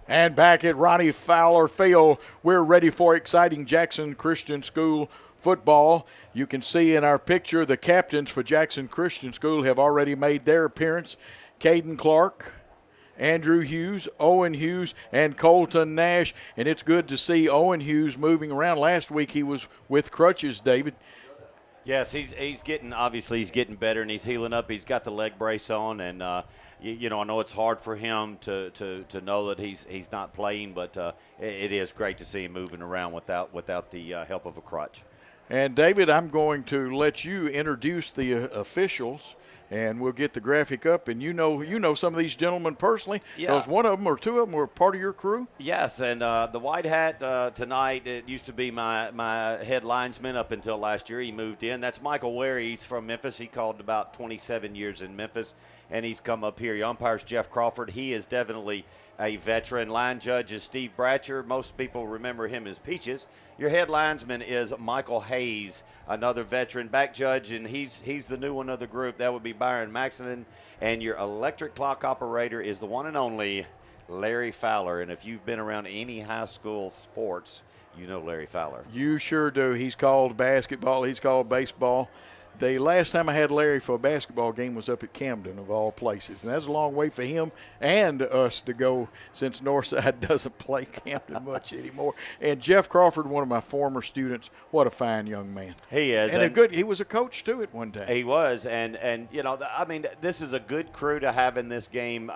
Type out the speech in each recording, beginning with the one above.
And back at Ronnie Fowler Field, we're ready for exciting Jackson Christian School football. You can see in our picture the captains for Jackson Christian School have already made their appearance. Caden Clark, Andrew Hughes, Owen Hughes, and Colton Nash. And it's good to see Owen Hughes moving around. Last week he was with crutches, David. Yes, he's getting better, and he's healing up. He's got the leg brace on, and I know it's hard for him to know that he's not playing, but it is great to see him moving around without the help of a crutch. And David, I'm going to let you introduce the officials, and we'll get the graphic up. And you know some of these gentlemen personally, because one of them or two of them were part of your crew. Yes, and the white hat tonight, it used to be my head linesman up until last year. He moved in. That's Michael Ware. He's from Memphis. He called about 27 years in Memphis, and he's come up here. Your umpire's Jeff Crawford. He is definitely a veteran. Line judge is Steve Bratcher. Most people remember him as Peaches. Your head linesman is Michael Hayes, another veteran. Back judge, and he's the new one of the group. That would be Byron Maxinen. And your electric clock operator is the one and only Larry Fowler. And if you've been around any high school sports, you know Larry Fowler. You sure do. He's called basketball. He's called baseball. The last time I had Larry for a basketball game was up at Camden, of all places. And that's a long way for him and us to go since Northside doesn't play Camden much anymore. And Jeff Crawford, one of my former students, what a fine young man. He is. And he was a coach, too, at one time. He was. And this is a good crew to have in this game.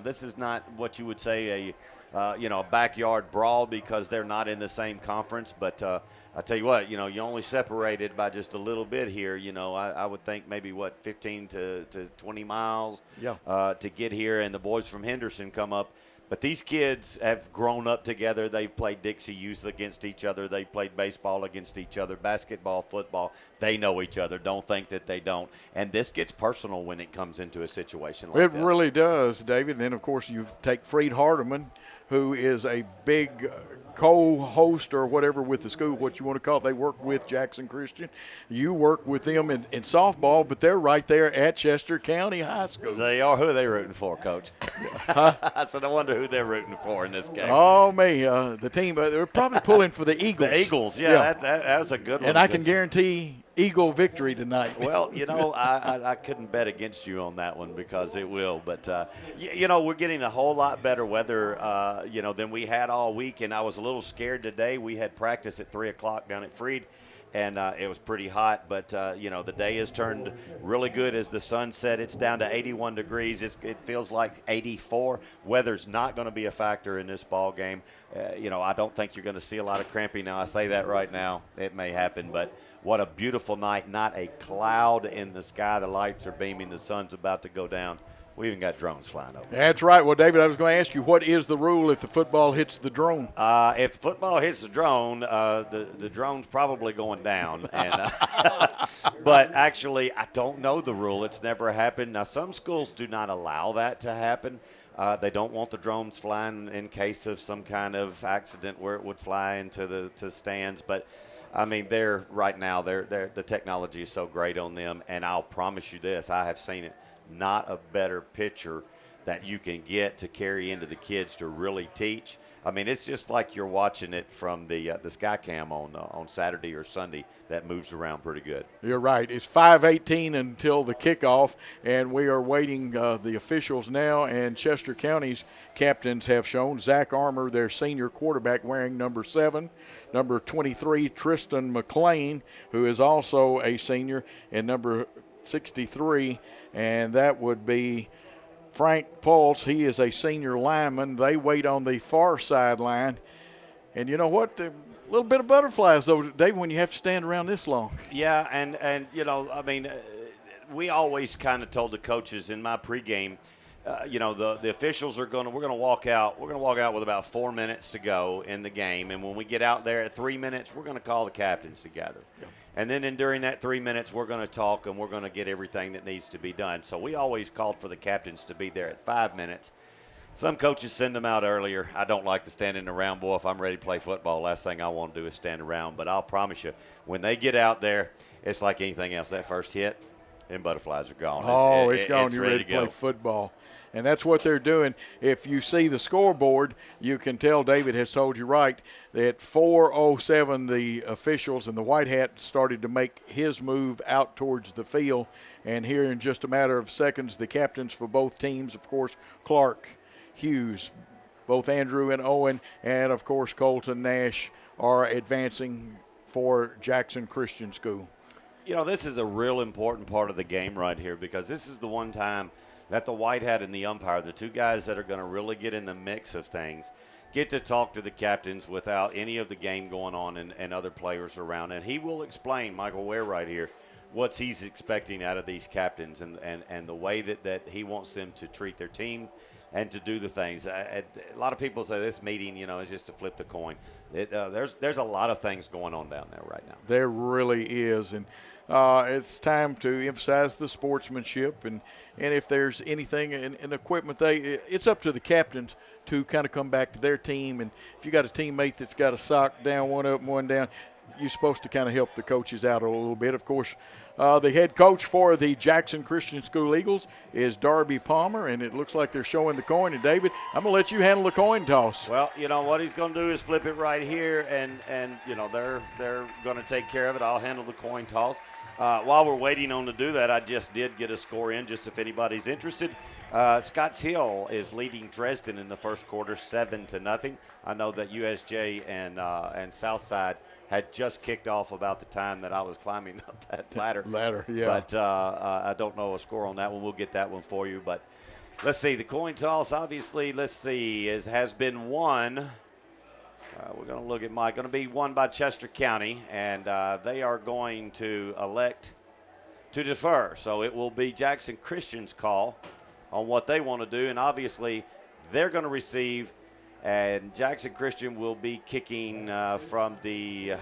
This is not what you would say a backyard brawl because they're not in the same conference. But I tell you what, you only separated by just a little bit here. I would think maybe 15 to 20 miles to get here. And the boys from Henderson come up. But these kids have grown up together. They've played Dixie Youth against each other. They've played baseball against each other, basketball, football. They know each other. Don't think that they don't. And this gets personal when it comes into a situation like this. It really does, David. And then, of course, you take Freed Hardeman, who is a big co-host or whatever with the school, what you want to call it. They work with Jackson Christian. You work with them in softball, but they're right there at Chester County High School. They are. Who are they rooting for, Coach? I said, I wonder who they're rooting for in this game. Oh, me. The team, they're probably pulling for the Eagles. The Eagles, yeah. That was a good one. And I can guarantee Eagle victory tonight. Well, I couldn't bet against you on that one because it will. But, we're getting a whole lot better weather, than we had all week. And I was a little scared today. We had practice at 3 o'clock down at Freed, and it was pretty hot. But, the day has turned really good as the sun set. It's down to 81 degrees. It feels like 84. Weather's not going to be a factor in this ball game. I don't think you're going to see a lot of cramping. Now, I say that right now. It may happen, but what a beautiful night. Not a cloud in the sky. The lights are beaming. The sun's about to go down. We even got drones flying over. That's right. Well, David, I was going to ask you, what is the rule if the football hits the drone? If the football hits the drone, the drone's probably going down. And, but actually, I don't know the rule. It's never happened. Now, some schools do not allow that to happen. They don't want the drones flying in case of some kind of accident where it would fly into the stands. But the technology is so great on them, and I'll promise you this, I have seen it, not a better picture that you can get to carry into the kids to really teach. It's just like you're watching it from the Skycam on Saturday or Sunday that moves around pretty good. You're right. It's 5:18 until the kickoff, and we are waiting the officials now, and Chester County's captains have shown. Zach Armour, their senior quarterback, wearing number 7. Number 23, Tristan McLean, who is also a senior, and number 63, and that would be Frank Pulse. He is a senior lineman. They wait on the far sideline. And you know what? A little bit of butterflies, though, Dave, when you have to stand around this long. Yeah, and we always kind of told the coaches in my pregame, the officials we're going to walk out. We're going to walk out with about 4 minutes to go in the game. And when we get out there at 3 minutes, we're going to call the captains together. Yeah. And then during that 3 minutes, we're going to talk and we're going to get everything that needs to be done. So we always called for the captains to be there at 5 minutes. Some coaches send them out earlier. I don't like to stand in the round, boy. If I'm ready to play football, last thing I want to do is stand around. But I'll promise you, when they get out there, it's like anything else. That first hit, them butterflies are gone. It's gone. You're ready to play football. And that's what they're doing. If you see the scoreboard, you can tell David has told you right that 4:07 the officials and the White Hat started to make his move out towards the field. And here in just a matter of seconds, the captains for both teams, of course, Clark, Hughes, both Andrew and Owen, and, of course, Colton Nash are advancing for Jackson Christian School. You know, this is a real important part of the game right here because this is the one time that the White Hat and the umpire, the two guys that are going to really get in the mix of things, get to talk to the captains without any of the game going on and other players around. And he will explain, Michael Ware right here, what he's expecting out of these captains and the way that he wants them to treat their team and to do the things. A lot of people say this meeting, you know, is just to flip the coin. There's a lot of things going on down there right now. There really is, and it's time to emphasize the sportsmanship, and if there's anything in equipment, it's up to the captains to kind of come back to their team. And if you got a teammate that's got a sock down, one up and one down, you're supposed to kind of help the coaches out a little bit. Of course, the head coach for the Jackson Christian School Eagles is Darby Palmer, and it looks like they're showing the coin. And, David, I'm going to let you handle the coin toss. Well, you know, what he's going to do is flip it right here, and you know, they're going to take care of it. I'll handle the coin toss. While we're waiting on to do that, I just did get a score in, just if anybody's interested. Scotts Hill is leading Dresden in the first quarter 7-0. I know that USJ and Southside had just kicked off about the time that I was climbing up that ladder. Yeah. But I don't know a score on that one. We'll get that one for you. But let's see. The coin toss, obviously, has been won. We're going to look at Mike. Going to be won by Chester County, and they are going to elect to defer. So it will be Jackson Christian's call on what they want to do, and obviously they're going to receive, and Jackson Christian will be kicking from the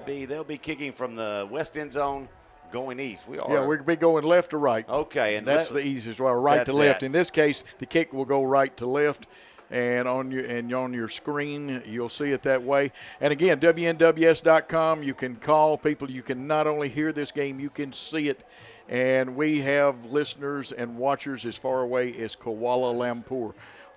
they'll be kicking from the west end zone going east. We'll be going left to right. Okay, and that's the easiest way, right to left. In this case, the kick will go right to left. And on your screen, you'll see it that way. And again, WNWS.com, you can call people. You can not only hear this game, you can see it. And we have listeners and watchers as far away as Kuala Lumpur.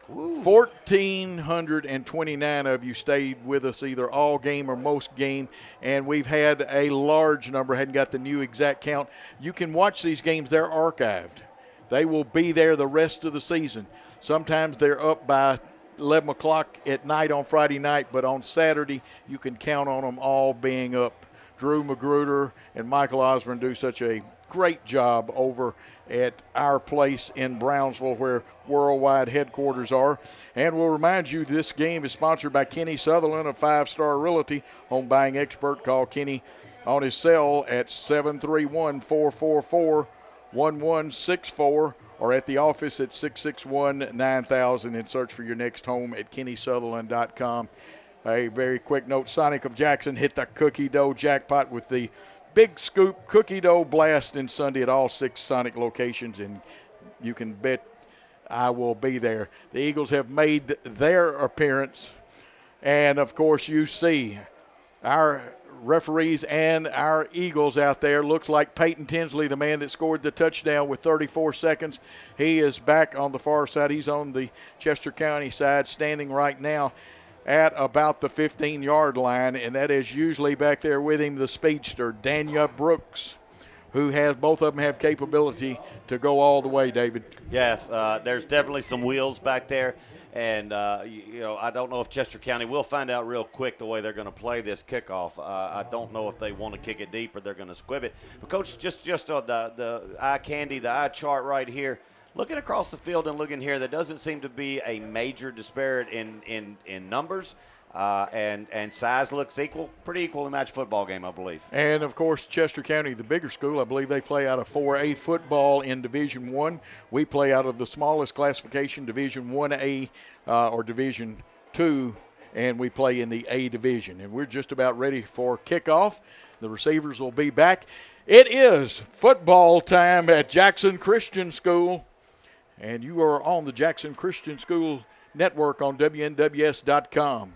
1,429 of you stayed with us either all game or most game, and we've had a large number, hadn't got the new exact count. You can watch these games. They're archived. They will be there the rest of the season. Sometimes they're up by 11 o'clock at night on Friday night, but on Saturday you can count on them all being up. Drew Magruder and Michael Osborne do such a great job over at our place in Brownsville where worldwide headquarters are. And we'll remind you this game is sponsored by Kenny Sutherland of 5 Star Realty, home buying expert. Call Kenny on his cell at 731-444-1164 or at the office at 661-9000 and search for your next home at kennysutherland.com. A very quick note, Sonic of Jackson hit the cookie dough jackpot with the Big Scoop Cookie Dough Blast in Sunday at all 6 Sonic locations, and you can bet I will be there. The Eagles have made their appearance, and, of course, you see our referees and our Eagles out there. Looks like Peyton Tinsley, the man that scored the touchdown with 34 seconds. He is back on the far side. He's on the Chester County side, standing right now at about the 15-yard line, and that is usually back there with him the speedster, Dania Brooks, who has both of them have capability to go all the way, David. Yes, there's definitely some wheels back there. And, you know, I don't know if Chester County, we'll find out real quick the way they're going to play this kickoff. I don't know if they want to kick it deep or they're going to squib it. But, Coach, just on the eye candy, the eye chart right here, looking across the field and looking here, there doesn't seem to be a major disparity in numbers. And size looks equal, pretty equally matched football game, I believe. And, of course, Chester County, the bigger school, I believe they play out of 4A football in Division I. We play out of the smallest classification, Division 1A or Division II, and we play in the A division. And we're just about ready for kickoff. The receivers will be back. It is football time at Jackson Christian School, and you are on the Jackson Christian School Network on WNWS.com.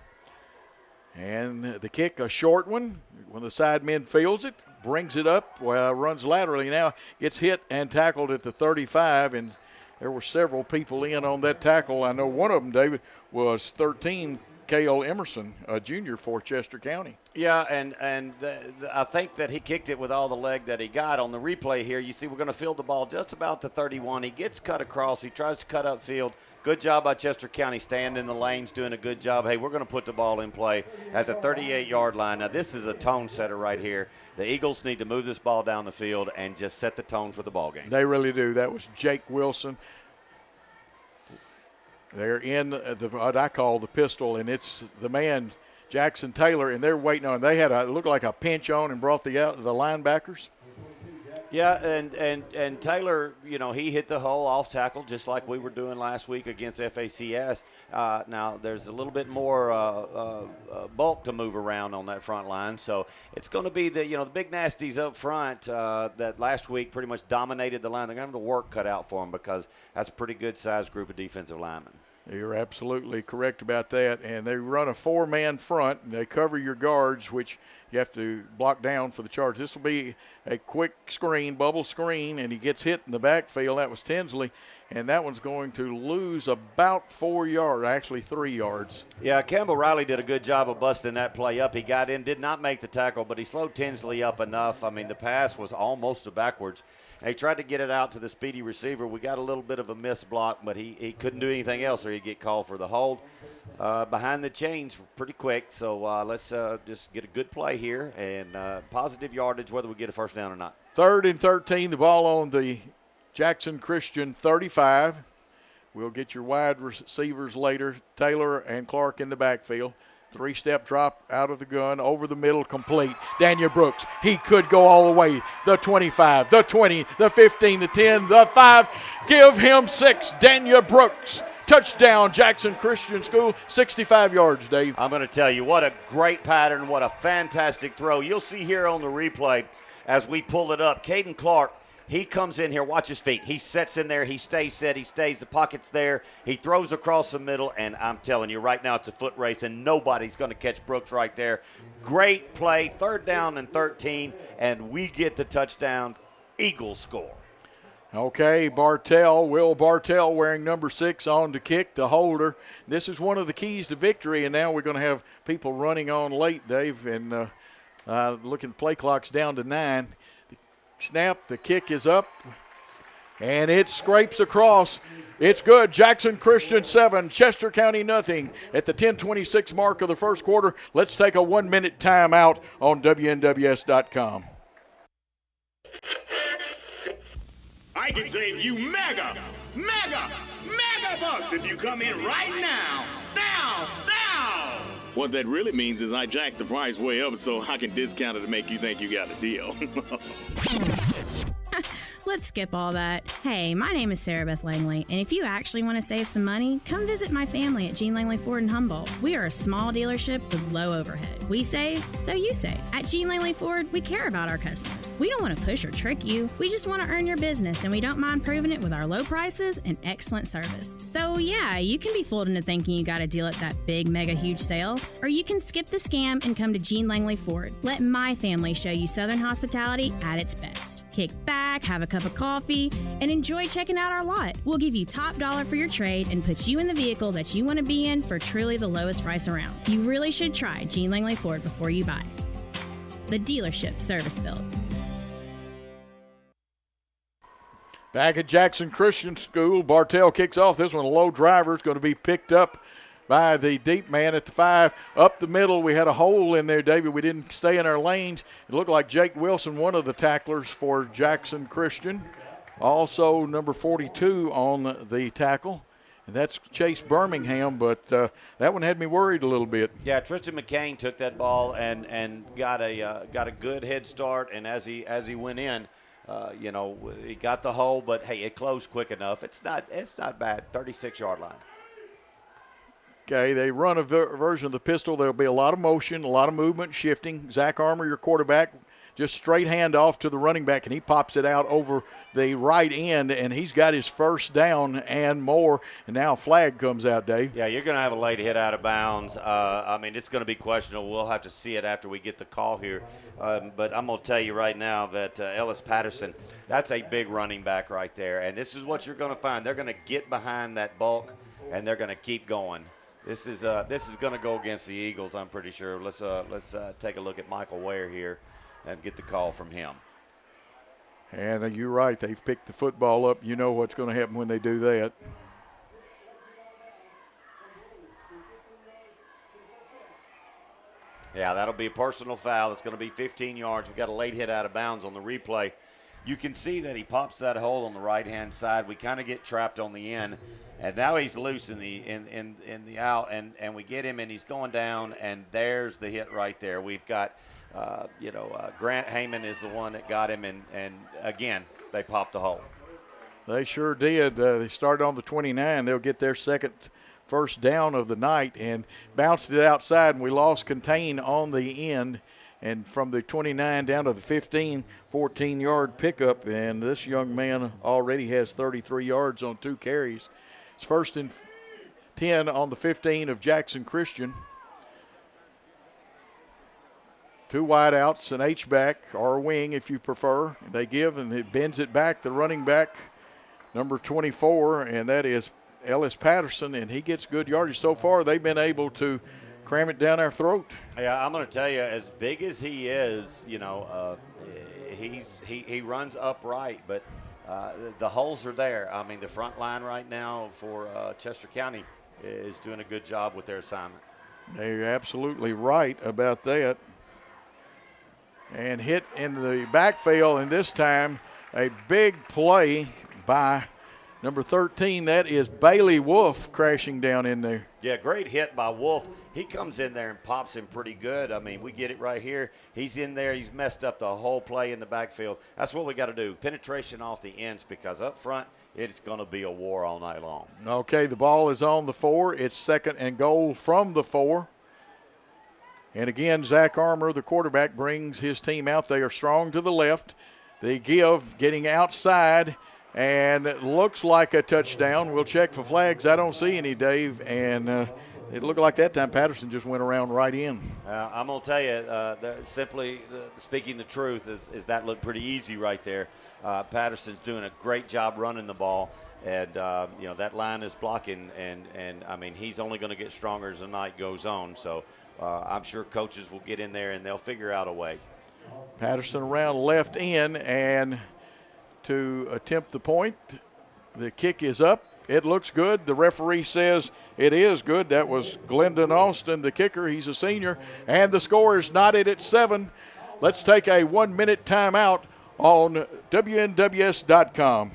And the kick, a short one. When the side men feels it, brings it up, runs laterally now, gets hit and tackled at the 35. And there were several people in on that tackle. I know one of them, David, was 13, Cale Emerson, a junior for Chester County. Yeah, and I think that he kicked it with all the leg that he got. On the replay here, you see we're going to field the ball just about the 31. He gets cut across. He tries to cut upfield. Good job by Chester County staying in the lanes, doing a good job. Hey, we're going to put the ball in play at the 38-yard line. Now, this is a tone setter right here. The Eagles need to move this ball down the field and just set the tone for the ball game. They really do. That was Jake Wilson. They're in what I call the pistol, and it's the man, Jackson Taylor, and they're waiting on. They had it looked like a pinch on and brought the linebackers. Yeah, and Taylor, you know, he hit the hole off tackle just like we were doing last week against FACS. Now, there's a little bit more bulk to move around on that front line, so it's going to be the big nasties up front that last week pretty much dominated the line. They're going to have the work cut out for them because that's a pretty good-sized group of defensive linemen. You're absolutely correct about that. And they run a four-man front, and they cover your guards, which you have to block down for the charge. This will be a quick screen, bubble screen, and he gets hit in the backfield. That was Tinsley, and that one's going to lose about 4 yards, actually 3 yards. Yeah, Campbell Riley did a good job of busting that play up. He got in, did not make the tackle, but he slowed Tinsley up enough. I mean, the pass was almost a backwards. He tried to get it out to the speedy receiver. We got a little bit of a miss block, but he couldn't do anything else or he'd get called for the hold. Behind the chains pretty quick, so let's just get a good play here and positive yardage whether we get a first down or not. 3rd and 13, the ball on the Jackson Christian 35. We'll get your wide receivers later, Taylor and Clark in the backfield. 3-step drop out of the gun, over the middle, complete. Daniel Brooks, he could go all the way. The 25, the 20, the 15, the 10, the 5. Give him 6. Daniel Brooks, touchdown, Jackson Christian School, 65 yards, Dave. I'm going to tell you, what a great pattern, what a fantastic throw. You'll see here on the replay as we pull it up, Caden Clark, he comes in here, watch his feet. He sets in there, he stays set, he stays, the pocket's there. He throws across the middle, and I'm telling you, right now it's a foot race, and nobody's going to catch Brooks right there. Great play, 3rd down and 13, and we get the touchdown. Eagles score. Okay, Will Bartell wearing number 6 on to kick, the holder. This is one of the keys to victory, and now we're going to have people running on late, Dave, and looking, the play clock's down to 9. Snap, the kick is up, and it scrapes across. It's good. Jackson Christian 7, Chester County nothing at the 10:26 mark of the first quarter. Let's take a 1-minute timeout on WNWS.com. I can save you mega bucks if you come in right now. What that really means is I jacked the price way up so I can discount it to make you think you got a deal. Let's skip all that. Hey, my name is Sarah Beth Langley, and if you actually want to save some money, come visit my family at Jean Langley Ford in Humboldt. We are a small dealership with low overhead. We save, so you save. At Jean Langley Ford, we care about our customers. We don't want to push or trick you. We just want to earn your business, and we don't mind proving it with our low prices and excellent service. So yeah, you can be fooled into thinking you got a deal at that big, mega, huge sale, or you can skip the scam and come to Jean Langley Ford. Let my family show you Southern hospitality at its best. Kick back, have a cup of coffee, and enjoy checking out our lot. We'll give you top dollar for your trade and put you in the vehicle that you want to be in for truly the lowest price around. You really should try Jean Langley Ford before you buy. The dealership service built. Back at Jackson Christian School, Bartell kicks off. This one, a low driver, is going to be picked up by the deep man at the 5. Up the middle, we had a hole in there, David. We didn't stay in our lanes. It looked like Jake Wilson, one of the tacklers for Jackson Christian. Also, number 42 on the tackle. And that's Chase Birmingham, but that one had me worried a little bit. Yeah, Tristan McCain took that ball and got a good head start, and as he went in, he got the hole, but hey, it closed quick enough. It's not bad. 36-yard line. Okay, they run a version of the pistol. There'll be a lot of motion, a lot of movement, shifting. Zach Armour, your quarterback, just straight hand off to the running back, and he pops it out over the right end, and he's got his first down and more. And now a flag comes out, Dave. Yeah, you're going to have a late hit out of bounds. I mean, it's going to be questionable. We'll have to see it after we get the call here. But I'm going to tell you right now that Ellis Patterson, that's a big running back right there. And this is what you're going to find. They're going to get behind that bulk, and they're going to keep going. This is going to go against the Eagles, I'm pretty sure. Let's take a look at Michael Ware here and get the call from him. And you're right. They've picked the football up. You know what's going to happen when they do that. Yeah, that'll be a personal foul. It's going to be 15 yards. We got a late hit out of bounds on the replay. You can see that he pops that hole on the right-hand side. We kind of get trapped on the end, and now he's loose in the out, and we get him, and he's going down, and there's the hit right there. We've got, Grant Heyman is the one that got him, and again, they popped the hole. They sure did. They started on the 29. They'll get their second first down of the night and bounced it outside, and we lost contain on the end. And from the 29 down to the 15, 14-yard pickup, and this young man already has 33 yards on 2 carries. It's 1st and 10 on the 15 of Jackson Christian. 2 wideouts, an H-back or a wing if you prefer. They give, and it bends it back, the running back, number 24, and that is Ellis Patterson, and he gets good yardage. So far, they've been able to cram it down our throat. Yeah, I'm going to tell you, as big as he is, he runs upright, but the holes are there. I mean, the front line right now for Chester County is doing a good job with their assignment. They're absolutely right about that. And hit in the backfield, and this time a big play by number 13. That is Bailey Wolf crashing down in there. Yeah, great hit by Wolf. He comes in there and pops him pretty good. I mean, we get it right here. He's in there. He's messed up the whole play in the backfield. That's what we got to do, penetration off the ends, because up front it's going to be a war all night long. Okay, the ball is on the 4. It's 2nd and goal from the 4. And again, Zach Armour, the quarterback, brings his team out. They are strong to the left. They give, getting outside, and it looks like a touchdown. We'll check for flags. I don't see any, Dave, and it looked like that time Patterson just went around right in. I'm going to tell you, speaking the truth, is that looked pretty easy right there. Patterson's doing a great job running the ball, and that line is blocking, and I mean, he's only going to get stronger as the night goes on. So I'm sure coaches will get in there and they'll figure out a way. Patterson around left end, and to attempt the point, the kick is up. It looks good. The referee says it is good. That was Glendon Austin, the kicker. He's a senior, and the score is knotted at 7. Let's take a 1-minute timeout on WNWS.com.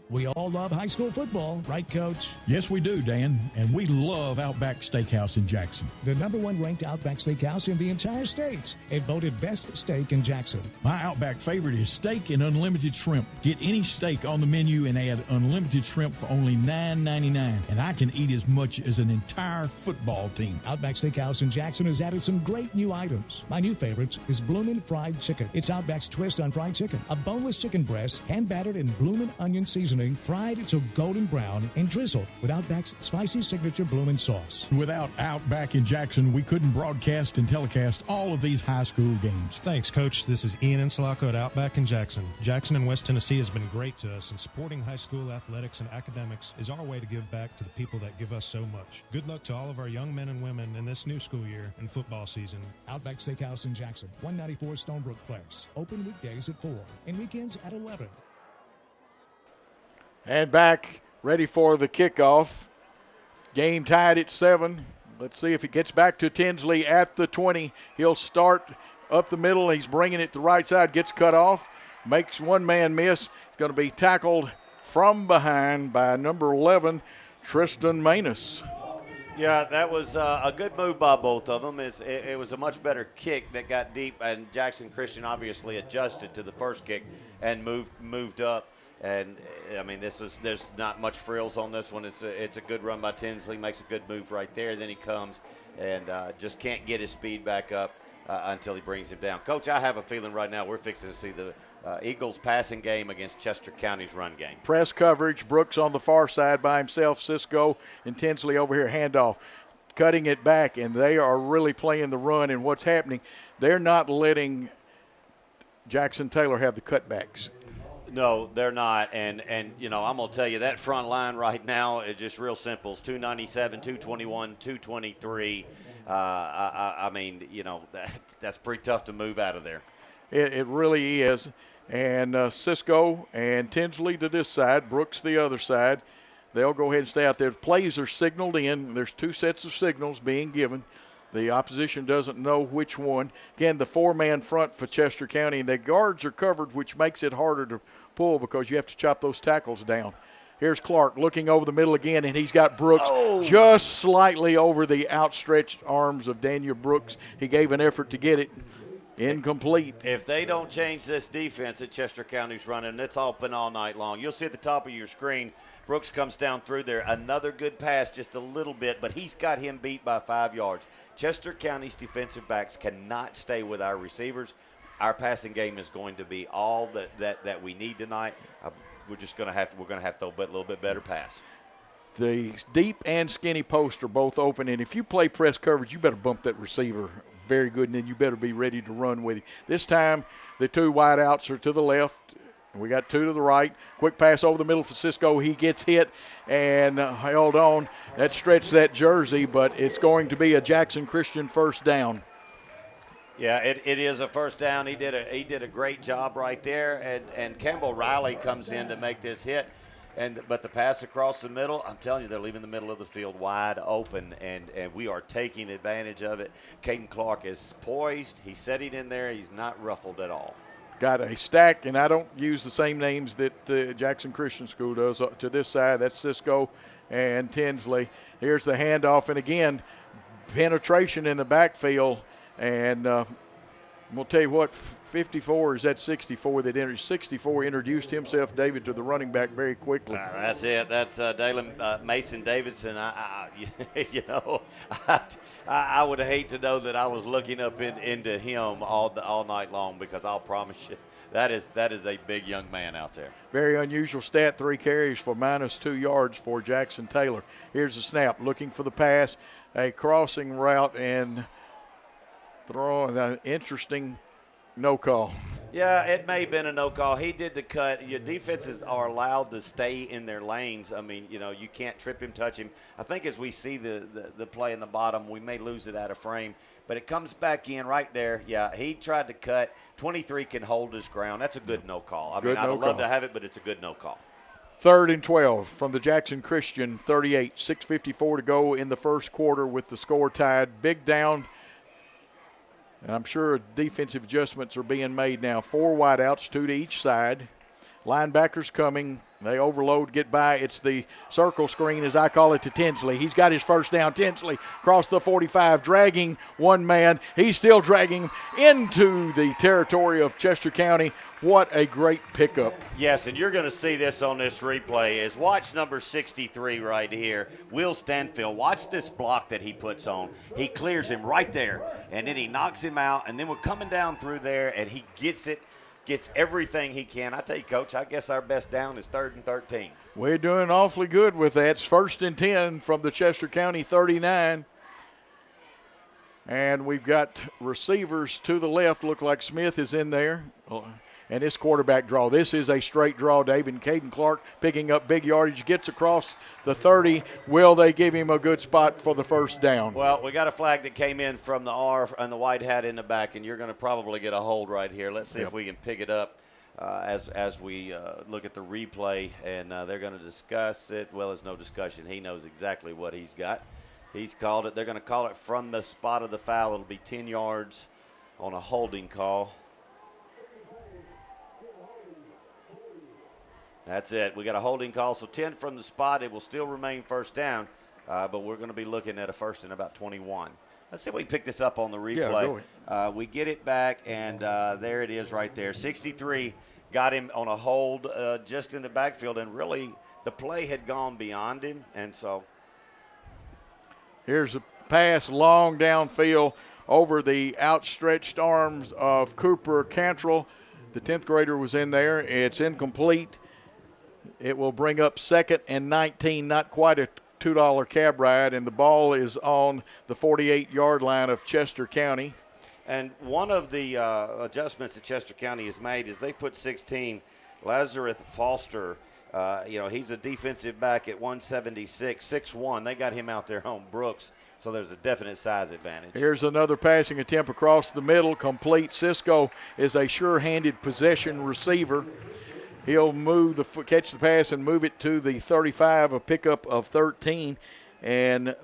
We all love high school football, right, Coach? Yes, we do, Dan, and we love Outback Steakhouse in Jackson. The #1 ranked Outback Steakhouse in the entire state. It voted best steak in Jackson. My Outback favorite is steak and unlimited shrimp. Get any steak on the menu and add unlimited shrimp for only $9.99, and I can eat as much as an entire football team. Outback Steakhouse in Jackson has added some great new items. My new favorite is Bloomin' Fried Chicken. It's Outback's twist on fried chicken. A boneless chicken breast, hand-battered in Bloomin' onion seasoning, fried to golden brown, and drizzled with Outback's spicy signature Bloomin' sauce. Without Outback in Jackson, we couldn't broadcast and telecast all of these high school games. Thanks, Coach. This is Ian Insalako at Outback in Jackson. Jackson and West Tennessee has been great to us, and supporting high school athletics and academics is our way to give back to the people that give us so much. Good luck to all of our young men and women in this new school year and football season. Outback Steakhouse in Jackson, 194 Stonebrook Place. Open weekdays at 4 and weekends at 11. And back, ready for the kickoff. Game tied at 7. Let's see if it gets back to Tinsley at the 20. He'll start up the middle. He's bringing it to the right side, gets cut off, makes one man miss. It's going to be tackled from behind by number 11, Tristan Manus. Yeah, that was a good move by both of them. It was a much better kick that got deep, and Jackson Christian obviously adjusted to the first kick and moved up. And, I mean, there's not much frills on this one. It's a good run by Tinsley, makes a good move right there. Then he comes and just can't get his speed back up. until he brings him down. Coach, I have a feeling right now we're fixing to see the Eagles passing game against Chester County's run game. Press coverage. Brooks on the far side by himself. Cisco and Tinsley over here. Handoff. Cutting it back, and they are really playing the run. And what's happening, they're not letting Jackson Taylor have the cutbacks. No, they're not. And I'm going to tell you, that front line right now is just real simple. It's 297, 221, 223. I mean, that's pretty tough to move out of there. It really is. And Cisco and Tinsley to this side, Brooks the other side. They'll go ahead and stay out there. Plays are signaled in. There's 2 sets of signals being given. The opposition doesn't know which one. Again, the 4-man front for Chester County, and the guards are covered, which makes it harder to pull because you have to chop those tackles down. Here's Clark looking over the middle again, and he's got Brooks just slightly over the outstretched arms of Daniel Brooks. He gave an effort to get it. Incomplete. If they don't change this defense that Chester County's running, it's all been all night long. You'll see at the top of your screen, Brooks comes down through there. Another good pass, just a little bit, but he's got him beat by 5 yards. Chester County's defensive backs cannot stay with our receivers. Our passing game is going to be all that we need tonight. We're going to have to throw a little bit better pass. The deep and skinny posts are both open, and if you play press coverage, you better bump that receiver very good, and then you better be ready to run with him. This time, the 2 wideouts are to the left. We got 2 to the right. Quick pass over the middle for Cisco. He gets hit and held on. That stretched that jersey, but it's going to be a Jackson Christian first down. Yeah, it is a first down. He did a great job right there, and Campbell Riley comes in to make this hit. But the pass across the middle, I'm telling you, they're leaving the middle of the field wide open, and we are taking advantage of it. Caden Clark is poised. He's sitting in there. He's not ruffled at all. Got a stack, and I don't use the same names that Jackson Christian School does. To this side, that's Cisco and Tinsley. Here's the handoff, and again, penetration in the backfield. And I'm going to tell you what, 54 is that 64 that entered. 64 introduced himself, David, to the running back very quickly. That's it. That's Dalen Mason Davidson. I would hate to know that I was looking up into him all night long, because I'll promise you that is a big young man out there. Very unusual stat, 3 carries for -2 yards for Jackson Taylor. Here's the snap, looking for the pass, a crossing route, and throwing an interesting no call. Yeah, it may have been a no call. He did the cut. Your defenses are allowed to stay in their lanes. I mean, you can't trip him, touch him. I think as we see the play in the bottom, we may lose it out of frame. But it comes back in right there. Yeah, he tried to cut. 23 can hold his ground. That's a good no call. I'd love to have it, but it's a good no call. 3rd and 12 from the Jackson Christian 38. 6:54 to go in the first quarter with the score tied. Big down. And I'm sure defensive adjustments are being made now. 4 wideouts, 2 to each side. Linebackers coming. They overload, get by. It's the circle screen, as I call it, to Tinsley. He's got his first down. Tinsley across the 45, dragging one man. He's still dragging into the territory of Chester County. What a great pickup. Yes, and you're going to see this on this replay. Is watch number 63 right here, Will Stanfield. Watch this block that he puts on. He clears him right there, and then he knocks him out, and then we're coming down through there, and he gets everything he can. I tell you, Coach, I guess our best down is 3rd and 13. We're doing awfully good with that. It's 1st and 10 from the Chester County 39. And we've got receivers to the left. Look like Smith is in there. And this quarterback draw. This is a straight draw, Dave. And Caden Clark picking up big yardage, gets across the 30. Will they give him a good spot for the first down? Well, we got a flag that came in from the R and the white hat in the back, and you're going to probably get a hold right here. Let's see if we can pick it up as we look at the replay, and they're going to discuss it. Well, there's no discussion. He knows exactly what he's got. He's called it. They're going to call it from the spot of the foul. It'll be 10 yards on a holding call. That's it. We got a holding call, so 10 from the spot. It will still remain first down, but we're going to be looking at a first and about 21. Let's see if we pick this up on the replay. Yeah, go ahead. We get it back, and there it is right there. 63 got him on a hold just in the backfield, and really the play had gone beyond him, and so. Here's a pass long downfield over the outstretched arms of Cooper Cantrell. The 10th grader was in there. It's incomplete. It will bring up 2nd and 19, not quite a $2 cab ride, and the ball is on the 48-yard line of Chester County. And one of the adjustments that Chester County has made is they put 16, Lazarus Foster. He's a defensive back at 176, 6'1". They got him out there on Brooks, so there's a definite size advantage. Here's another passing attempt across the middle, complete. Cisco is a sure-handed possession receiver. He'll catch the pass and move it to the 35, a pickup of 13. And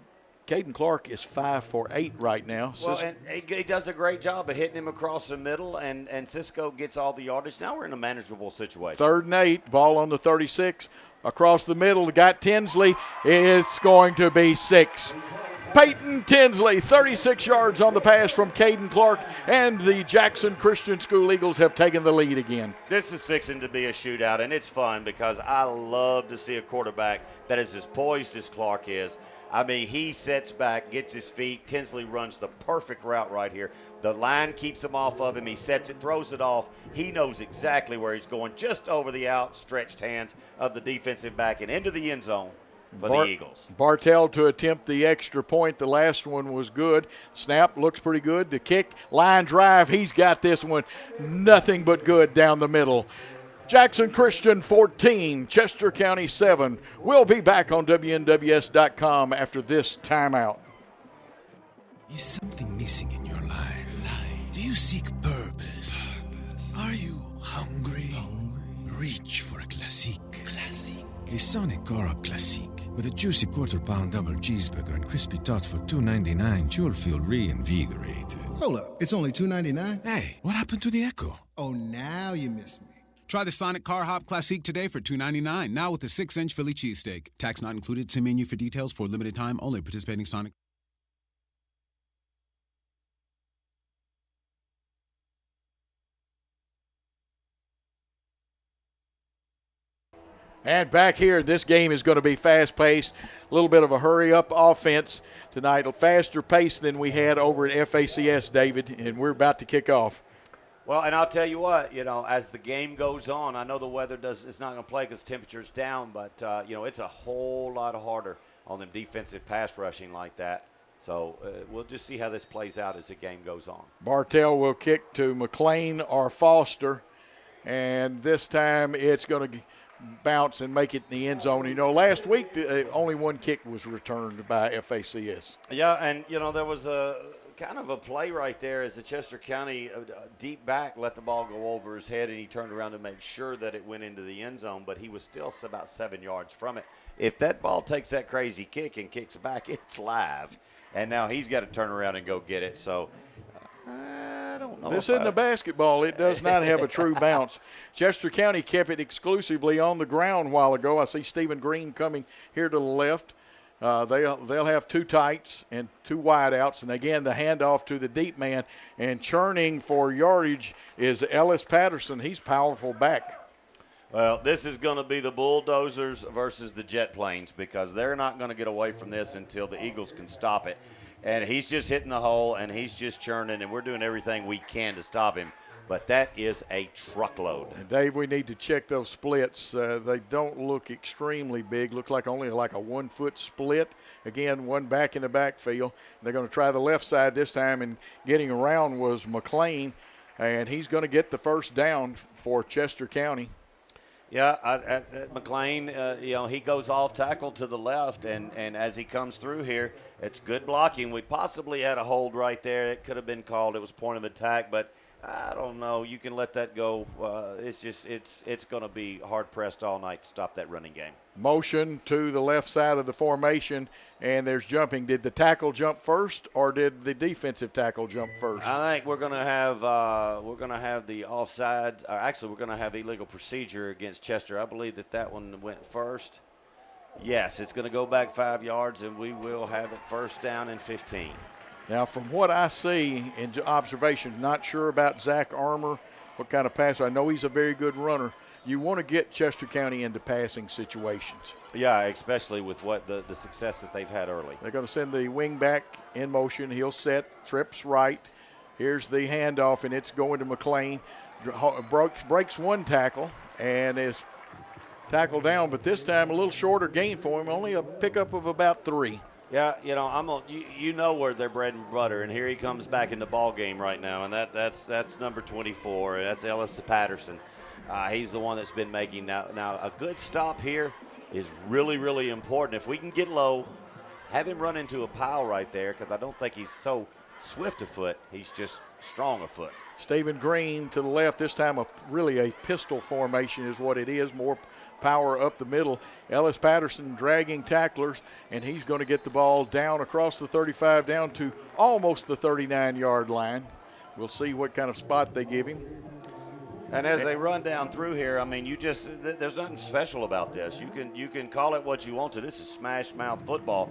Caden Clark is 5 for 8 right now. Well, and he does a great job of hitting him across the middle, and Cisco gets all the yardage. Now we're in a manageable situation. 3rd and 8, ball on the 36. Across the middle, got Tinsley. It's going to be 6. Peyton Tinsley, 36 yards on the pass from Caden Clark, and the Jackson Christian School Eagles have taken the lead again. This is fixing to be a shootout, and it's fun because I love to see a quarterback that is as poised as Clark is. I mean, he sets back, gets his feet. Tinsley runs the perfect route right here. The line keeps him off of him. He sets it, throws it off. He knows exactly where he's going, just over the outstretched hands of the defensive back and into the end zone for the Eagles. Bartell to attempt the extra point. The last one was good. Snap looks pretty good. The kick, line drive, he's got this one. Nothing but good down the middle. Jackson Christian 14, Chester County 7. We'll be back on WNWS.com after this timeout. Is something missing in your life? Do you seek purpose? Are you hungry? Reach for a classique. A Sonic Garab Classique. With a juicy quarter-pound double cheeseburger and crispy tots for $2.99, you'll feel reinvigorated. Hold up, it's only $2.99? Hey, what happened to the Echo? Oh, now you miss me. Try the Sonic Car Hop Classique today for $2.99, now with a 6-inch Philly cheesesteak. Tax not included. See menu for details. For limited time only. Participating Sonic. And back here, this game is going to be fast-paced, a little bit of a hurry-up offense tonight, a faster pace than we had over at FACS, David, and we're about to kick off. Well, and I'll tell you what, as the game goes on, I know the weather it's not going to play because temperature's down, but, it's a whole lot harder on them defensive pass rushing like that. So we'll just see how this plays out as the game goes on. Bartell will kick to McLean or Foster, and this time it's going to bounce and make it in the end zone. Last week only one kick was returned by FACS. Yeah, and, there was a kind of a play right there as the Chester County deep back let the ball go over his head, and he turned around to make sure that it went into the end zone, but he was still about 7 yards from it. If that ball takes that crazy kick and kicks back, it's live, and now he's got to turn around and go get it. So I don't know. This isn't a basketball. It does not have a true bounce. Chester County kept it exclusively on the ground a while ago. I see Stephen Green coming here to the left. They'll have 2 tights and 2 wideouts, and again the handoff to the deep man, and churning for yardage is Ellis Patterson. He's powerful back. Well, this is going to be the Bulldozers versus the Jet Planes because they're not going to get away from this until the Eagles can stop it. And he's just hitting the hole, and he's just churning, and we're doing everything we can to stop him. But that is a truckload. And Dave, we need to check those splits. They don't look extremely big. Looks like only like a 1-foot split. Again, one back in the backfield. They're going to try the left side this time, and getting around was McLean, and he's going to get the first down for Chester County. Yeah, McLean, he goes off tackle to the left, and as he comes through here, it's good blocking. We possibly had a hold right there. It could have been called. It was point of attack, but I don't know. You can let that go. It's going to be hard-pressed all night to stop that running game. Motion to the left side of the formation, and there's jumping. Did the tackle jump first, or did the defensive tackle jump first? I think we're going to have the offside. Actually, we're going to have illegal procedure against Chester. I believe that one went first. Yes, it's going to go back 5 yards, and we will have it first down and 15. Now, from what I see in observation, not sure about Zach Armour, what kind of passer. I know he's a very good runner, you want to get Chester County into passing situations. Yeah, especially with what the success that they've had early. They're going to send the wing back in motion. He'll set, trips right. Here's the handoff, and it's going to McLean. Breaks one tackle and is tackled down, but this time a little shorter gain for him, only a pickup of about 3. Yeah, you know where they're bread and butter, and here he comes back in the ball game right now, and that's number 24. That's Ellis Patterson. He's the one that's been making now a good stop here is really, really important. If we can get low, have him run into a pile right there, because I don't think he's so swift a foot. He's just strong a foot. Stephen Green to the left. This time really a pistol formation is what it is. More power up the middle. Ellis Patterson dragging tacklers, and he's going to get the ball down across the 35 down to almost the 39-yard line. We'll see what kind of spot they give him. And as they run down through here, I mean, there's nothing special about this. You can call it what you want to. This is smash mouth football.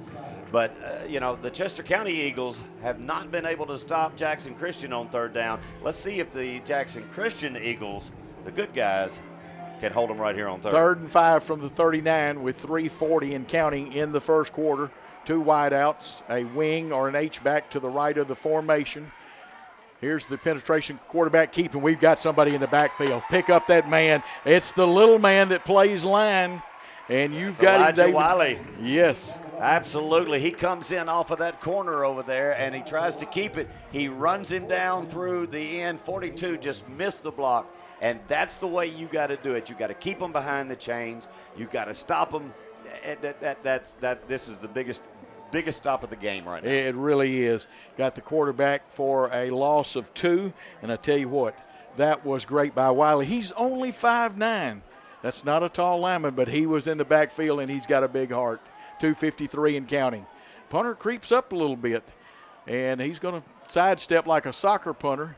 But, the Chester County Eagles have not been able to stop Jackson Christian on third down. Let's see if the Jackson Christian Eagles, the good guys, can hold them right here on third. 3rd and 5 from the 39 with 3:40 and counting in the first quarter. 2 wideouts, a wing or an H-back to the right of the formation. Here's the penetration quarterback keeping. We've got somebody in the backfield. Pick up that man. It's the little man that plays line, and you've got Elijah him, David. Wiley. Yes. Absolutely. He comes in off of that corner over there, and he tries to keep it. He runs him down through the end. 42 just missed the block, and that's the way you got to do it. You got to keep them behind the chains. You got to stop them. This is the biggest stop of the game right now. It really is. Got the quarterback for a loss of 2, and I tell you what, that was great by Wiley. He's only 5'9". That's not a tall lineman, but he was in the backfield, and he's got a big heart. 2:53 and counting. Punter creeps up a little bit, and he's going to sidestep like a soccer punter,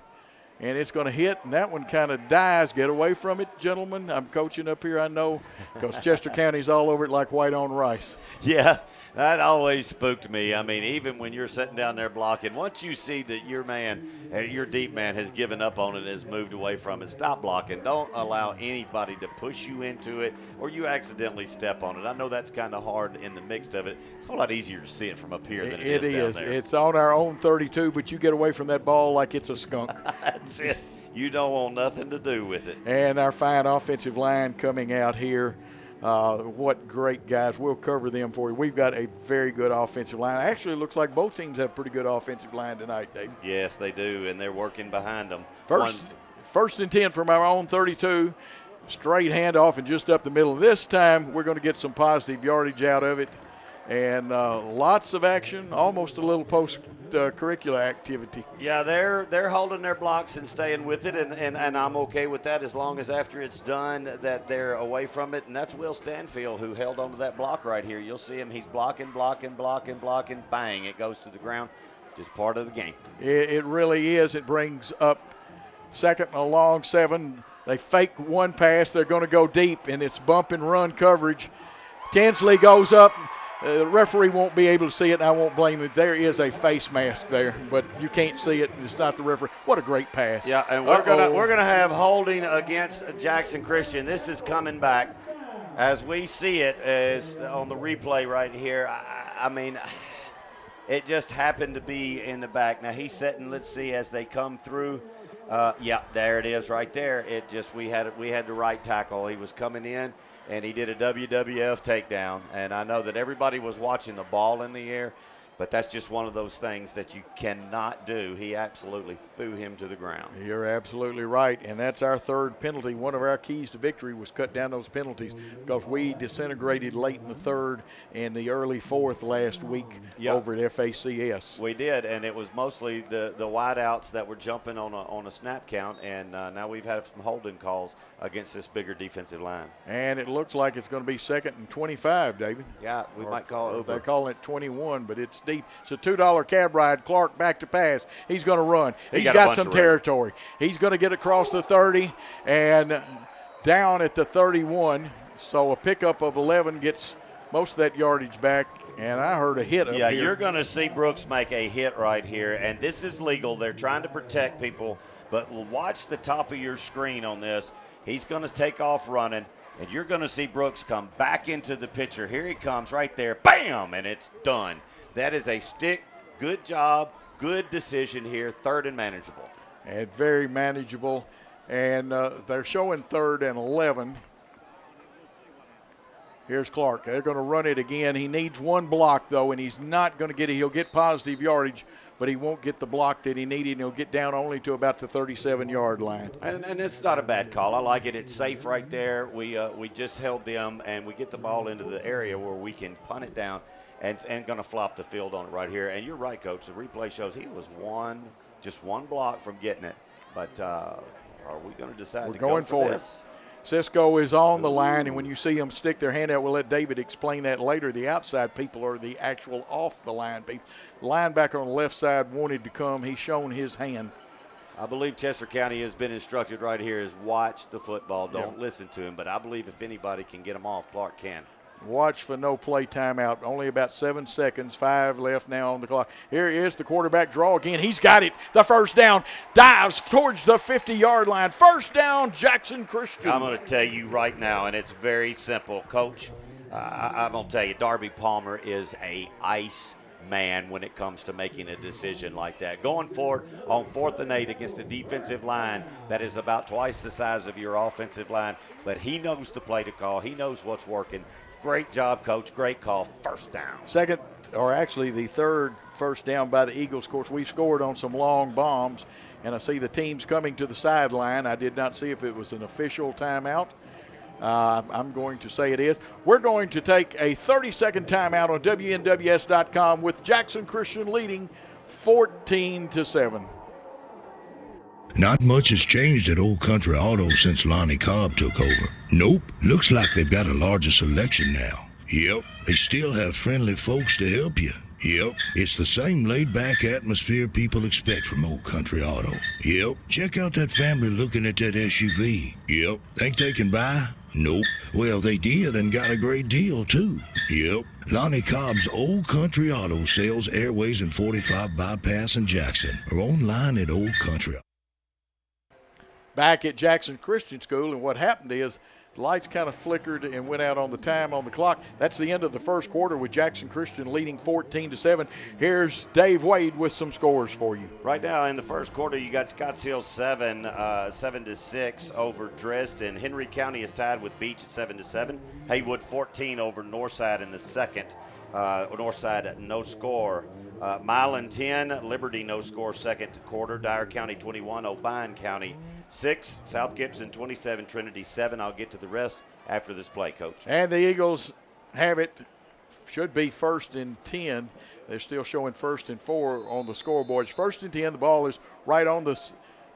and it's going to hit, and that one kind of dies. Get away from it, gentlemen. I'm coaching up here, I know, because Chester County's all over it like white on rice. Yeah, that always spooked me. I mean, even when you're sitting down there blocking, once you see that your deep man has given up on it and has moved away from it, stop blocking. Don't allow anybody to push you into it or you accidentally step on it. I know that's kind of hard in the mix of it. It's a whole lot easier to see it from up here than it is down there. It's on our own 32, but you get away from that ball like it's a skunk. That's it. You don't want nothing to do with it. And our fine offensive line coming out here. What great guys. We'll cover them for you. We've got a very good offensive line. Actually, it looks like both teams have a pretty good offensive line tonight, Dave. Yes, they do, and they're working behind them. First and 10 from our own 32. Straight handoff and just up the middle. This time we're going to get some positive yardage out of it. And lots of action, almost a little post-curricular activity. Yeah, they're holding their blocks and staying with it, and I'm okay with that as long as after it's done that they're away from it. And that's Will Stanfield who held onto that block right here. You'll see him. He's blocking. Bang, it goes to the ground. Just part of the game. It really is. It brings up 2nd and a long 7. They fake one pass. They're going to go deep, and it's bump and run coverage. Tinsley goes up. The referee won't be able to see it, and I won't blame him. There is a face mask there, but you can't see it. It's not the referee. What a great pass. Yeah, and we're gonna have holding against Jackson Christian. This is coming back as we see it as on the replay right here. I mean, it just happened to be in the back. Now he's setting. Let's see as they come through. Yeah, there it is right there. It just we had the right tackle. He was coming in, and he did a WWF takedown. And I know that everybody was watching the ball in the air, but that's just one of those things that you cannot do. He absolutely threw him to the ground. You're absolutely right, and that's our 3rd penalty. One of our keys to victory was cut down those penalties because we disintegrated late in the 3rd and the early 4th last week over at FACS. We did, and it was mostly the wideouts that were jumping on a snap count, and now we've had some holding calls against this bigger defensive line. And it looks like it's going to be 2nd and 25, David. Yeah, we might call it over. They're calling it 21, but it's deep. It's a $2 cab ride. Clark back to pass. He's going to run. He's got some territory. He's going to get across the 30 and down at the 31. So a pickup of 11 gets most of that yardage back. And I heard a hit up here. Yeah, you're going to see Brooks make a hit right here. And this is legal. They're trying to protect people. But watch the top of your screen on this. He's going to take off running, and you're going to see Brooks come back into the picture. Here he comes right there. Bam! And it's done. That is a stick. Good job. Good decision here. 3rd and manageable. And very manageable. And they're showing 3rd and 11. Here's Clark. They're going to run it again. He needs one block, though, and he's not going to get it. He'll get positive yardage, but he won't get the block that he needed, and he'll get down only to about the 37-yard line. And it's not a bad call. I like it. It's safe right there. We just held them, and we get the ball into the area where we can punt it down and going to flop the field on it right here. And you're right, Coach. The replay shows he was just one block from getting it. But are we going to decide to go for this? Cisco is on the line, and when you see them stick their hand out, we'll let David explain that later. The outside people are the actual off-the-line people. The linebacker on the left side wanted to come. He's shown his hand. I believe Chester County has been instructed right here is watch the football. Don't listen to him. But I believe if anybody can get him off, Clark can. Watch for no play timeout. Only about 7 seconds. 5 left now on the clock. Here is the quarterback draw again. He's got it. The first down. Dives towards the 50-yard line. First down, Jackson Christian. I'm going to tell you right now, and it's very simple. Coach, I'm going to tell you, Darby Palmer is a ice man when it comes to making a decision like that. Going forward on 4th and 8 against a defensive line that is about twice the size of your offensive line, but he knows the play to call. He knows what's working. Great job, Coach. Great call. First down. Second, or actually the 3rd first down by the Eagles. Of course, we scored on some long bombs, and I see the teams coming to the sideline. I did not see if it was an official timeout. I'm going to say it is. We're going to take a 30-second timeout on WNWS.com with Jackson Christian leading 14-7. Not much has changed at Old Country Auto since Lonnie Cobb took over. Nope, looks like they've got a larger selection now. Yep, they still have friendly folks to help you. Yep, it's the same laid-back atmosphere people expect from Old Country Auto. Yep, check out that family looking at that SUV. Yep, think they can buy? Nope. Well, they did and got a great deal, too. Yep. Lonnie Cobb's Old Country Auto sells Airways and 45 Bypass in Jackson or online at Old Country. Back at Jackson Christian School, and what happened is the lights kind of flickered and went out on the time on the clock. That's the end of the first quarter with Jackson Christian leading 14-7. Here's Dave Wade with some scores for you. Right now in the first quarter, you got Scottsdale 7-6 over Dresden. Henry County is tied with Beach at 7-7. Haywood 14 over Northside in the second. Northside no score. Milan 10, Liberty no score second quarter. Dyer County 21, O'Bine County 6, South Gibson 27, Trinity 7. I'll get to the rest after this play, Coach. And the Eagles have it. Should be 1st and 10. They're still showing 1st and 4 on the scoreboards. 1st and 10. The ball is right on the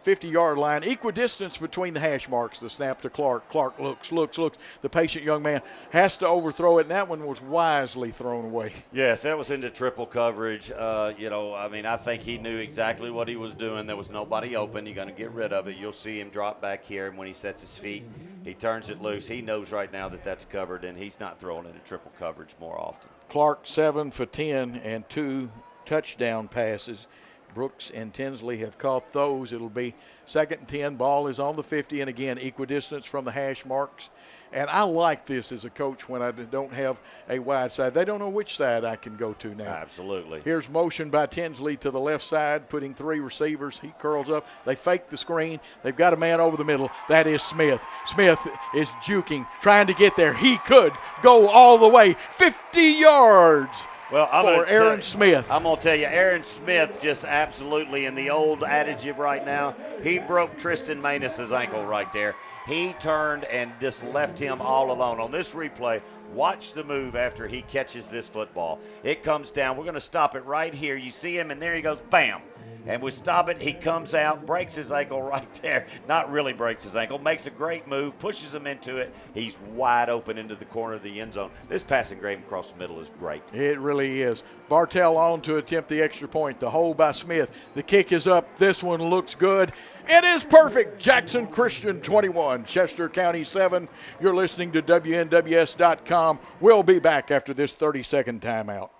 50-yard line. Equidistance between the hash marks. The snap to Clark. Clark looks. The patient young man has to overthrow it, and that one was wisely thrown away. Yes, that was into triple coverage. I think he knew exactly what he was doing. There was nobody open. You're going to get rid of it. You'll see him drop back here, and when he sets his feet, he turns it loose. He knows right now that that's covered, and he's not throwing into triple coverage more often. Clark 7 for 10 and 2 touchdown passes. Brooks and Tinsley have caught those. It'll be 2nd and 10. Ball is on the 50, and again, equidistance from the hash marks. And I like this as a coach when I don't have a wide side. They don't know which side I can go to now. Absolutely. Here's motion by Tinsley to the left side, putting 3 receivers. He curls up. They fake the screen. They've got a man over the middle. That is Smith. Smith is juking, trying to get there. He could go all the way, 50 yards. Well, for Aaron Smith. I'm going to tell you, Aaron Smith just absolutely, in the old adage of right now, he broke Tristan Manus' ankle right there. He turned and just left him all alone. On this replay, watch the move after he catches this football. It comes down. We're going to stop it right here. You see him, and there he goes, bam. And we stop it. He comes out, breaks his ankle right there. Not really breaks his ankle. Makes a great move, pushes him into it. He's wide open into the corner of the end zone. This passing grade across the middle is great. It really is. Bartell on to attempt the extra point. The hold by Smith. The kick is up. This one looks good. It is perfect. Jackson Christian 21, Chester County 7. You're listening to WNWS.com. We'll be back after this 30-second timeout.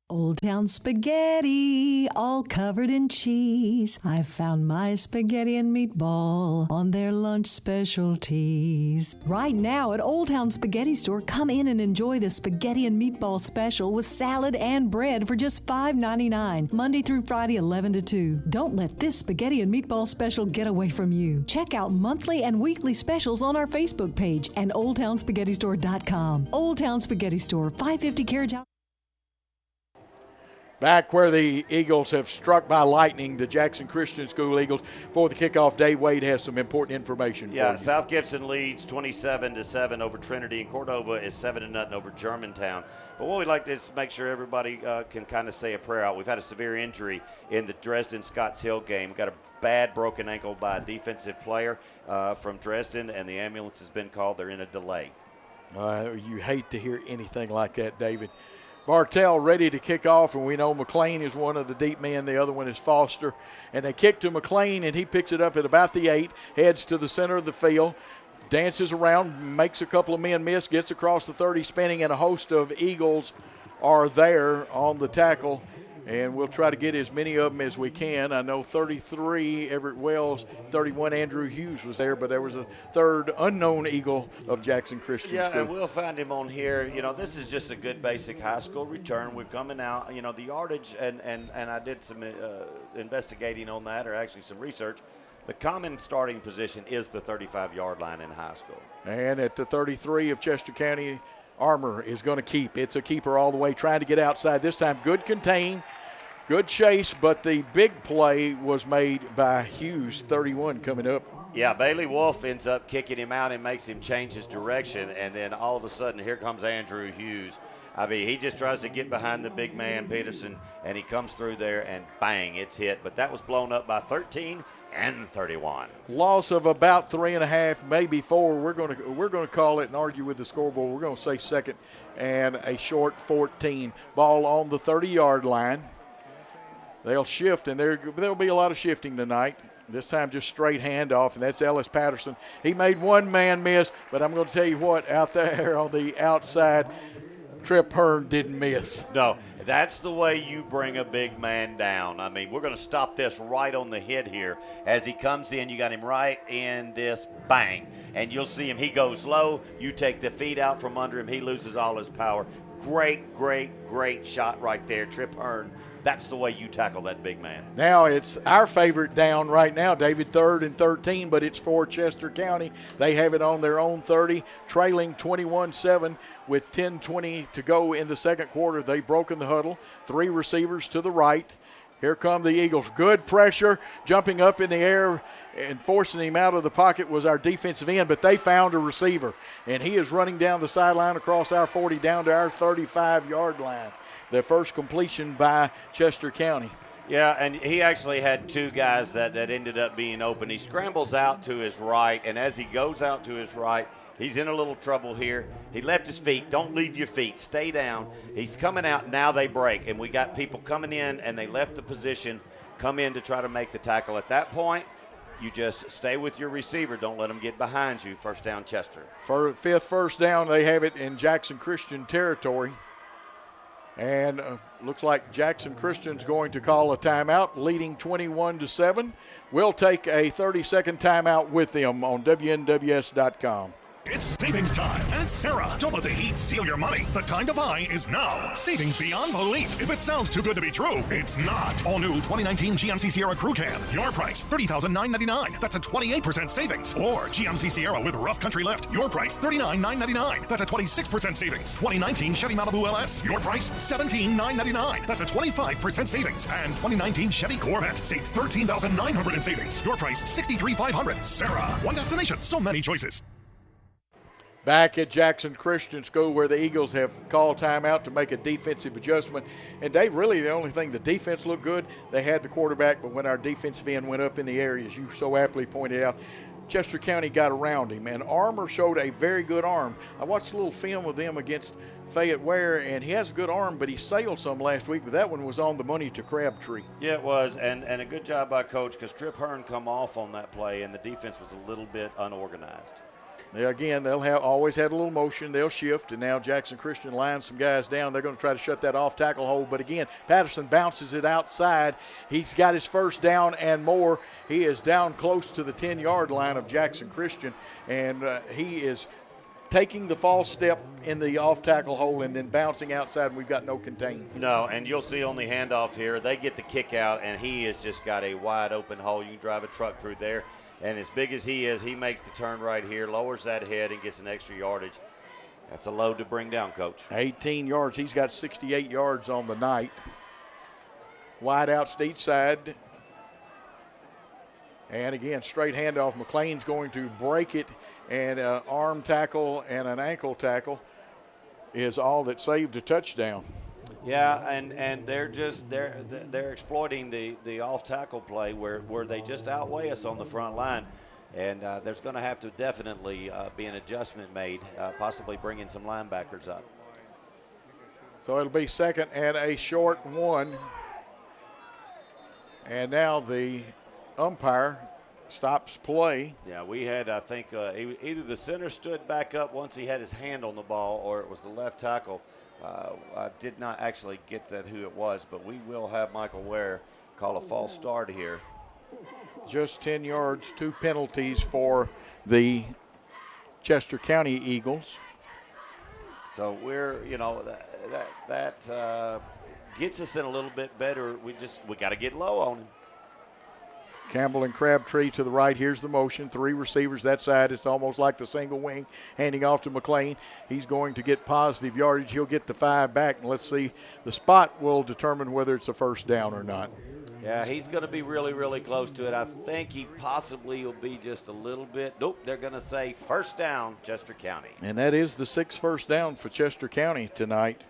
Old Town Spaghetti, all covered in cheese. I found my spaghetti and meatball on their lunch specialties. Right now at Old Town Spaghetti Store, come in and enjoy the spaghetti and meatball special with salad and bread for just $5.99, Monday through Friday, 11 to 2. Don't let this spaghetti and meatball special get away from you. Check out monthly and weekly specials on our Facebook page and OldTownSpaghettiStore.com. Old Town Spaghetti Store, 550 Carriage House. Back where the Eagles have struck by lightning, the Jackson Christian School Eagles. For the kickoff, Dave Wade has some important information for you. South Gibson leads 27-7 over Trinity, and Cordova is 7-0 over Germantown. But what we'd like to is make sure everybody can kind of say a prayer out. We've had a severe injury in the Dresden-Scotts Hill game. Got a bad broken ankle by a defensive player from Dresden, and the ambulance has been called. They're in a delay. You hate to hear anything like that, David. Bartell ready to kick off, and we know McLean is one of the deep men. The other one is Foster. And they kick to McLean, and he picks it up at about the 8, heads to the center of the field, dances around, makes a couple of men miss, gets across the 30 spinning, and a host of Eagles are there on the tackle. And we'll try to get as many of them as we can. I know 33, Everett Wells, 31, Andrew Hughes was there, but there was a third unknown Eagle of Jackson Christian School. Yeah, and we'll find him on here. You know, this is just a good basic high school return. We're coming out, you know, the yardage, and I did some investigating on that, or actually some research. The common starting position is the 35-yard line in high school. And at the 33 of Chester County, Armour is going to keep. It's a keeper all the way, trying to get outside. This time, good contain, good chase, but the big play was made by Hughes, 31, coming up. Yeah, Bailey Wolf ends up kicking him out and makes him change his direction, and then all of a sudden, here comes Andrew Hughes. I mean, he just tries to get behind the big man, Peterson, and he comes through there, and bang, it's hit. But that was blown up by 13 and 31. Loss of about 3.5, maybe 4. We're going to call it and argue with the scoreboard. We're going to say second and a short 14. Ball on the 30-yard line. They'll shift, and there'll be a lot of shifting tonight. This time just straight handoff, and that's Ellis Patterson. He made one man miss, but I'm going to tell you what, out there on the outside, Trip Hearn didn't miss. No, that's the way you bring a big man down. I mean, we're going to stop this right on the head here. As he comes in, you got him right in this, bang. And you'll see him. He goes low. You take the feet out from under him. He loses all his power. Great, great, great shot right there, Trip Hearn. That's the way you tackle that big man. Now it's our favorite down right now, David, 3rd and 13, but it's for Chester County. They have it on their own 30, trailing 21-7 with 10:20 to go in the second quarter. They've broken the huddle. 3 receivers to the right. Here come the Eagles. Good pressure, jumping up in the air and forcing him out of the pocket was our defensive end, but they found a receiver, and he is running down the sideline across our 40 down to our 35-yard line. The first completion by Chester County. Yeah, and he actually had 2 guys that ended up being open. He scrambles out to his right, and as he goes out to his right, he's in a little trouble here. He left his feet. Don't leave your feet. Stay down. He's coming out. Now they break, and we got people coming in, and they left the position, come in to try to make the tackle. At that point, you just stay with your receiver. Don't let them get behind you. First down, Chester. For 5th first down, they have it in Jackson Christian territory. And looks like Jackson Christian's going to call a timeout, leading 21-7. We'll take a 30-second timeout with them on WNWS.com. It's savings time at Sarah. Don't let the heat steal your money. The time to buy is now. Savings beyond belief. If it sounds too good to be true, it's not. All new 2019 GMC Sierra Crew Cab. Your price, $30,999. That's a 28% savings. Or GMC Sierra with rough country lift. Your price, $39,999. That's a 26% savings. 2019 Chevy Malibu LS. Your price, $17,999. That's a 25% savings. And 2019 Chevy Corvette. Save $13,900 in savings. Your price, $63,500. Sarah. One destination. So many choices. Back at Jackson Christian School, where the Eagles have called timeout to make a defensive adjustment. And Dave, really the only thing, the defense looked good. They had the quarterback, but when our defensive end went up in the area, as you so aptly pointed out, Chester County got around him. And Armour showed a very good arm. I watched a little film of them against Fayette Ware, and he has a good arm, but he sailed some last week, but that one was on the money to Crabtree. Yeah, it was, and a good job by Coach, because Trip Hearn come off on that play, and the defense was a little bit unorganized. Again, they'll always had a little motion. They'll shift, and now Jackson Christian lines some guys down. They're going to try to shut that off tackle hole. But again, Patterson bounces it outside. He's got his first down and more. He is down close to the 10-yard line of Jackson Christian, and he is taking the false step in the off tackle hole and then bouncing outside, and we've got no contain. No, and you'll see on the handoff here, they get the kick out, and he has just got a wide open hole. You can drive a truck through there. And as big as he is, he makes the turn right here, lowers that head, and gets an extra yardage. That's a load to bring down, Coach. 18 yards. He's got 68 yards on the night. Wide outs to each side. And again, straight handoff. McLean's going to break it, and an arm tackle and an ankle tackle is all that saved a touchdown. Yeah, and they're exploiting the off tackle play where they just outweigh us on the front line, and there's going to have to definitely be an adjustment made, possibly bringing some linebackers up. So it'll be second and a short one, and now the umpire stops play. Yeah, we had, I think, either the center stood back up once he had his hand on the ball, or it was the left tackle. I did not actually get that who it was, but we will have Michael Ware call a false start here. Just 10 yards, 2 penalties for the Chester County Eagles. So we're, that gets us in a little bit better. We got to get low on him. Campbell and Crabtree to the right. Here's the motion. 3 receivers that side. It's almost like the single wing, handing off to McLean. He's going to get positive yardage. He'll get the 5 back, and let's see. The spot will determine whether it's a first down or not. Yeah, he's going to be really, really close to it. I think he possibly will be just a little bit. Nope, they're going to say first down, Chester County. And that is the 6th first down for Chester County tonight.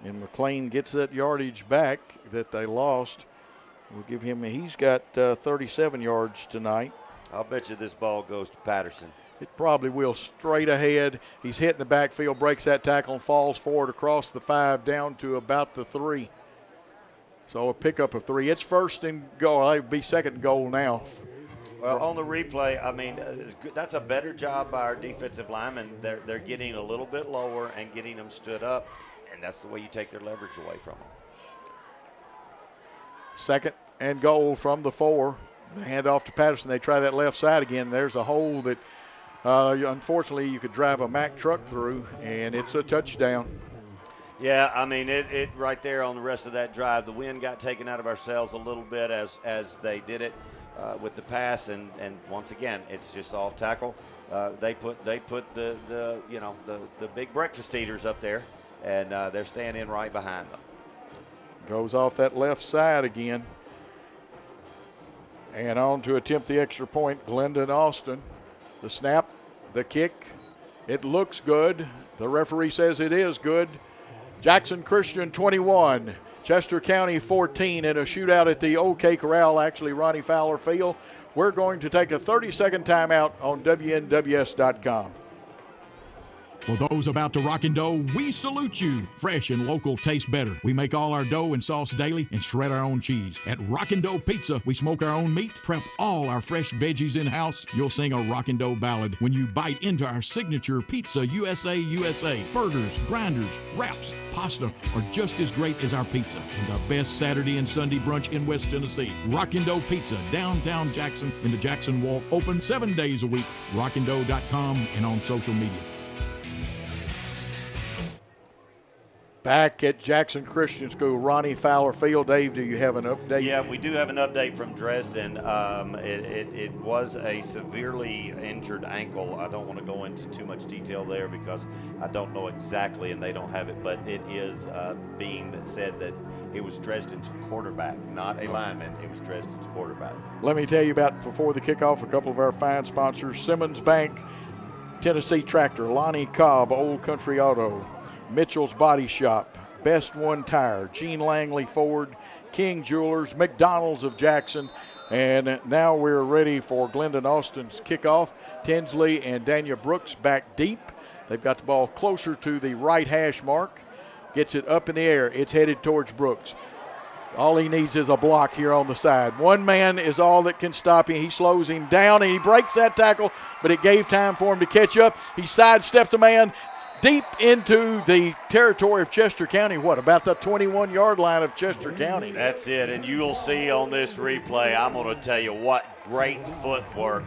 And McLean gets that yardage back that they lost. We'll give him, he's got 37 yards tonight. I'll bet you this ball goes to Patterson. It probably will, straight ahead. He's hitting the backfield, breaks that tackle, and falls forward across the 5 down to about the 3. So a pickup of 3. It's first and goal. It would be second and goal now. Well, on the replay, I mean, that's a better job by our defensive linemen. They're getting a little bit lower and getting them stood up, and that's the way you take their leverage away from them. Second and goal from the 4. The handoff to Patterson. They try that left side again. There's a hole that, unfortunately, you could drive a Mack truck through, and it's a touchdown. Yeah, I mean, it right there on the rest of that drive. The wind got taken out of our sails a little bit as they did it with the pass, and once again, it's just off tackle. They put the big breakfast eaters up there, and they're staying in right behind them. Goes off that left side again. And on to attempt the extra point, Glendon Austin. The snap, the kick, it looks good. The referee says it is good. Jackson Christian 21, Chester County 14 in a shootout at the OK Corral, actually Ronnie Fowler Field. We're going to take a 30-second timeout on WNWS.com. For those about to rock and dough, we salute you. Fresh and local taste better. We make all our dough and sauce daily and shred our own cheese. At Rockin' Dough Pizza, we smoke our own meat, prep all our fresh veggies in-house. You'll sing a Rockin' Dough ballad when you bite into our signature Pizza USA USA. Burgers, grinders, wraps, pasta are just as great as our pizza. And the best Saturday and Sunday brunch in West Tennessee. Rockin' Dough Pizza, downtown Jackson in the Jackson Walk. Open 7 days a week. RockinDough.com and on social media. Back at Jackson Christian School, Ronnie Fowler Field. Dave, do you have an update? Yeah, we do have an update from Dresden. It was a severely injured ankle. I don't want to go into too much detail there because I don't know exactly, and they don't have it, but it is being said that it was Dresden's quarterback, not a lineman. It was Dresden's quarterback. Let me tell you about, before the kickoff, a couple of our fine sponsors. Simmons Bank, Tennessee Tractor, Lonnie Cobb, Old Country Auto, Mitchell's Body Shop, Best One Tire, Gene Langley Ford, King Jewelers, McDonald's of Jackson, and now we're ready for Glendon Austin's kickoff. Tinsley and Daniel Brooks back deep. They've got the ball closer to the right hash mark. Gets it up in the air. It's headed towards Brooks. All he needs is a block here on the side. One man is all that can stop him. He slows him down, and he breaks that tackle, but it gave time for him to catch up. He sidesteps a man deep into the territory of Chester County, about the 21-yard line of Chester County. That's it, and you'll see on this replay, I'm going to tell you what great footwork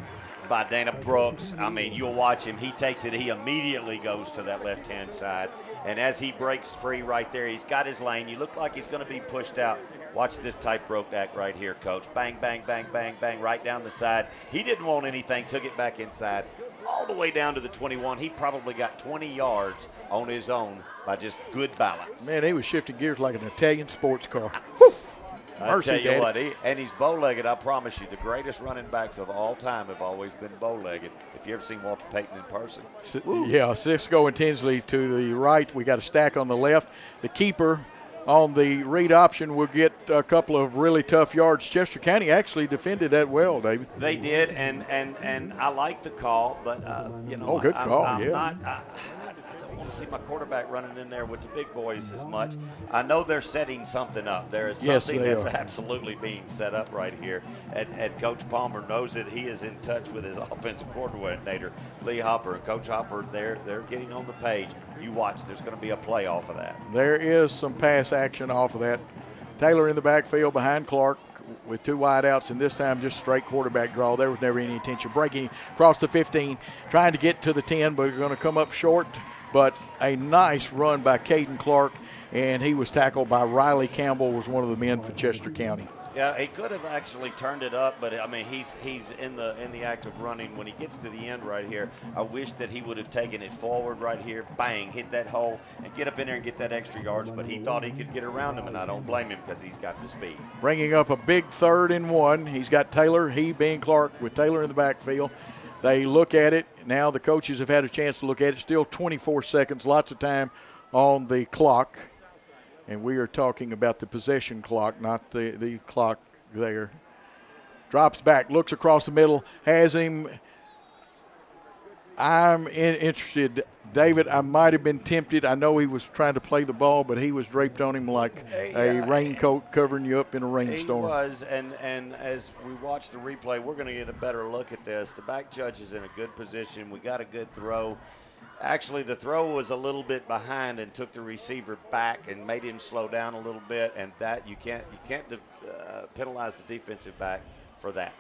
by Dana Brooks. I mean, you'll watch him. He takes it. He immediately goes to that left-hand side. And as he breaks free right there, he's got his lane. You look like he's going to be pushed out. Watch this tightrope act right here, Coach. Bang, bang, bang, bang, bang, right down the side. He didn't want anything, took it back inside. All the way down to the 21. He probably got 20 yards on his own by just good balance. Man, he was shifting gears like an Italian sports car. I tell you what, and he's bow-legged. I promise you, the greatest running backs of all time have always been bow-legged. If you ever seen Walter Payton in person. Yeah, Cisco and Tinsley to the right. We got a stack on the left. The keeper on the read option will get a couple of really tough yards. Chester County actually defended that well, David. They did, and I like the call, but, good call, I don't want to see my quarterback running in there with the big boys as much. I know they're setting something up. There is something that's absolutely being set up right here. And Coach Palmer knows it. He is in touch with his offensive coordinator, Lee Hopper. And Coach Hopper, they're getting on the page. You watch. There's going to be a play off of that. There is some pass action off of that. Taylor in the backfield behind Clark with two wideouts, and this time just straight quarterback draw. There was never any intention. Breaking across the 15, trying to get to the 10, but going to come up short. But a nice run by Caden Clark, and he was tackled by Riley Campbell, was one of the men for Chester County. Yeah, he could have actually turned it up, but I mean he's in the act of running. When he gets to the end right here, I wish that he would have taken it forward right here, bang, hit that hole, and get up in there and get that extra yards. But he thought he could get around him, and I don't blame him because he's got the speed. Bringing up a big 3rd and 1. He's got Taylor, he being Clark, with Taylor in the backfield. They look at it. Now the coaches have had a chance to look at it. Still 24 seconds, lots of time on the clock. And we are talking about the possession clock, not the clock there. Drops back, looks across the middle, has him. I'm interested. David, I might have been tempted. I know he was trying to play the ball, but he was draped on him like a raincoat covering you up in a rainstorm. He was, and as we watch the replay, we're going to get a better look at this. The back judge is in a good position. We got a good throw. Actually, the throw was a little bit behind and took the receiver back and made him slow down a little bit, and that you can't penalize the defensive back for that.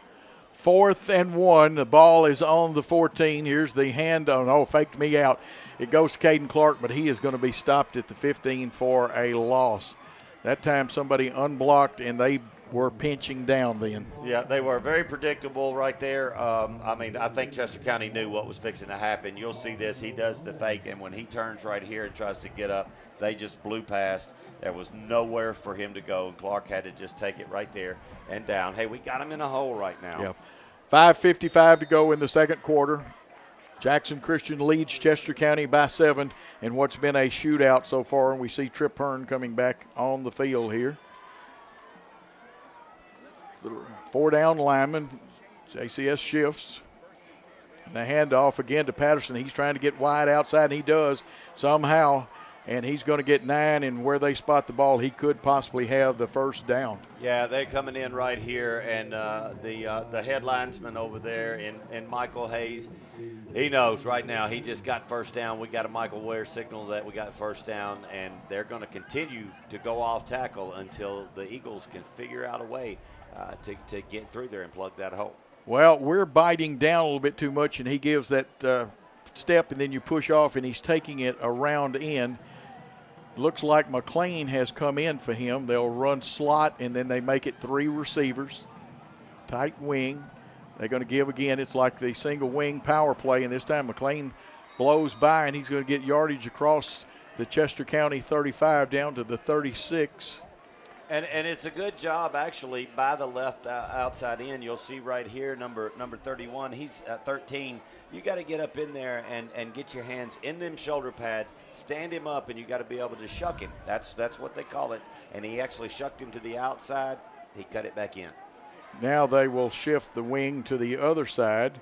4th and 1. The ball is on the 14. Here's the hand on. Oh, faked me out. It goes to Caden Clark, but he is going to be stopped at the 15 for a loss. That time somebody unblocked, and they were pinching down then. Yeah, they were very predictable right there. I think Chester County knew what was fixing to happen. You'll see this. He does the fake, and when he turns right here and tries to get up, they just blew past. There was nowhere for him to go, and Clark had to just take it right there and down. Hey, we got him in a hole right now. Yep. 5:55 to go in the second quarter. Jackson Christian leads Chester County by 7 in what's been a shootout so far, and we see Trip Hearn coming back on the field here. 4 down lineman. JCS shifts. And the handoff again to Patterson. He's trying to get wide outside, and he does somehow. And he's going to get 9, and where they spot the ball, he could possibly have the first down. Yeah, they're coming in right here, and the head linesman over there in Michael Hayes, he knows right now he just got first down. We got a Michael Ware signal that we got first down, and they're going to continue to go off tackle until the Eagles can figure out a way to get through there and plug that hole. Well, we're biting down a little bit too much, and he gives that step, and then you push off, and he's taking it around in. Looks like McLean has come in for him. They'll run slot, and then they make it 3 receivers. Tight wing. They're going to give again. It's like the single wing power play, and this time McLean blows by, and he's going to get yardage across the Chester County 35 down to the 36. And it's a good job, actually, by the left outside end. You'll see right here, number 31. He's 13. You got to get up in there and get your hands in them shoulder pads, stand him up, and you got to be able to shuck him. That's what they call it. And he actually shucked him to the outside. He cut it back in. Now they will shift the wing to the other side.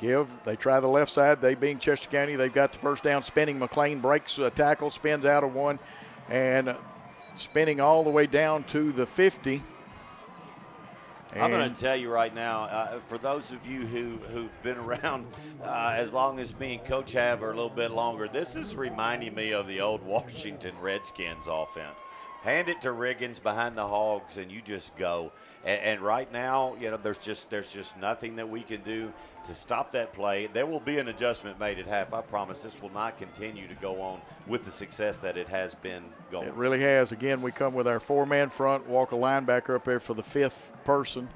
They try the left side. They being Chester County, they've got the first down. Spinning McLean breaks a tackle, spins out of one, and spinning all the way down to the 50. I'm going to tell you right now, for those of you who've been around as long as me and Coach have or a little bit longer, this is reminding me of the old Washington Redskins offense. Hand it to Riggins behind the Hogs, and you just go. And right now, there's just nothing that we can do to stop that play. There will be an adjustment made at half. I promise this will not continue to go on with the success that it has been going. It really has. Again, we come with our 4-man front, walk a linebacker up there for the 5th person.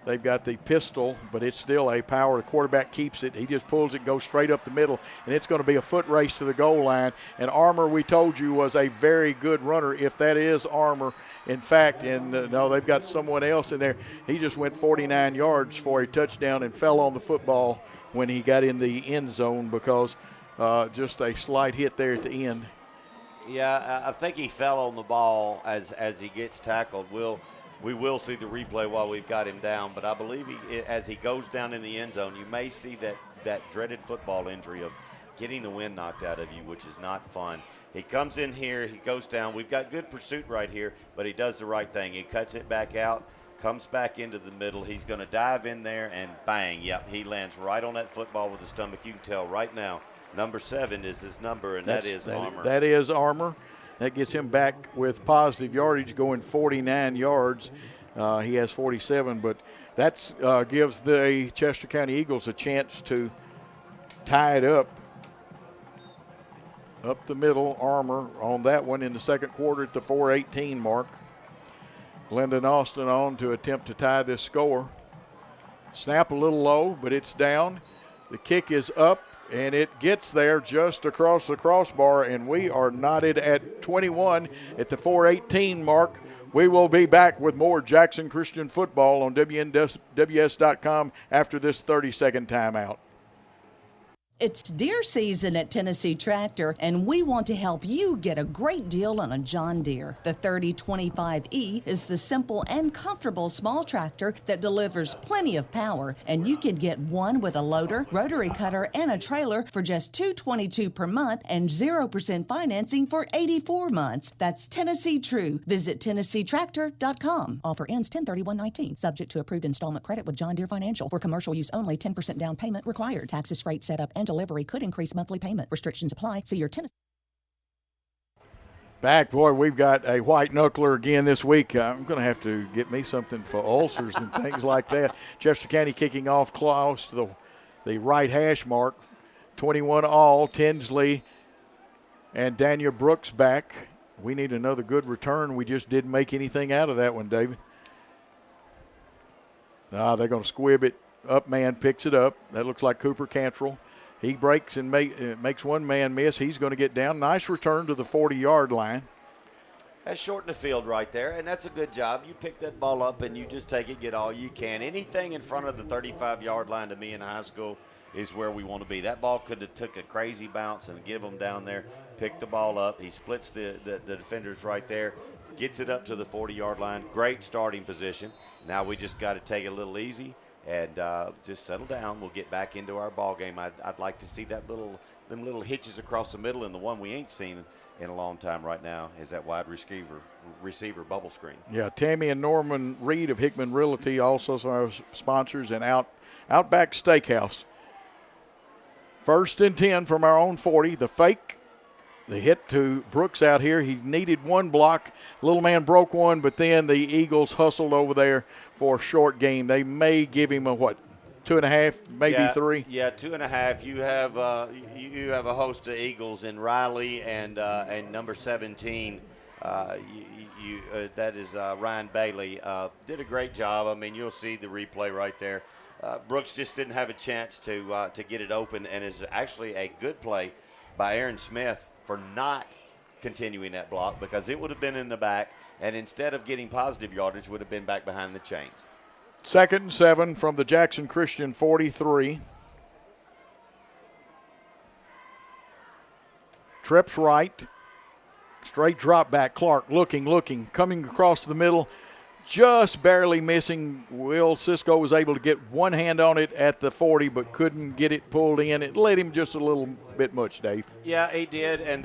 They've got the pistol, but it's still a power. The quarterback keeps it. He just pulls it, goes straight up the middle, and it's going to be a foot race to the goal line. And Armour, we told you, was a very good runner, if that is Armour. In fact, no, they've got someone else in there. He just went 49 yards for a touchdown and fell on the football when he got in the end zone because just a slight hit there at the end. Yeah, I think he fell on the ball as he gets tackled. We will see the replay while we've got him down, but I believe as he goes down in the end zone, you may see that dreaded football injury of getting the wind knocked out of you, which is not fun. He comes in here, he goes down. We've got good pursuit right here, but he does the right thing. He cuts it back out, comes back into the middle. He's going to dive in there, and bang, yep, he lands right on that football with his stomach. You can tell right now, number 7 is his number, and that is Armour. That is Armour. That gets him back with positive yardage, going 49 yards. He has 47, but that gives the Chester County Eagles a chance to tie it up the middle. Armour on that one in the second quarter at the 4:18 mark. Glendon Austin on to attempt to tie this score. Snap a little low, but it's down. The kick is up, and it gets there just across the crossbar, and we are knotted at 21 at the 4:18 mark. We will be back with more Jackson Christian football on WNWS.com after this 30-second timeout. It's deer season at Tennessee Tractor, and we want to help you get a great deal on a John Deere. The 3025E is the simple and comfortable small tractor that delivers plenty of power, and you can get one with a loader, rotary cutter, and a trailer for just $222 per month and 0% financing for 84 months. That's Tennessee True. Visit TennesseeTractor.com. Offer ends 10/31/19. Subject to approved installment credit with John Deere Financial. For commercial use only, 10% down payment required. Taxes, freight, setup, and delivery could increase monthly payment. Restrictions apply. See your Tennessee. Back, boy, we've got a white knuckler again this week. I'm going to have to get me something for ulcers and things like that. Chester County kicking off close to the right hash mark. 21 all. Tinsley and Daniel Brooks back. We need another good return. We just didn't make anything out of that one, David. They're going to squib it. Up man picks it up. That looks like Cooper Cantrell. He breaks and makes one man miss. He's going to get down. Nice return to the 40-yard line. That's shortened the field right there, and that's a good job. You pick that ball up and you just take it, get all you can. Anything in front of the 35-yard line to me in high school is where we want to be. That ball could have took a crazy bounce and give him down there, pick the ball up. He splits the defenders right there, gets it up to the 40-yard line. Great starting position. Now we just got to take it a little easy and just settle down. We'll get back into our ball game. I'd like to see them little hitches across the middle, and the one we ain't seen in a long time right now is that wide receiver bubble screen. Yeah, Tammy and Norman Reed of Hickman Realty, also our sponsors, and Outback Steakhouse. 1st and 10 from our own 40. The fake, the hit to Brooks out here. He needed one block. Little man broke one, but then the Eagles hustled over there for a short game. They may give him a 2.5, maybe 3. Yeah, 2.5. You have a host of Eagles in Riley and number 17. That is Ryan Bailey. Did a great job. I mean, you'll see the replay right there. Brooks just didn't have a chance to get it open, and is actually a good play by Aaron Smith for not continuing that block, because it would have been in the back, and instead of getting positive yardage, would have been back behind the chains. 2nd and 7 from the Jackson Christian 43. Trips right. Straight drop back. Clark looking, coming across the middle. just barely missing. Will Cisco was able to get one hand on it at the 40, but couldn't get it pulled in. It led him just a little bit much, Dave. Yeah, he did, and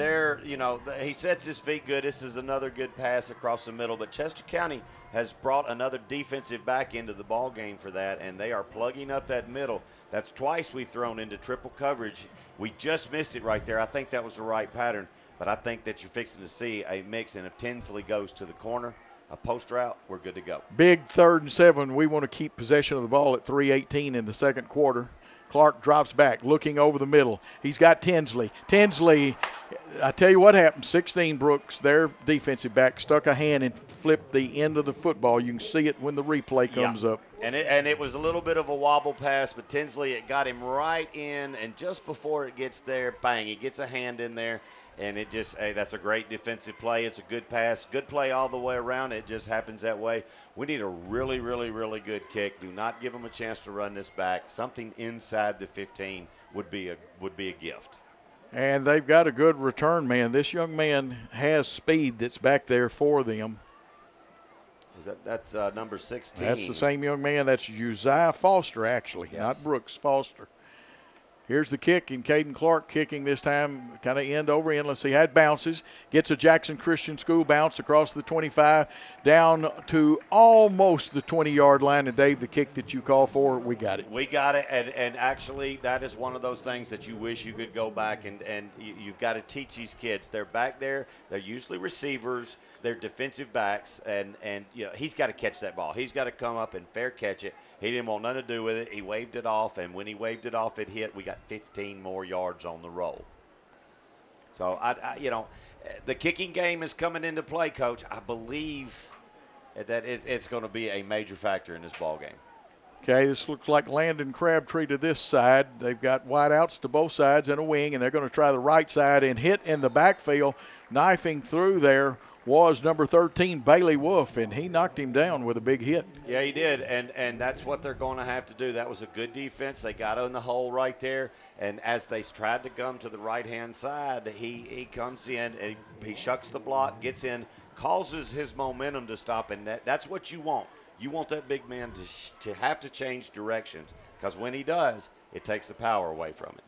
he sets his feet good. This is another good pass across the middle, but Chester County has brought another defensive back into the ball game for that, and they are plugging up that middle. That's twice we've thrown into triple coverage. We just missed it right there. I think that was the right pattern, but I think that you're fixing to see a mix, and if Tinsley goes to the corner, a post route, we're good to go. Big 3rd and 7. We want to keep possession of the ball at 3:18 in the second quarter. Clark drops back, looking over the middle. He's got Tinsley. Tinsley, I tell you what happened. 16 Brooks, their defensive back, stuck a hand and flipped the end of the football. You can see it when the replay comes up. And it was a little bit of a wobble pass, but Tinsley, it got him right in, and just before it gets there, bang, he gets a hand in there. And that's a great defensive play. It's a good pass, good play all the way around. It just happens that way. We need a really, really, really good kick. Do not give them a chance to run this back. Something inside the 15 would be a gift. And they've got a good return man. This young man has speed that's back there for them. That's number 16. That's the same young man. That's Uzziah Foster, actually, yes. Not Brooks, Foster. Here's the kick, and Caden Clark kicking this time, kind of end over end. Let's see how it bounces. Gets a Jackson Christian School bounce across the 25, down to almost the 20-yard line. And, Dave, the kick that you call for, we got it. We got it, and actually that is one of those things that you wish you could go back and you've got to teach these kids. They're back there. They're usually receivers. They're defensive backs, and he's got to catch that ball. He's got to come up and fair catch it. He didn't want nothing to do with it. He waved it off, and when he waved it off, it hit. We got 15 more yards on the roll. So, the kicking game is coming into play, Coach. I believe that it's going to be a major factor in this ball game. Okay, this looks like Landon Crabtree to this side. They've got wideouts to both sides and a wing, and they're going to try the right side and hit in the backfield. Knifing through there was number 13, Bailey Wolf, and he knocked him down with a big hit. Yeah, he did, and that's what they're going to have to do. That was a good defense. They got in the hole right there, and as they tried to come to the right-hand side, he comes in, and he shucks the block, gets in, causes his momentum to stop, and that's what you want. You want that big man to have to change directions, because when he does, it takes the power away from it.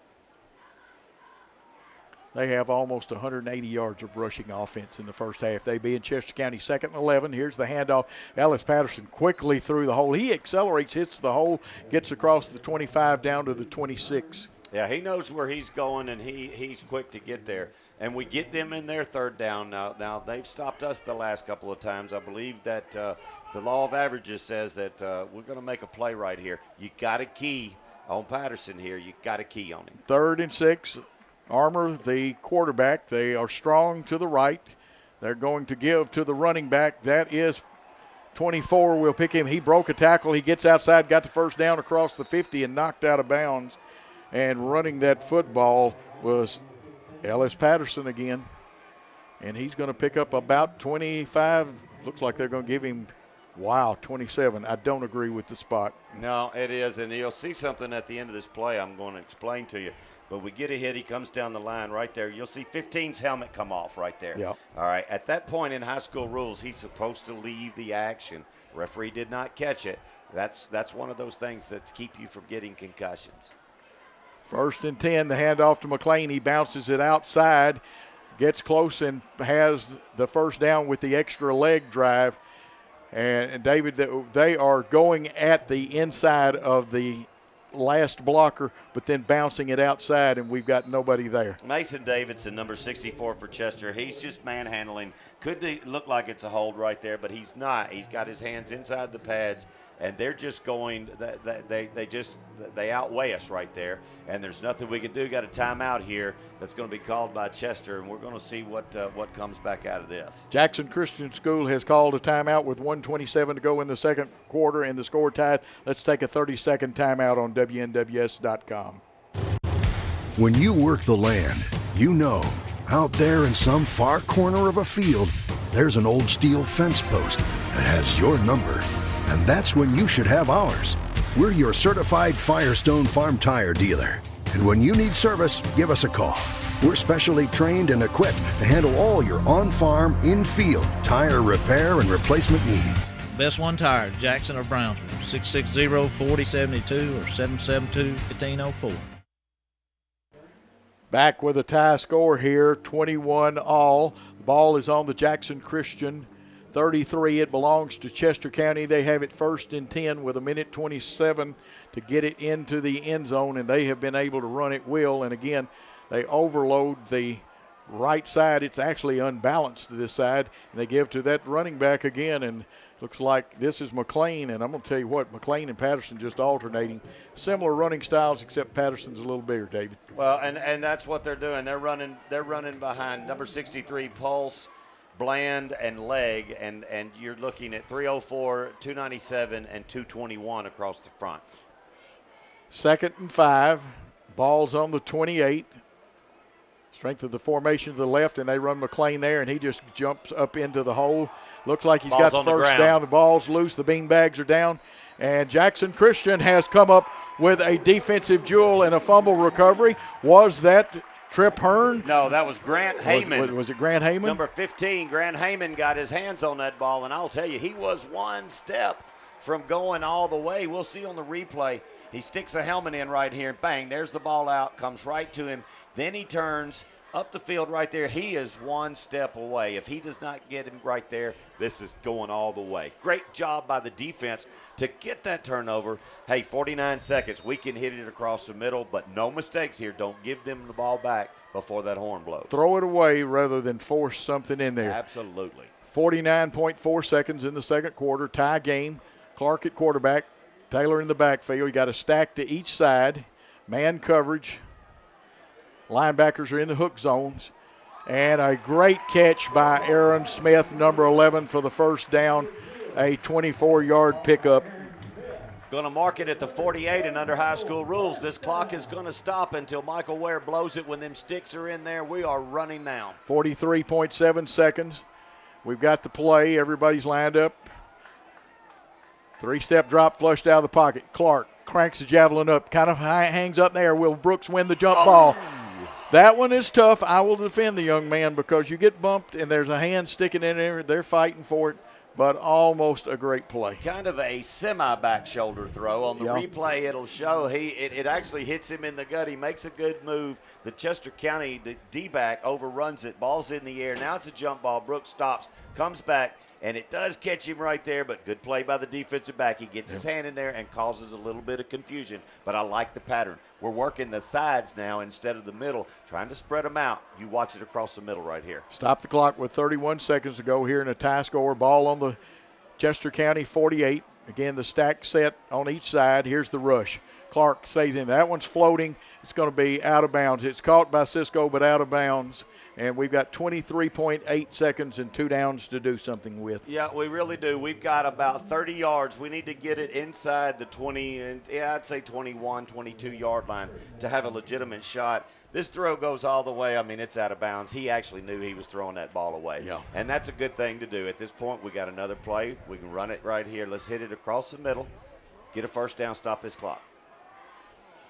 They have almost 180 yards of rushing offense in the first half. They be in Chester County 2nd and 11. Here's the handoff. Ellis Patterson quickly through the hole. He accelerates, hits the hole, gets across the 25 down to the 26. Yeah, he knows where he's going, and he's quick to get there. And we get them in their third down now. Now, they've stopped us the last couple of times. I believe that the law of averages says that we're going to make a play right here. You got a key on Patterson here. You got a key on him. 3rd and 6. Armour, the quarterback, they are strong to the right. They're going to give to the running back. That is 24. We'll pick him. He broke a tackle. He gets outside, got the first down across the 50 and knocked out of bounds. And running that football was Ellis Patterson again. And he's going to pick up about 25. Looks like they're going to give him, 27. I don't agree with the spot. No, it is. And you'll see something at the end of this play I'm going to explain to you. But we get a hit. He comes down the line right there. You'll see 15's helmet come off right there. Yep. All right. At that point in high school rules, he's supposed to leave the action. Referee did not catch it. That's one of those things that keep you from getting concussions. 1st and 10, the handoff to McLean. He bounces it outside, gets close and has the first down with the extra leg drive. And David, they are going at the inside of the last blocker, but then bouncing it outside, and we've got nobody there. Mason Davidson, number 64 for Chester. He's just manhandling. Could look like it's a hold right there, but he's not. He's got his hands inside the pads, and they're just going. They outweigh us right there, and there's nothing we can do. Got a timeout here that's going to be called by Chester, and we're going to see what comes back out of this. Jackson Christian School has called a timeout with 1:27 to go in the second quarter, and the score tied. Let's take a 30-second timeout on WNWS.com. When you work the land, you know, out there in some far corner of a field, there's an old steel fence post that has your number. And that's when you should have ours. We're your certified Firestone Farm Tire dealer. And when you need service, give us a call. We're specially trained and equipped to handle all your on-farm, in-field tire repair and replacement needs. Best One Tire, Jackson or Brownsville, 660-4072 or 772-1504. Back with a tie score here, 21 all. The ball is on the Jackson Christian 33. It belongs to Chester County. They have it 1st and 10 with 1:27 to get it into the end zone, and they have been able to run it well. And again, they overload the right side. It's actually unbalanced to this side, and they give to that running back again, and looks like this is McLean, and I'm going to tell you what, McLean and Patterson just alternating. Similar running styles, except Patterson's a little bigger, David. Well, and that's what they're doing. They're running behind number 63, Pulse, Bland, and Leg, and you're looking at 304, 297, and 221 across the front. 2nd and 5. Ball's on the 28. Strength of the formation to the left, and they run McLean there, and he just jumps up into the hole. Looks like he's got the first down. The ball's loose. The beanbags are down. And Jackson Christian has come up with a defensive jewel and a fumble recovery. Was that Trip Hearn? No, that was Grant Heyman. Was it Grant Heyman? Number 15, Grant Heyman got his hands on that ball, and I'll tell you, he was one step from going all the way. We'll see on the replay. He sticks a helmet in right here, and bang, there's the ball out, comes right to him. Then he turns up the field right there. He is one step away. If he does not get him right there, this is going all the way. Great job by the defense to get that turnover. Hey, 49 seconds. We can hit it across the middle, but no mistakes here. Don't give them the ball back before that horn blows. Throw it away rather than force something in there. Absolutely. 49.4 seconds in the second quarter. Tie game. Clark at quarterback. Taylor in the backfield. You got a stack to each side. Man coverage. Linebackers are in the hook zones. And a great catch by Aaron Smith, number 11, for the first down. A 24-yard pickup. Going to mark it at the 48, and under high school rules, this clock is going to stop until Michael Ware blows it. When them sticks are in there, we are running now. 43.7 seconds. We've got the play. Everybody's lined up. 3-step drop flushed out of the pocket. Clark cranks the javelin up, kind of hangs up there. Will Brooks win the jump ball? That one is tough. I will defend the young man because you get bumped and there's a hand sticking in there. They're fighting for it, but almost a great play. Kind of a semi-back shoulder throw. On the replay, it'll show it actually hits him in the gut. He makes a good move. The Chester County D-back overruns it. Ball's in the air. Now it's a jump ball. Brooks stops, comes back, and it does catch him right there, but good play by the defensive back. He gets his hand in there and causes a little bit of confusion, but I like the pattern. We're working the sides now instead of the middle, trying to spread them out. You watch it across the middle right here. Stop the clock with 31 seconds to go here in a tie score. Ball on the Chester County 48. Again, the stack set on each side. Here's the rush. Clark stays in. That one's floating. It's going to be out of bounds. It's caught by Cisco, but out of bounds. And we've got 23.8 seconds and 2 downs to do something with. Yeah, we really do. We've got about 30 yards. We need to get it inside the 20, and I'd say 21, 22-yard line to have a legitimate shot. This throw goes all the way. I mean, it's out of bounds. He actually knew he was throwing that ball away. Yeah. And that's a good thing to do. At this point, we got another play. We can run it right here. Let's hit it across the middle, get a first down, stop this clock.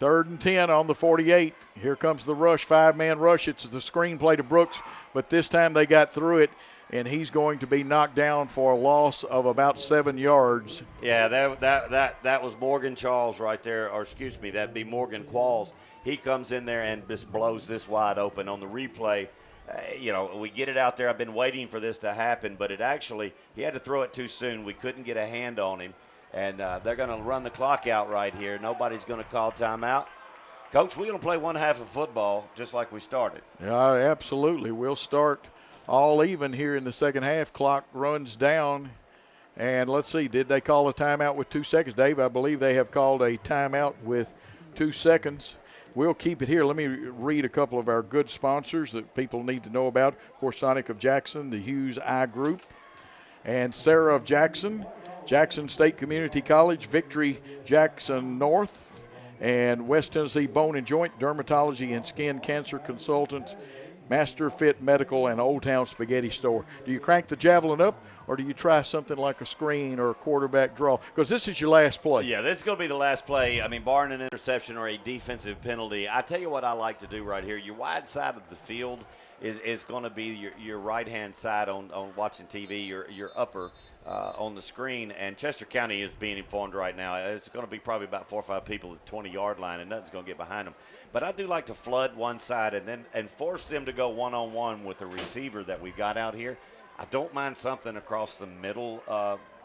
3rd and 10 on the 48. Here comes the rush, 5-man rush. It's the screen play to Brooks, but this time they got through it, and he's going to be knocked down for a loss of about 7 yards. Yeah, that was Morgan Charles right there, or excuse me, that'd be Morgan Qualls. He comes in there and just blows this wide open on the replay. We get it out there. I've been waiting for this to happen, but he had to throw it too soon. We couldn't get a hand on him. And they're going to run the clock out right here. Nobody's going to call timeout. Coach, we're going to play one half of football just like we started. Yeah, absolutely. We'll start all even here in the second half. Clock runs down. And let's see, did they call a timeout with 2 seconds? Dave, I believe they have called a timeout with 2 seconds. We'll keep it here. Let me read a couple of our good sponsors that people need to know about. Of course, Sonic of Jackson, the Hughes Eye Group, and Sarah of Jackson, Jackson State Community College, Victory Jackson North, and West Tennessee Bone and Joint, Dermatology and Skin Cancer Consultants, Master Fit Medical, and Old Town Spaghetti Store. Do you crank the javelin up, or do you try something like a screen or a quarterback draw? Because this is your last play. Yeah, this is going to be the last play. I mean, barring an interception or a defensive penalty. I tell you what I like to do right here. Your wide side of the field is going to be your right-hand side on watching TV, your upper on the screen, and Chester County is being informed right now. It's going to be probably about 4 or 5 people at the 20-yard line, and nothing's going to get behind them. But I do like to flood one side and force them to go one-on-one with the receiver that we've got out here. I don't mind something across the middle,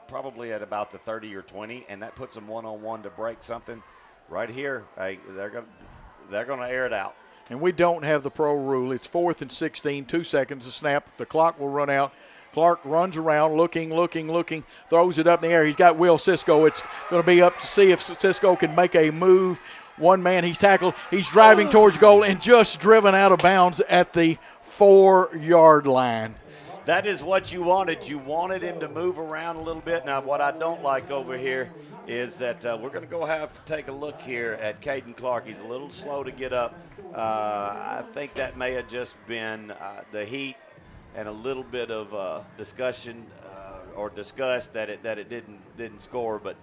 probably at about the 30 or 20, and that puts them one-on-one to break something. Right here, hey, they're going to air it out. And we don't have the pro rule. It's 4th and 16, 2 seconds to snap. The clock will run out. Clark runs around, looking, throws it up in the air. He's got Will Cisco. It's going to be up to see if Cisco can make a move. One man, he's tackled. He's driving towards goal and just driven out of bounds at the 4-yard line. That is what you wanted. You wanted him to move around a little bit. Now, what I don't like over here is that we're going to go take a look here at Caden Clark. He's a little slow to get up. I think that may have just been the heat and a little bit of discussion or disgust that it didn't score. But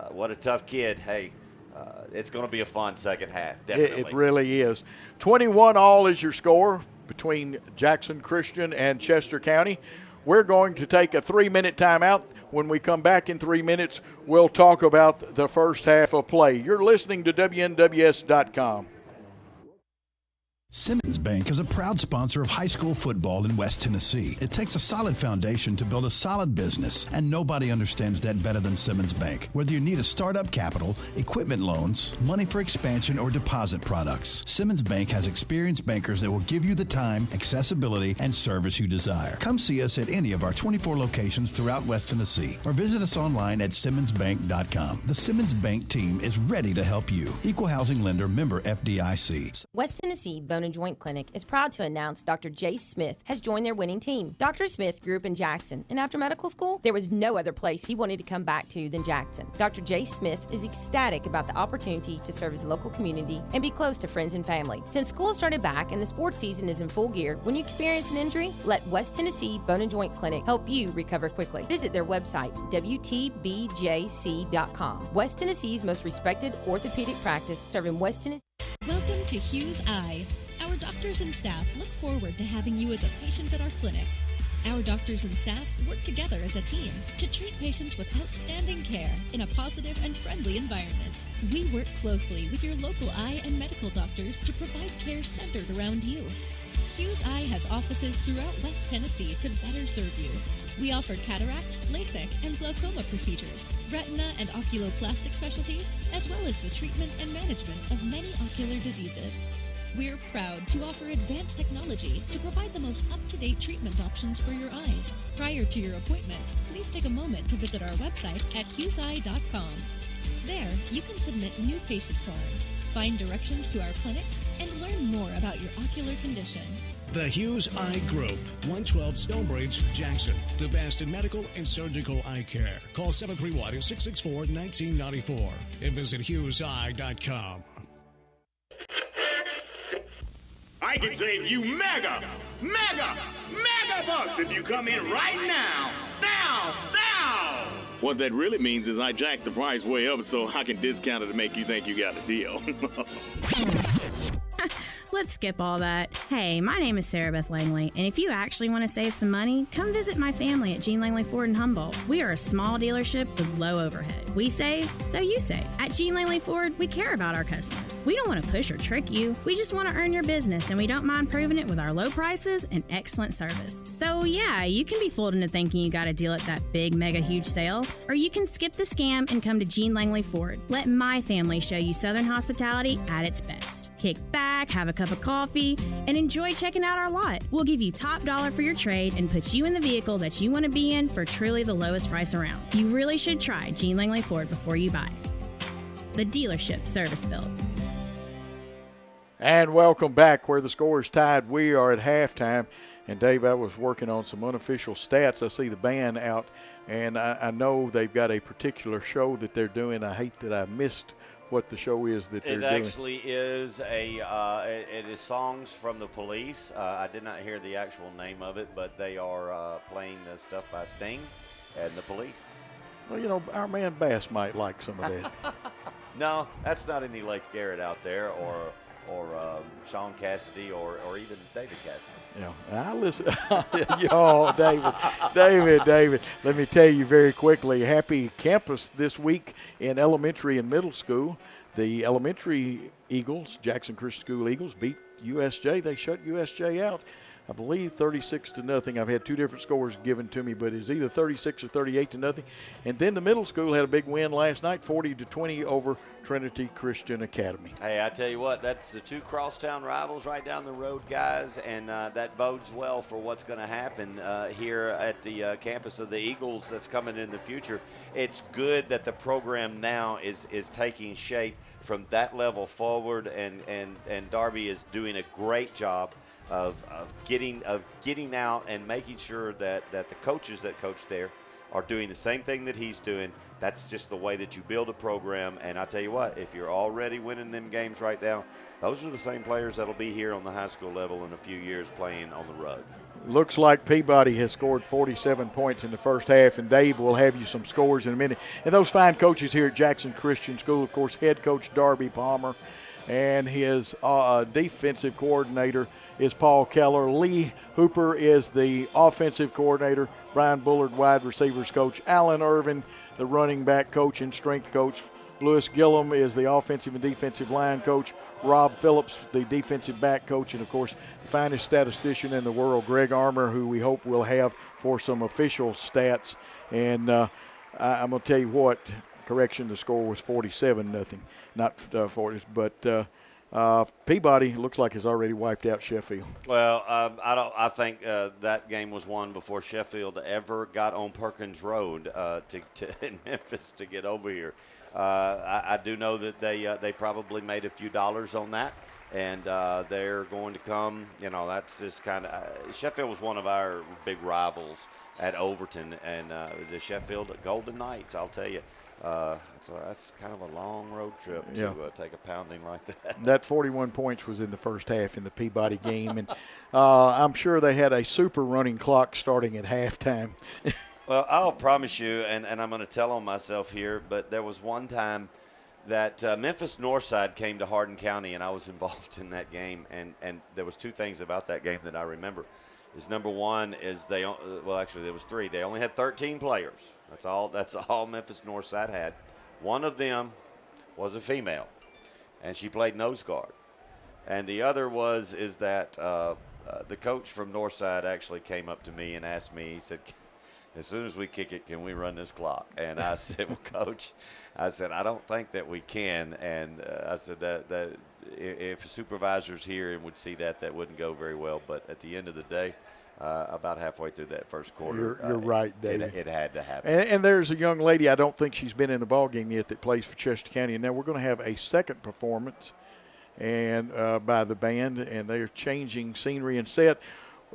what a tough kid. Hey, it's going to be a fun second half, definitely. It really is. 21-all is your score between Jackson Christian and Chester County. We're going to take a 3-minute timeout. When we come back in 3 minutes, we'll talk about the first half of play. You're listening to WNWS.com. Simmons Bank is a proud sponsor of high school football in West Tennessee. It takes a solid foundation to build a solid business, and nobody understands that better than Simmons Bank. Whether you need a startup capital, equipment loans, money for expansion, or deposit products, Simmons Bank has experienced bankers that will give you the time, accessibility, and service you desire. Come see us at any of our 24 locations throughout West Tennessee, or visit us online at simmonsbank.com. The Simmons Bank team is ready to help you. Equal housing lender, member FDIC. West Tennessee Bone and Joint Clinic is proud to announce Dr. Jay Smith has joined their winning team. Dr. Smith grew up in Jackson, and after medical school, there was no other place he wanted to come back to than Jackson. Dr. Jay Smith is ecstatic about the opportunity to serve his local community and be close to friends and family. Since school started back and the sports season is in full gear, when you experience an injury, let West Tennessee Bone and Joint Clinic help you recover quickly. Visit their website, WTBJC.com. West Tennessee's most respected orthopedic practice serving West Tennessee. Welcome to Hughes Eye. Our doctors and staff look forward to having you as a patient at our clinic. Our doctors and staff work together as a team to treat patients with outstanding care in a positive and friendly environment. We work closely with your local eye and medical doctors to provide care centered around you. Hughes Eye has offices throughout West Tennessee to better serve you. We offer cataract, LASIK, and glaucoma procedures, retina and oculoplastic specialties, as well as the treatment and management of many ocular diseases. We're proud to offer advanced technology to provide the most up-to-date treatment options for your eyes. Prior to your appointment, please take a moment to visit our website at hugheseye.com. There, you can submit new patient forms, find directions to our clinics, and learn more about your ocular condition. The Hughes Eye Group, 112 Stonebridge, Jackson. The best in medical and surgical eye care. Call 731-664-1994 and visit hugheseye.com. I can save you mega bucks if you come in right now. Now! What that really means is I jacked the price way up so I can discount it to make you think you got a deal. Let's skip all that. Hey, my name is Sarah Beth Langley, and if you actually want to save some money, come visit my family at Jean Langley Ford in Humboldt. We are a small dealership with low overhead. We save, so you save. At Jean Langley Ford, we care about our customers. We don't want to push or trick you. We just want to earn your business, and we don't mind proving it with our low prices and excellent service. So yeah, you can be fooled into thinking you got a deal at that big, mega, huge sale, or you can skip the scam and come to Jean Langley Ford. Let my family show you Southern hospitality at its best. Kick back, have a cup of coffee, and enjoy checking out our lot. We'll give you top dollar for your trade and put you in the vehicle that you want to be in for truly the lowest price around. You really should try Jean Langley Ford before you buy. The dealership service built. And welcome back where the score is tied. We are at halftime. And Dave, I was working on some unofficial stats. I see the band out, and I know they've got a particular show that they're doing. I hate that I missed what the show is that they're doing. It actually is it is songs from the Police. I did not hear the actual name of it, but they are playing the stuff by Sting and the Police. Well, you know, our man Bass might like some of that. No, that's not any Leif Garrett out there or Sean Cassidy or even David Cassidy. Yeah, and I listen. Oh, David. Let me tell you very quickly. Happy campus this week in elementary and middle school. The elementary Eagles, Jackson Christian School Eagles, beat USJ. They shut USJ out, I believe 36-0. I've had two different scores given to me, but it's either 36 or 38-0. And then the middle school had a big win last night, 40-20 over Trinity Christian Academy. Hey, I tell you what, that's the two crosstown rivals right down the road, guys, and that bodes well for what's going to happen here at the campus of the Eagles that's coming in the future. It's good that the program now is taking shape from that level forward, and Darby is doing a great job of getting out and making sure that the coaches that coach there are doing the same thing that he's doing. That's just the way that you build a program. And I tell you what, if you're already winning them games right now, those are the same players that'll be here on the high school level in a few years playing on the road. Looks like Peabody has scored 47 points in the first half, and Dave will have you some scores in a minute. And those fine coaches here at Jackson Christian School, of course, head coach Darby Palmer, and his defensive coordinator is Paul Keller. Lee Hooper is the offensive coordinator. Brian Bullard, wide receivers coach. Alan Irvin, the running back coach and strength coach. Lewis Gillum is the offensive and defensive line coach. Rob Phillips, the defensive back coach. And, of course, the finest statistician in the world, Greg Armour, who we hope will have for some official stats. And I'm going to tell you what, correction, the score was 47-0, not 40s. But Peabody looks like has already wiped out Sheffield. Well, I think that game was won before Sheffield ever got on Perkins Road in Memphis to get over here. I do know that they probably made a few dollars on that, and they're going to come. That's just kind of Sheffield was one of our big rivals at Overton, and the Sheffield Golden Knights. I'll tell you. That's kind of a long road trip to take a pounding like that. That 41 points was in the first half in the Peabody game, and I'm sure they had a super running clock starting at halftime. Well, I'll promise you, and I'm going to tell on myself here, but there was one time that Memphis Northside came to Hardin County, and I was involved in that game, and there was two things about that game that I remember. Number one is there was three. They only had 13 players. That's all Memphis Northside had. One of them was a female, and she played nose guard. And the other is that the coach from Northside actually came up to me and asked me, he said, as soon as we kick it, can we run this clock? And I said, well, Coach, I don't think that we can. And I said that if a supervisor's here and would see that wouldn't go very well. But at the end of the day, about halfway through that first quarter, you're right, David. It had to happen. And there's a young lady, I don't think she's been in a ball game yet, that plays for Chester County. And now we're going to have a second performance and by the band, and they're changing scenery and set.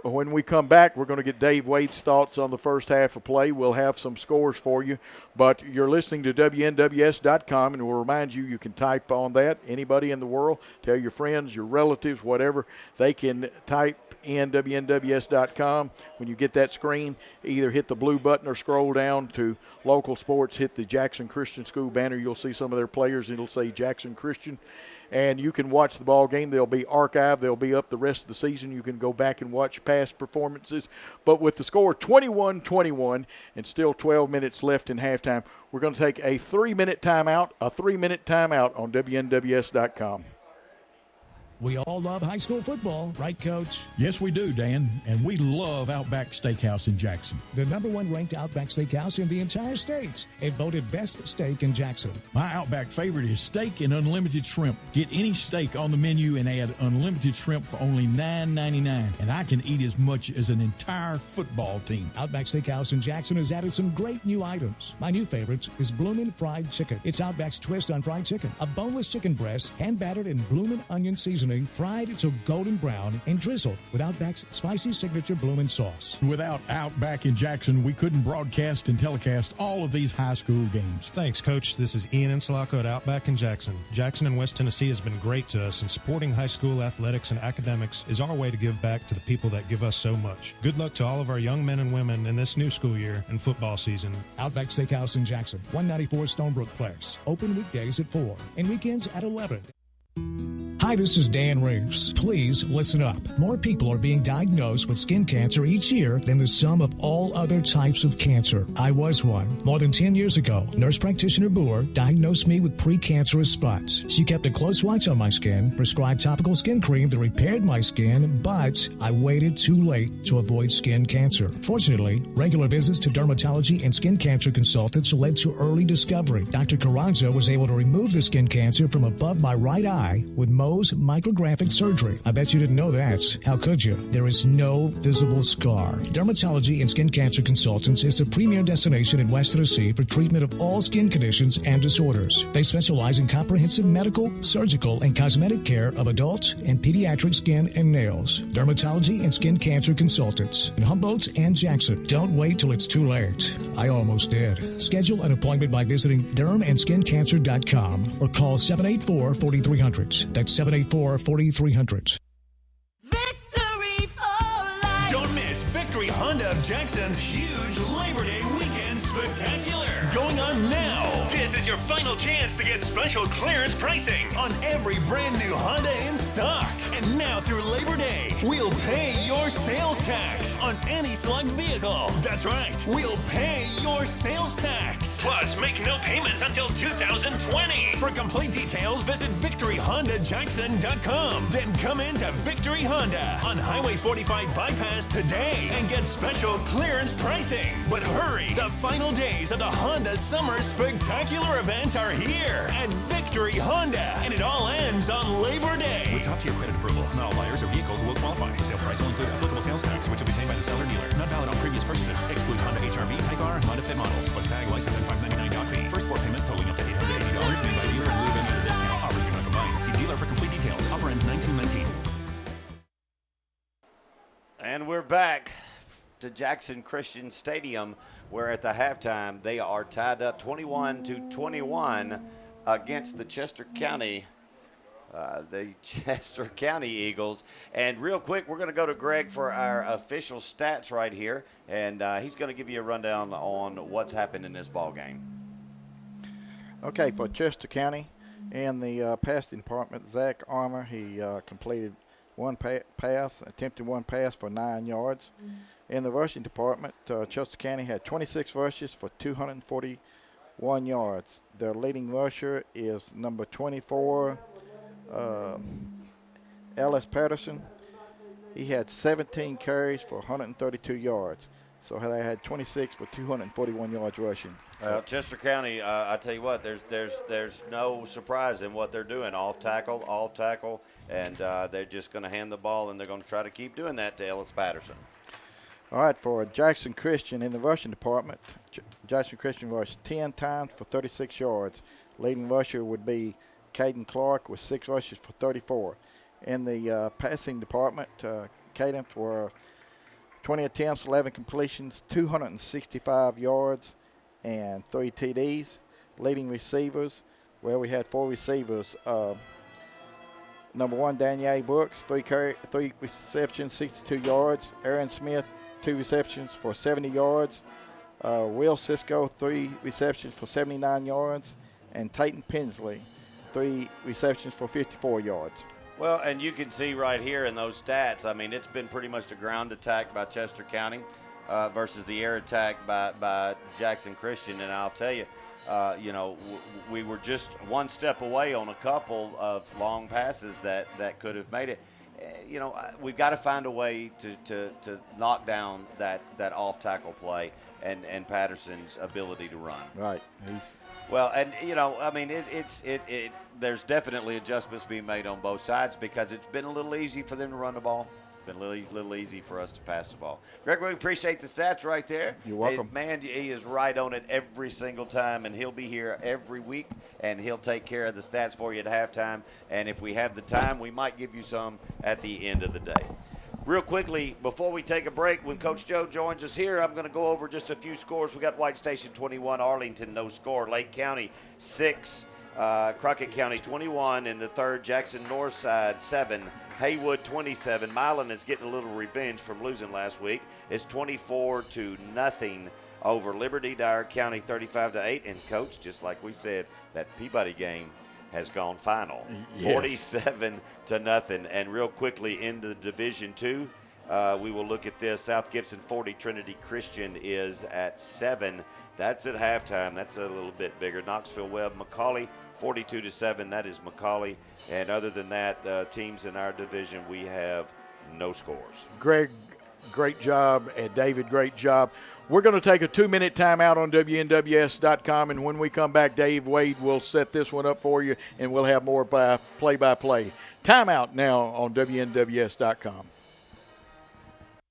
When we come back, we're going to get Dave Wade's thoughts on the first half of play. We'll have some scores for you. But you're listening to WNWS.com, and we'll remind you can type on that. Anybody in the world, tell your friends, your relatives, whatever, they can type in WNWS.com. When you get that screen, either hit the blue button or scroll down to local sports, hit the Jackson Christian School banner. You'll see some of their players. It'll say Jackson Christian. And you can watch the ball game. They'll be archived. They'll be up the rest of the season. You can go back and watch past performances. But with the score 21-21 and still 12 minutes left in halftime, we're going to take a 3-minute timeout on WNWS.com. We all love high school football, right, Coach? Yes, we do, Dan, and we love Outback Steakhouse in Jackson. The #1 ranked Outback Steakhouse in the entire state and voted best steak in Jackson. My Outback favorite is steak and unlimited shrimp. Get any steak on the menu and add unlimited shrimp for only $9.99, and I can eat as much as an entire football team. Outback Steakhouse in Jackson has added some great new items. My new favorite is Bloomin' Fried Chicken. It's Outback's twist on fried chicken. A boneless chicken breast, hand-battered in bloomin' onion seasoning, fried to golden brown, and drizzled with Outback's spicy signature bloomin' sauce. Without Outback in Jackson, we couldn't broadcast and telecast all of these high school games. Thanks, Coach. This is Ian Insalacco at Outback in Jackson. Jackson and West Tennessee has been great to us, and supporting high school athletics and academics is our way to give back to the people that give us so much. Good luck to all of our young men and women in this new school year and football season. Outback Steakhouse in Jackson, 194 Stonebrook Place. Open weekdays at 4 and weekends at 11. Hi, this is Dan Reeves. Please listen up. More people are being diagnosed with skin cancer each year than the sum of all other types of cancer. I was one. More than 10 years ago, nurse practitioner Boer diagnosed me with precancerous spots. She kept a close watch on my skin, prescribed topical skin cream that repaired my skin, but I waited too late to avoid skin cancer. Fortunately, regular visits to dermatology and skin cancer consultants led to early discovery. Dr. Carranza was able to remove the skin cancer from above my right eye with Mohs micrographic surgery. I bet you didn't know that. How could you? There is no visible scar. Dermatology and Skin Cancer Consultants is the premier destination in West Tennessee for treatment of all skin conditions and disorders. They specialize in comprehensive medical, surgical, and cosmetic care of adult and pediatric skin and nails. Dermatology and Skin Cancer Consultants in Humboldt and Jackson. Don't wait till it's too late. I almost did. Schedule an appointment by visiting dermandskincancer.com or call 784-4300. That's 784-4300. Don't miss Victory Honda of Jackson's huge Labor Day weekend spectacular. Going on now. This is your final chance to get special clearance pricing on every brand new Honda in stock. And now through Labor Day, we'll pay your sales tax on any select vehicle. That's right, we'll pay your sales tax. Plus, make no payments until 2020. For complete details, visit victoryhondajackson.com. Then come into Victory Honda on Highway 45 Bypass today and get special clearance pricing. But hurry, the final days of the Honda Summer Spectacular event are here at Victory Honda, and it all ends on Labor Day. With top-tier credit approval, not all buyers or vehicles will qualify. Sale price will include applicable sales tax, which will be paid by the seller dealer. Not valid on previous purchases. Excludes Honda HR-V, Type R, and Honda Fit models. Plus tag, license, and $599 doc fee. First 4 payments totaling up to $880 made by dealer in lieu of any other discount. Offers may not combine. See dealer for complete details. Offer ends 9/2/19. And we're back to Jackson Christian Stadium, where at the halftime they are tied up 21-21 against the Chester County Eagles. And real quick, we're going to go to Greg for our official stats right here, and he's going to give you a rundown on what's happened in this ball game. Okay, for Chester County, in the passing department, Zach Armour, he completed one pass, attempted one pass for 9 yards. In the rushing department, Chester County had 26 rushes for 241 yards. Their leading rusher is number 24, Ellis Patterson. He had 17 carries for 132 yards. So they had 26 for 241 yards rushing. Chester County, I tell you what, there's no surprise in what they're doing. Off tackle, and they're just going to hand the ball, and they're going to try to keep doing that to Ellis Patterson. All right, for Jackson Christian in the rushing department, Jackson Christian rushed 10 times for 36 yards. Leading rusher would be Caden Clark with 6 rushes for 34. In the passing department, Caden were 20 attempts, 11 completions, 265 yards, and 3 TDs. Leading receivers, well, we had 4 receivers. Number 1, Danielle Brooks, 3 receptions, 62 yards. Aaron Smith, 2 receptions for 70 yards. Will Cisco, 3 receptions for 79 yards. And Tayton Pensley, 3 receptions for 54 yards. Well, and you can see right here in those stats, I mean, it's been pretty much a ground attack by Chester County versus the air attack by Jackson Christian. And I'll tell you, we were just one step away on a couple of long passes that could have made it. We've got to find a way to knock down that off-tackle play and Patterson's ability to run. Right. Well, and there's definitely adjustments being made on both sides because it's been a little easy for them to run the ball. It's been a little easy for us to pass the ball. Greg, we appreciate the stats right there. You're welcome. Man, he is right on it every single time, and he'll be here every week, and he'll take care of the stats for you at halftime. And if we have the time, we might give you some at the end of the day. Real quickly, before we take a break, when Coach Joe joins us here, I'm going to go over just a few scores. We got White Station 21, Arlington, no score. Lake County, 6. Crockett County, 21. In the third, Jackson Northside, 7. Haywood, 27. Milan is getting a little revenge from losing last week. It's 24-0 over Liberty. Dyer County, 35-8. And, Coach, just like we said, that Peabody game, has gone final. Yes. 47-0. And real quickly into the Division II, we will look at this. South Gibson 40, Trinity Christian is at 7. That's at halftime. That's a little bit bigger. Knoxville Webb, Macaulay 42-7. That is Macaulay. And other than that, teams in our division, we have no scores. Greg, great job, and David, great job. We're going to take a 2-minute timeout on WNWS.com, and when we come back, Dave Wade will set this one up for you, and we'll have more play-by-play. Timeout now on WNWS.com.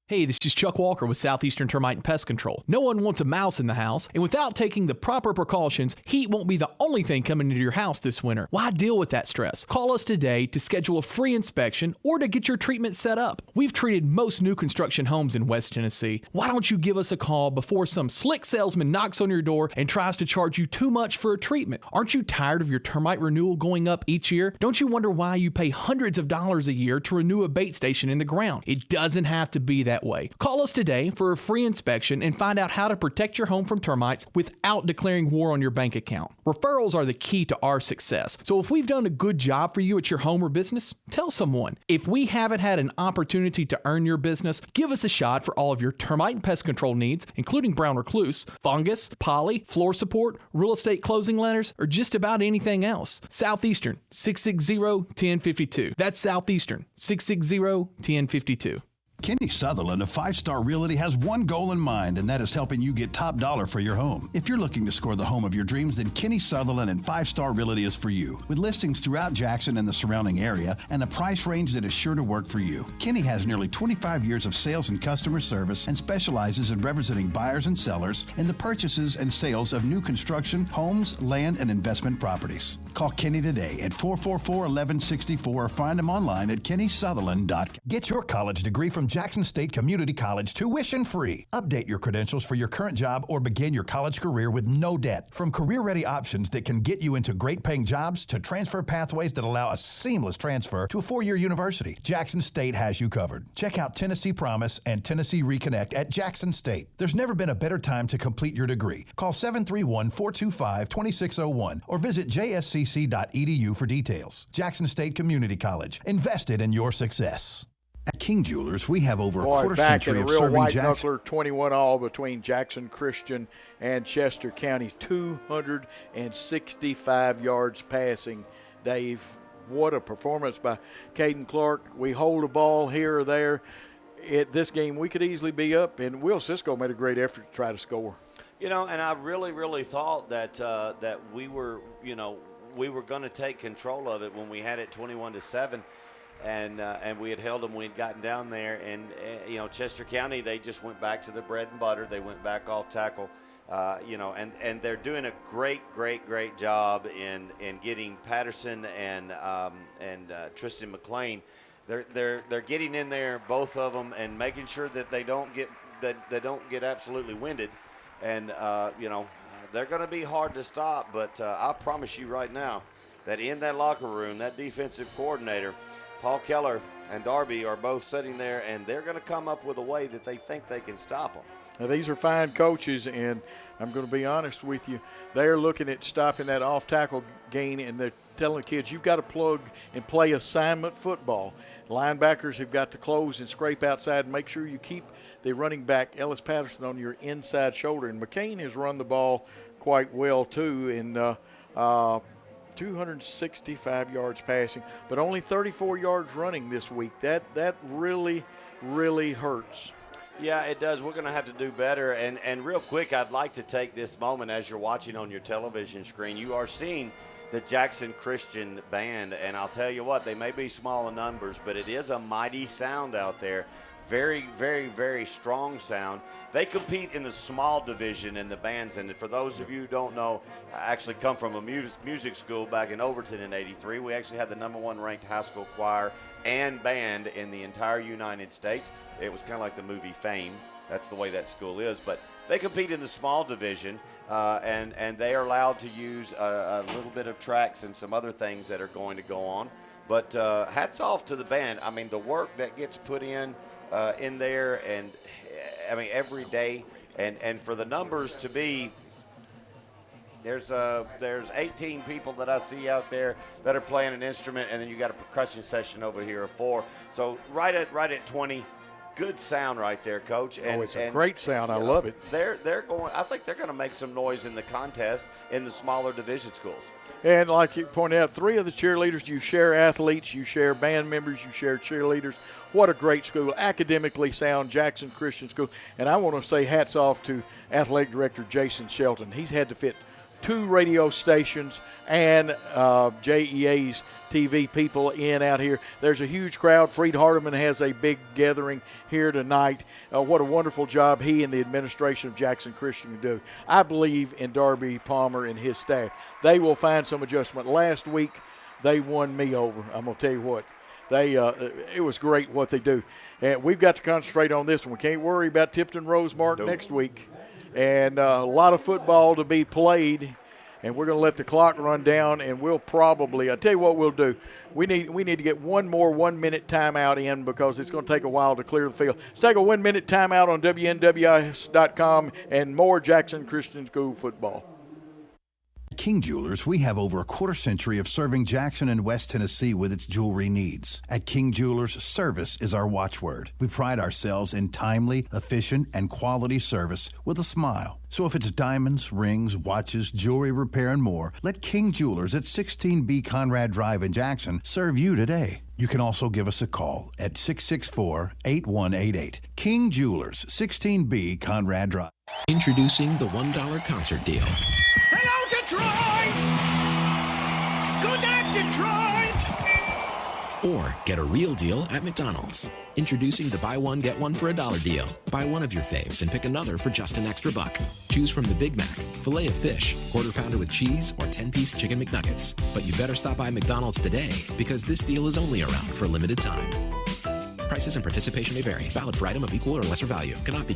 Hey, this is Chuck Walker with Southeastern Termite and Pest Control. No one wants a mouse in the house, and without taking the proper precautions, heat won't be the only thing coming into your house this winter. Why deal with that stress? Call us today to schedule a free inspection or to get your treatment set up. We've treated most new construction homes in West Tennessee. Why don't you give us a call before some slick salesman knocks on your door and tries to charge you too much for a treatment? Aren't you tired of your termite renewal going up each year? Don't you wonder why you pay hundreds of dollars a year to renew a bait station in the ground? It doesn't have to be that way. Call us today for a free inspection and find out how to protect your home from termites without declaring war on your bank account. Referrals are the key to our success. So if we've done a good job for you at your home or business, tell someone. If we haven't had an opportunity to earn your business, give us a shot for all of your termite and pest control needs, including brown recluse, fungus, poly, floor support, real estate closing letters, or just about anything else. Southeastern, 660-1052. That's Southeastern, 660-1052. Kenny Sutherland of 5-Star Realty has one goal in mind, and that is helping you get top dollar for your home. If you're looking to score the home of your dreams, then Kenny Sutherland and 5-Star Realty is for you. With listings throughout Jackson and the surrounding area and a price range that is sure to work for you. Kenny has nearly 25 years of sales and customer service and specializes in representing buyers and sellers in the purchases and sales of new construction, homes, land, and investment properties. Call Kenny today at 444-1164 or find him online at kennysutherland.com. Get your college degree from Jackson State Community College tuition-free. Update your credentials for your current job or begin your college career with no debt. From career-ready options that can get you into great-paying jobs to transfer pathways that allow a seamless transfer to a 4-year university, Jackson State has you covered. Check out Tennessee Promise and Tennessee Reconnect at Jackson State. There's never been a better time to complete your degree. Call 731-425-2601 or visit jscc.edu for details. Jackson State Community College. Invested in your success. At King Jewelers, we have over a Boy, quarter back century in a of real serving white Jackson. knuckler, 21-all between Jackson Christian and Chester County. 265 yards passing, Dave. What a performance by Caden Clark. We hold the ball here or there. This game, we could easily be up, and Will Cisco made a great effort to try to score. You know, and I really, really thought that that we were going to take control of it when we had it 21-7. And we had held them. We had gotten down there, and Chester County, they just went back to their bread and butter. They went back off tackle, and they're doing a great job in getting Patterson and Tristan McLean. They're getting in there, both of them, and making sure that they don't get absolutely winded, and they're going to be hard to stop. But I promise you right now that in that locker room, that defensive coordinator, Paul Keller and Darby, are both sitting there, and they're going to come up with a way that they think they can stop them. Now, these are fine coaches, and I'm going to be honest with you. They're looking at stopping that off-tackle gain, and they're telling the kids, you've got to plug and play assignment football. Linebackers have got to close and scrape outside and make sure you keep the running back, Ellis Patterson, on your inside shoulder. And McCain has run the ball quite well, too, and 265 yards passing, but only 34 yards running this week. That really, really hurts. Yeah, it does. We're going to have to do better. And real quick, I'd like to take this moment as you're watching on your television screen. You are seeing the Jackson Christian Band, and I'll tell you what, they may be small in numbers, but it is a mighty sound out there. Very, very, very strong sound. They compete in the small division in the bands, and for those of you who don't know, I actually come from a music school back in Overton in '83. We actually had the #1 ranked high school choir and band in the entire United States. It was kind of like the movie Fame. That's the way that school is. But they compete in the small division, and they are allowed to use a little bit of tracks and some other things that are going to go on. But hats off to the band. I mean, the work that gets put in there, and I mean every day, and for the numbers to be There's 18 people that I see out there that are playing an instrument, and then you got a percussion session over here of 4. So right at 20. Good sound right there, Coach. And, it's a great sound. I love it. They're going. I think they're going to make some noise in the contest in the smaller division schools. And like you pointed out, 3 of the cheerleaders, you share athletes, you share band members, you share cheerleaders. What a great school, academically sound, Jackson Christian School. And I want to say hats off to athletic director Jason Shelton. He's had to fit 2 radio stations and JEA's TV people in out here. There's a huge crowd. Freed Hardeman has a big gathering here tonight. What a wonderful job he and the administration of Jackson Christian do. I believe in Darby Palmer and his staff. They will find some adjustment. Last week, they won me over. I'm going to tell you what. It was great what they do. And we've got to concentrate on this one. We can't worry about Tipton Rosemark next week. And a lot of football to be played, and we're going to let the clock run down, and we'll probably – I'll tell you what we'll do. We need to get one more 1-minute timeout in because it's going to take a while to clear the field. Let's take a 1-minute timeout on WNWS.com and more Jackson Christian School football. At King Jewelers, we have over a quarter century of serving Jackson and West Tennessee with its jewelry needs. At King Jewelers, service is our watchword. We pride ourselves in timely, efficient, and quality service with a smile. So if it's diamonds, rings, watches, jewelry repair, and more, let King Jewelers at 16B Conrad Drive in Jackson serve you today. You can also give us a call at 664-8188. King Jewelers, 16B Conrad Drive. Introducing the $1 concert deal. Hello, Detroit! Good night, Detroit! Or get a real deal at McDonald's. Introducing the buy one, get one for $1 deal. Buy one of your faves and pick another for just an extra $1. Choose from the Big Mac, filet of fish, quarter pounder with cheese, or 10-piece chicken McNuggets. But you better stop by McDonald's today because this deal is only around for a limited time. Prices and participation may vary. Valid for item of equal or lesser value. Cannot be.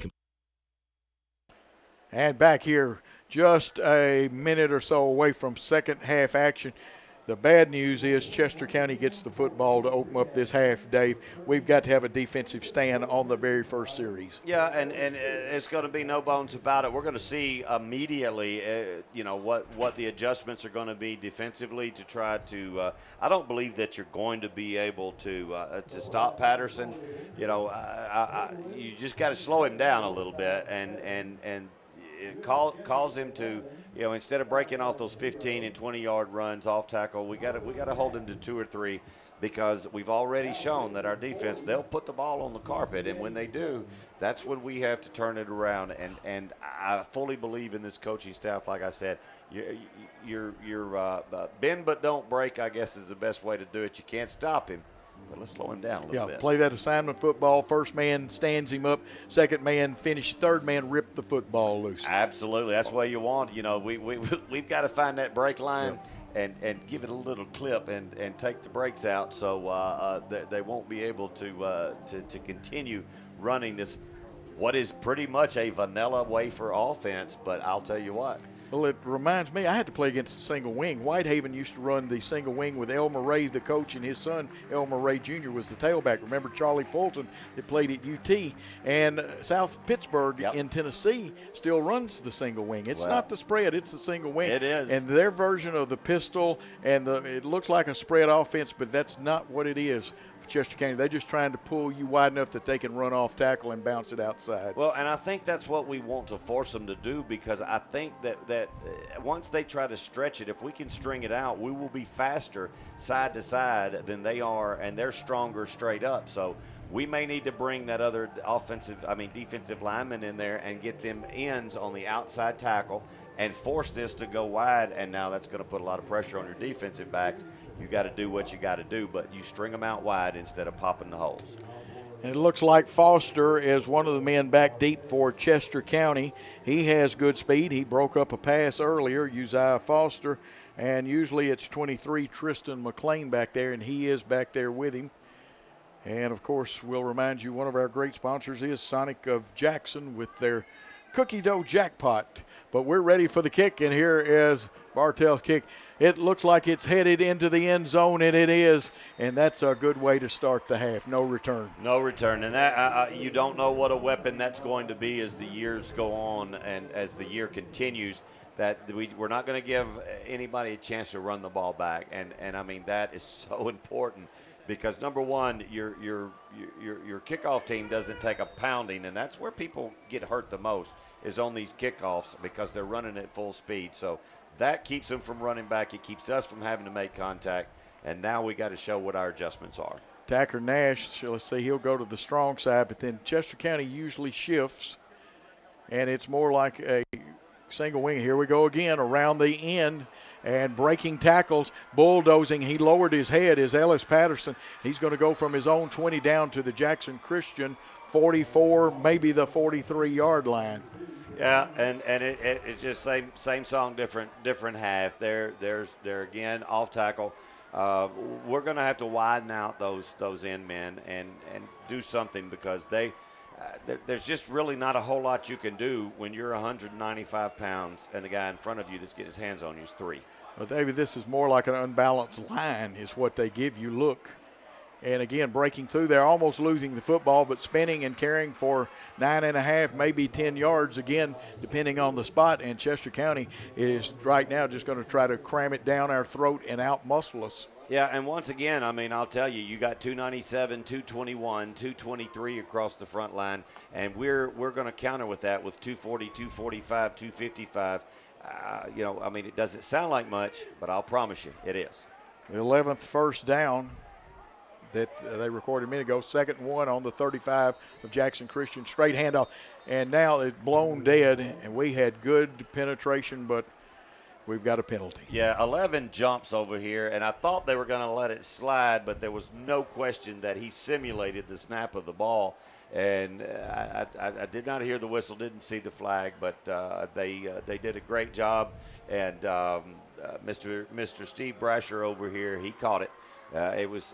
And back here, just a minute or so away from second half action. The bad news is Chester County gets the football to open up this half, Dave. We've got to have a defensive stand on the very first series. Yeah, and it's going to be no bones about it. We're going to see immediately, what the adjustments are going to be defensively to try to. I don't believe that you're going to be able to stop Patterson. You just got to slow him down a little bit and it cause him to. Instead of breaking off those 15 and 20-yard runs off tackle, we got to hold him to 2 or 3 because we've already shown that our defense, they'll put the ball on the carpet, and when they do, that's when we have to turn it around. And I fully believe in this coaching staff. Like I said, you're bend but don't break, I guess, is the best way to do it. You can't stop him. But let's slow him down a little bit. Play that assignment football. First man stands him up. Second man finish. Third man rip the football loose. Absolutely. That's what you want. We've got to find that break line and give it a little clip and take the brakes out so they won't be able to continue running this, what is pretty much a vanilla wafer offense. But I'll tell you what. Well, it reminds me, I had to play against the single wing. Whitehaven used to run the single wing with Elmer Ray, the coach, and his son, Elmer Ray Jr., was the tailback. Remember Charlie Fulton that played at UT. And South Pittsburgh in Tennessee still runs the single wing. It's not the spread, it's the single wing. It is. And their version of the pistol, and it looks like a spread offense, but that's not what it is. Chester County, they're just trying to pull you wide enough that they can run off tackle and bounce it outside. Well, and I think that's what we want to force them to do because I think that once they try to stretch it, if we can string it out, we will be faster side to side than they are, and they're stronger straight up. So we may need to bring that other defensive lineman in there and get them ends on the outside tackle and force this to go wide, and now that's going to put a lot of pressure on your defensive backs. You got to do what you got to do, but you string them out wide instead of popping the holes. And it looks like Foster is one of the men back deep for Chester County. He has good speed. He broke up a pass earlier, Uzziah Foster, and usually it's 23 Tristan McLean back there, and he is back there with him. And, of course, we'll remind you one of our great sponsors is Sonic of Jackson with their cookie dough jackpot. But we're ready for the kick, and here is Bartell's kick. It looks like it's headed into the end zone, and it is, and that's a good way to start the half. No return. No return, and that you don't know what a weapon that's going to be as the years go on and as the year continues. that we're not going to give anybody a chance to run the ball back, and I mean that is so important because number one, your kickoff team doesn't take a pounding, and that's where people get hurt the most is on these kickoffs because they're running at full speed. So that keeps them from running back. It keeps us from having to make contact, and now we got to show what our adjustments are. Tacker Nash, let's say he'll go to the strong side, but then Chester County usually shifts, and it's more like a single wing. Here we go again around the end and breaking tackles, bulldozing. He lowered his head is Ellis Patterson. He's going to go from his own 20 down to the Jackson Christian 44, maybe the 43-yard line. Yeah, and it's just same song, different half. They're again off tackle. We're going to have to widen out those end men and do something because there's just really not a whole lot you can do when you're 195 pounds and the guy in front of you that's getting his hands on you is 3. Well, David, this is more like an unbalanced line is what they give you. Look. And again, breaking through there, almost losing the football, but spinning and carrying for 9.5, maybe 10 yards, again, depending on the spot. And Chester County is right now just going to try to cram it down our throat and out-muscle us. Yeah, and once again, I mean, I'll tell you, you got 297, 221, 223 across the front line, and we're going to counter with that with 240, 245, 255. I mean, it doesn't sound like much, but I'll promise you it is. The 11th first down that they recorded a minute ago, 2nd and 1 on the 35 of Jackson Christian, straight handoff. And now it's blown dead, and we had good penetration, but we've got a penalty. Yeah, 11 jumps over here, and I thought they were going to let it slide, but there was no question that he simulated the snap of the ball. And I did not hear the whistle, didn't see the flag, but they did a great job. And Mr. Steve Brasher over here, he caught it. It was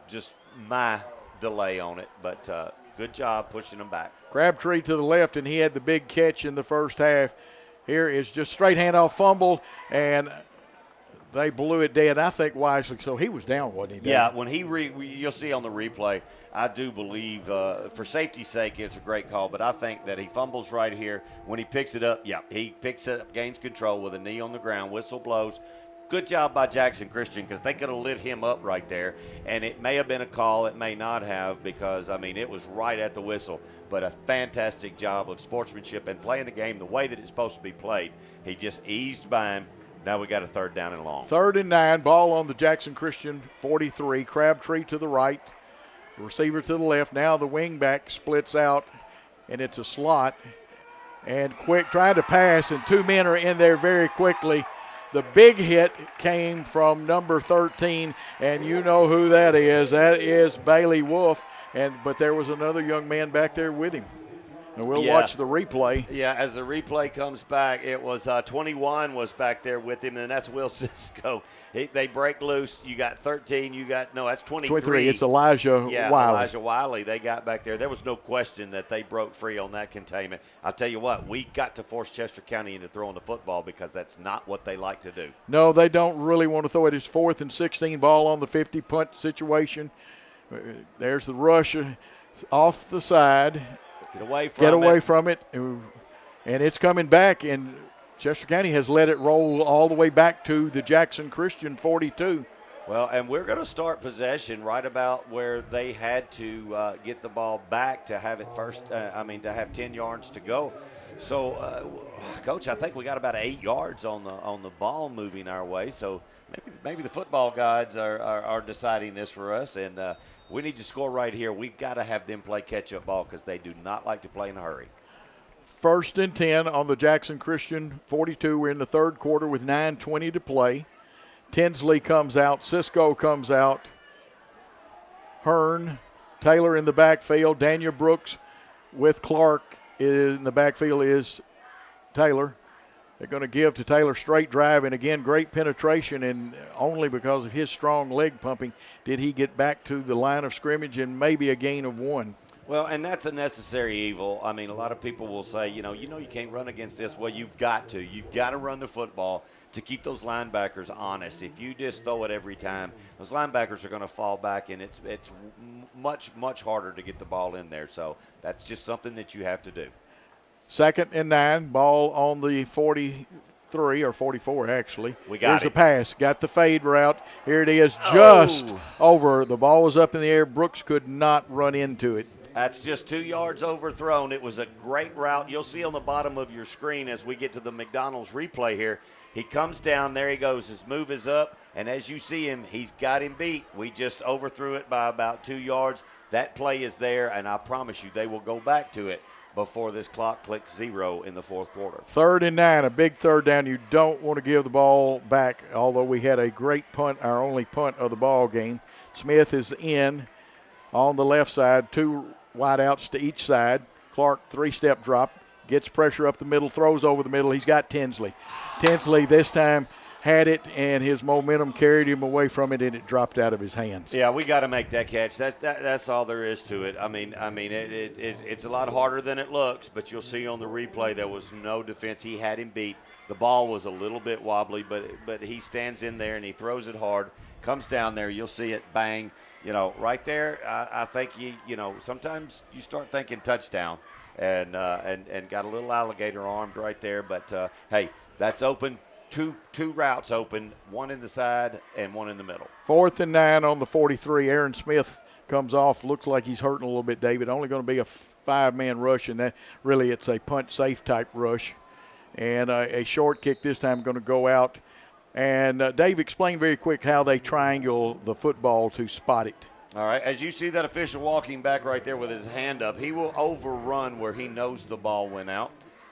just my delay on it, but good job pushing them back. Crabtree to the left, and he had the big catch in the first half. Here is just straight handoff fumble, and they blew it dead, I think, wisely. So he was down, wasn't he? Yeah, when you'll see on the replay, I do believe, for safety's sake, it's a great call, but I think that he fumbles right here. When he picks it up, he picks it up, gains control with a knee on the ground, whistle blows. Good job by Jackson Christian because they could have lit him up right there, and it may have been a call. It may not have because, I mean, it was right at the whistle, but a fantastic job of sportsmanship and playing the game the way that it's supposed to be played. He just eased by him. Now we got a 3rd down and long. 3rd and 9, ball on the Jackson Christian 43, Crabtree to the right, receiver to the left. Now the wingback splits out, and it's a slot. And quick, trying to pass, and 2 men are in there very quickly. The big hit came from number 13, and you know who that is. That is Bailey Wolf, but there was another young man back there with him. And we'll watch the replay. Yeah, as the replay comes back, it was 21 was back there with him, and that's Will Cisco. They break loose. You got 13. That's 23. 23. It's Elijah Wiley. Elijah Wiley. They got back there. There was no question that they broke free on that containment. I'll tell you what, we got to force Chester County into throwing the football because that's not what they like to do. No, they don't really want to throw it. It's 4th and 16, ball on the 50 punt situation. There's the rush off the side. Get away from it. And it's coming back, and Chester County has let it roll all the way back to the Jackson Christian 42. Well, and we're going to start possession right about where they had to get the ball back to have it to have 10 yards to go. So, Coach, I think we got about 8 yards on the ball moving our way. So maybe the football gods are deciding this for us, and we need to score right here. We've got to have them play catch-up ball because they do not like to play in a hurry. 1st and 10 on the Jackson Christian 42. We're in the 3rd quarter with 9:20 to play. Tinsley comes out. Cisco comes out. Hearn, Taylor in the backfield. Daniel Brooks with Clark in the backfield is Taylor. They're going to give to Taylor straight drive, and again, great penetration, and only because of his strong leg pumping did he get back to the line of scrimmage and maybe a gain of 1. Well, and that's a necessary evil. I mean, a lot of people will say, you can't run against this. Well, you've got to. You've got to run the football to keep those linebackers honest. If you just throw it every time, those linebackers are going to fall back, and it's much, much harder to get the ball in there. So that's just something that you have to do. 2nd and 9, ball on the 43 or 44 actually. We got Here's it. a pass, got the fade route. Here it is, just over. The ball was up in the air. Brooks could not run into it. That's just 2 yards overthrown. It was a great route. You'll see on the bottom of your screen as we get to the McDonald's replay here. He comes down, there he goes. His move is up, and as you see him, he's got him beat. We just overthrew it by about 2 yards. That play is there, and I promise you they will go back to it before this clock clicks 0 in the fourth quarter. 3rd and 9, a big third down. You don't want to give the ball back, although we had a great punt, our only punt of the ball game. Smith is in on the left side, 2 wideouts to each side. Clark, 3-step drop, gets pressure up the middle, throws over the middle. He's got Tinsley. Tinsley this time had it, and his momentum carried him away from it, and it dropped out of his hands. Yeah, we got to make that catch. That's all there is to it. I mean, it's a lot harder than it looks, but you'll see on the replay there was no defense. He had him beat. The ball was a little bit wobbly, but he stands in there and he throws it hard. Comes down there, you'll see it, bang. Right there. I think sometimes you start thinking touchdown, and got a little alligator armed right there. But hey, that's open. Two routes open, one in the side and one in the middle. 4th and 9 on the 43. Aaron Smith comes off. Looks like he's hurting a little bit, David. Only going to be a 5-man rush, and that really it's a punt-safe type rush. And a short kick this time going to go out. And Dave, explain very quick how they triangle the football to spot it. All right, as you see that official walking back right there with his hand up, he will overrun where he knows the ball went out.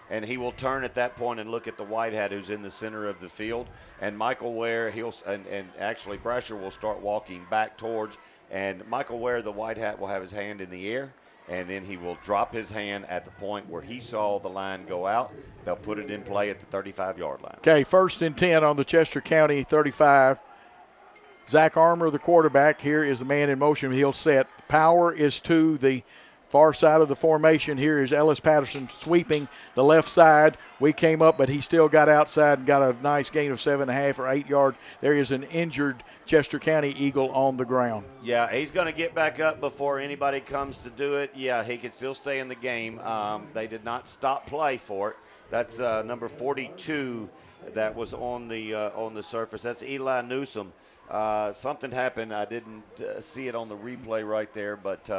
And he will turn at that point and look at the white hat who's in the center of the field. And Michael Ware, and actually Brasher will start walking back towards. And Michael Ware, the white hat, will have his hand in the air. And then he will drop his hand at the point where he saw the line go out. They'll put it in play at the 35-yard line. Okay, 1st and 10 on the Chester County 35. Zach Armour, the quarterback, here is the man in motion. He'll set. Power is to the far side of the formation. Here is Ellis Patterson sweeping the left side. We came up, but he still got outside and got a nice gain of 7.5 or 8 yards. There is an injured Chester County Eagle on the ground. Yeah, he's going to get back up before anybody comes to do it. Yeah, he can still stay in the game. They did not stop play for it. That's number 42 that was on the surface. That's Eli Newsom. Something happened. I didn't see it on the replay right there, but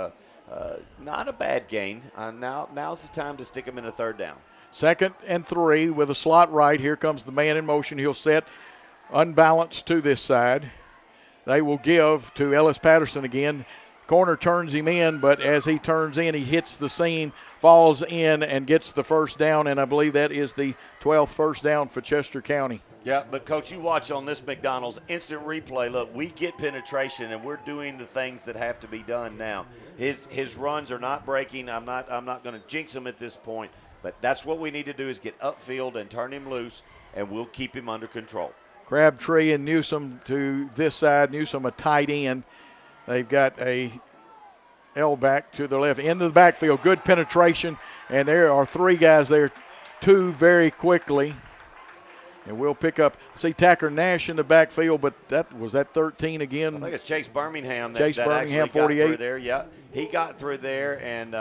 not a bad gain. Now's the time to stick him in a 3rd down. 2nd and 3 with a slot right. Here comes the man in motion. He'll set unbalanced to this side. They will give to Ellis Patterson again. Corner turns him in, but as he turns in, he hits the seam, falls in, and gets the 1st down, and I believe that is the 12th 1st down for Chester County. Yeah, but, Coach, you watch on this McDonald's instant replay. Look, we get penetration, and we're doing the things that have to be done now. His runs are not breaking. I'm not going to jinx him at this point, but that's what we need to do is get upfield and turn him loose, and we'll keep him under control. Crabtree and Newsom to this side. Newsom a tight end. They've got a L back to the left. Into the backfield. Good penetration, and there are 3 guys there. 2 very quickly. And we'll pick up, see Tacker Nash in the backfield, but was that 13 again? I think it's Chase Birmingham that actually 48. got through there. Yeah, he got through there, and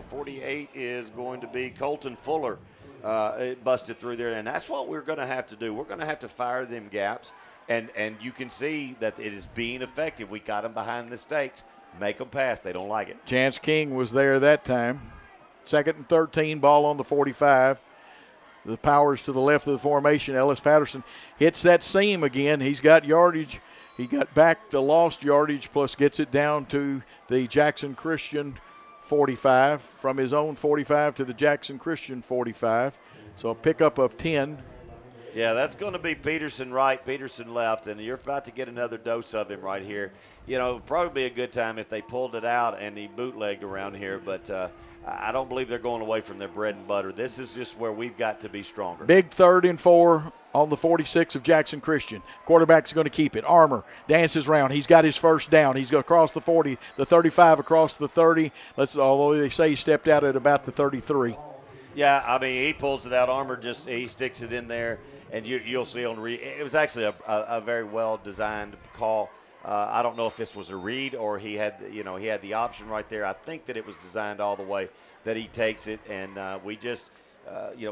48 is going to be Colton Fuller. It busted through there, and that's what we're going to have to do. We're going to have to fire them gaps, and you can see that it is being effective. We got them behind the stakes. Make them pass. They don't like it. Chance King was there that time. 2nd and 13, ball on the 45. The power's to the left of the formation. Ellis Patterson hits that seam again. He's got yardage. He got back the lost yardage, plus gets it down to the Jackson Christian 45, from his own 45 to the Jackson Christian 45. So a pickup of 10. Yeah, that's going to be Peterson right, Peterson left, and you're about to get another dose of him right here. Probably be a good time if they pulled it out and he bootlegged around here, but I don't believe they're going away from their bread and butter. This is just where we've got to be stronger. Big 3rd and 4 on the 46 of Jackson Christian. Quarterback's going to keep it. Armour dances around. He's got his 1st down. He's going across the 40, the 35 across the 30. Although they say he stepped out at about the 33. Yeah, I mean, he pulls it out. Armour he sticks it in there, and you'll see on it was actually a very well-designed call. I don't know if this was a read or he had the option right there. I think that it was designed all the way that he takes it, and we just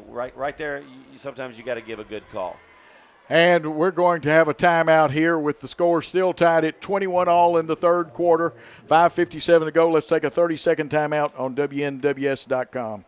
right there, sometimes you got to give a good call. And we're going to have a timeout here with the score still tied at 21-all in the third quarter. 5:57 to go. Let's take a 30-second timeout on WNWS.com.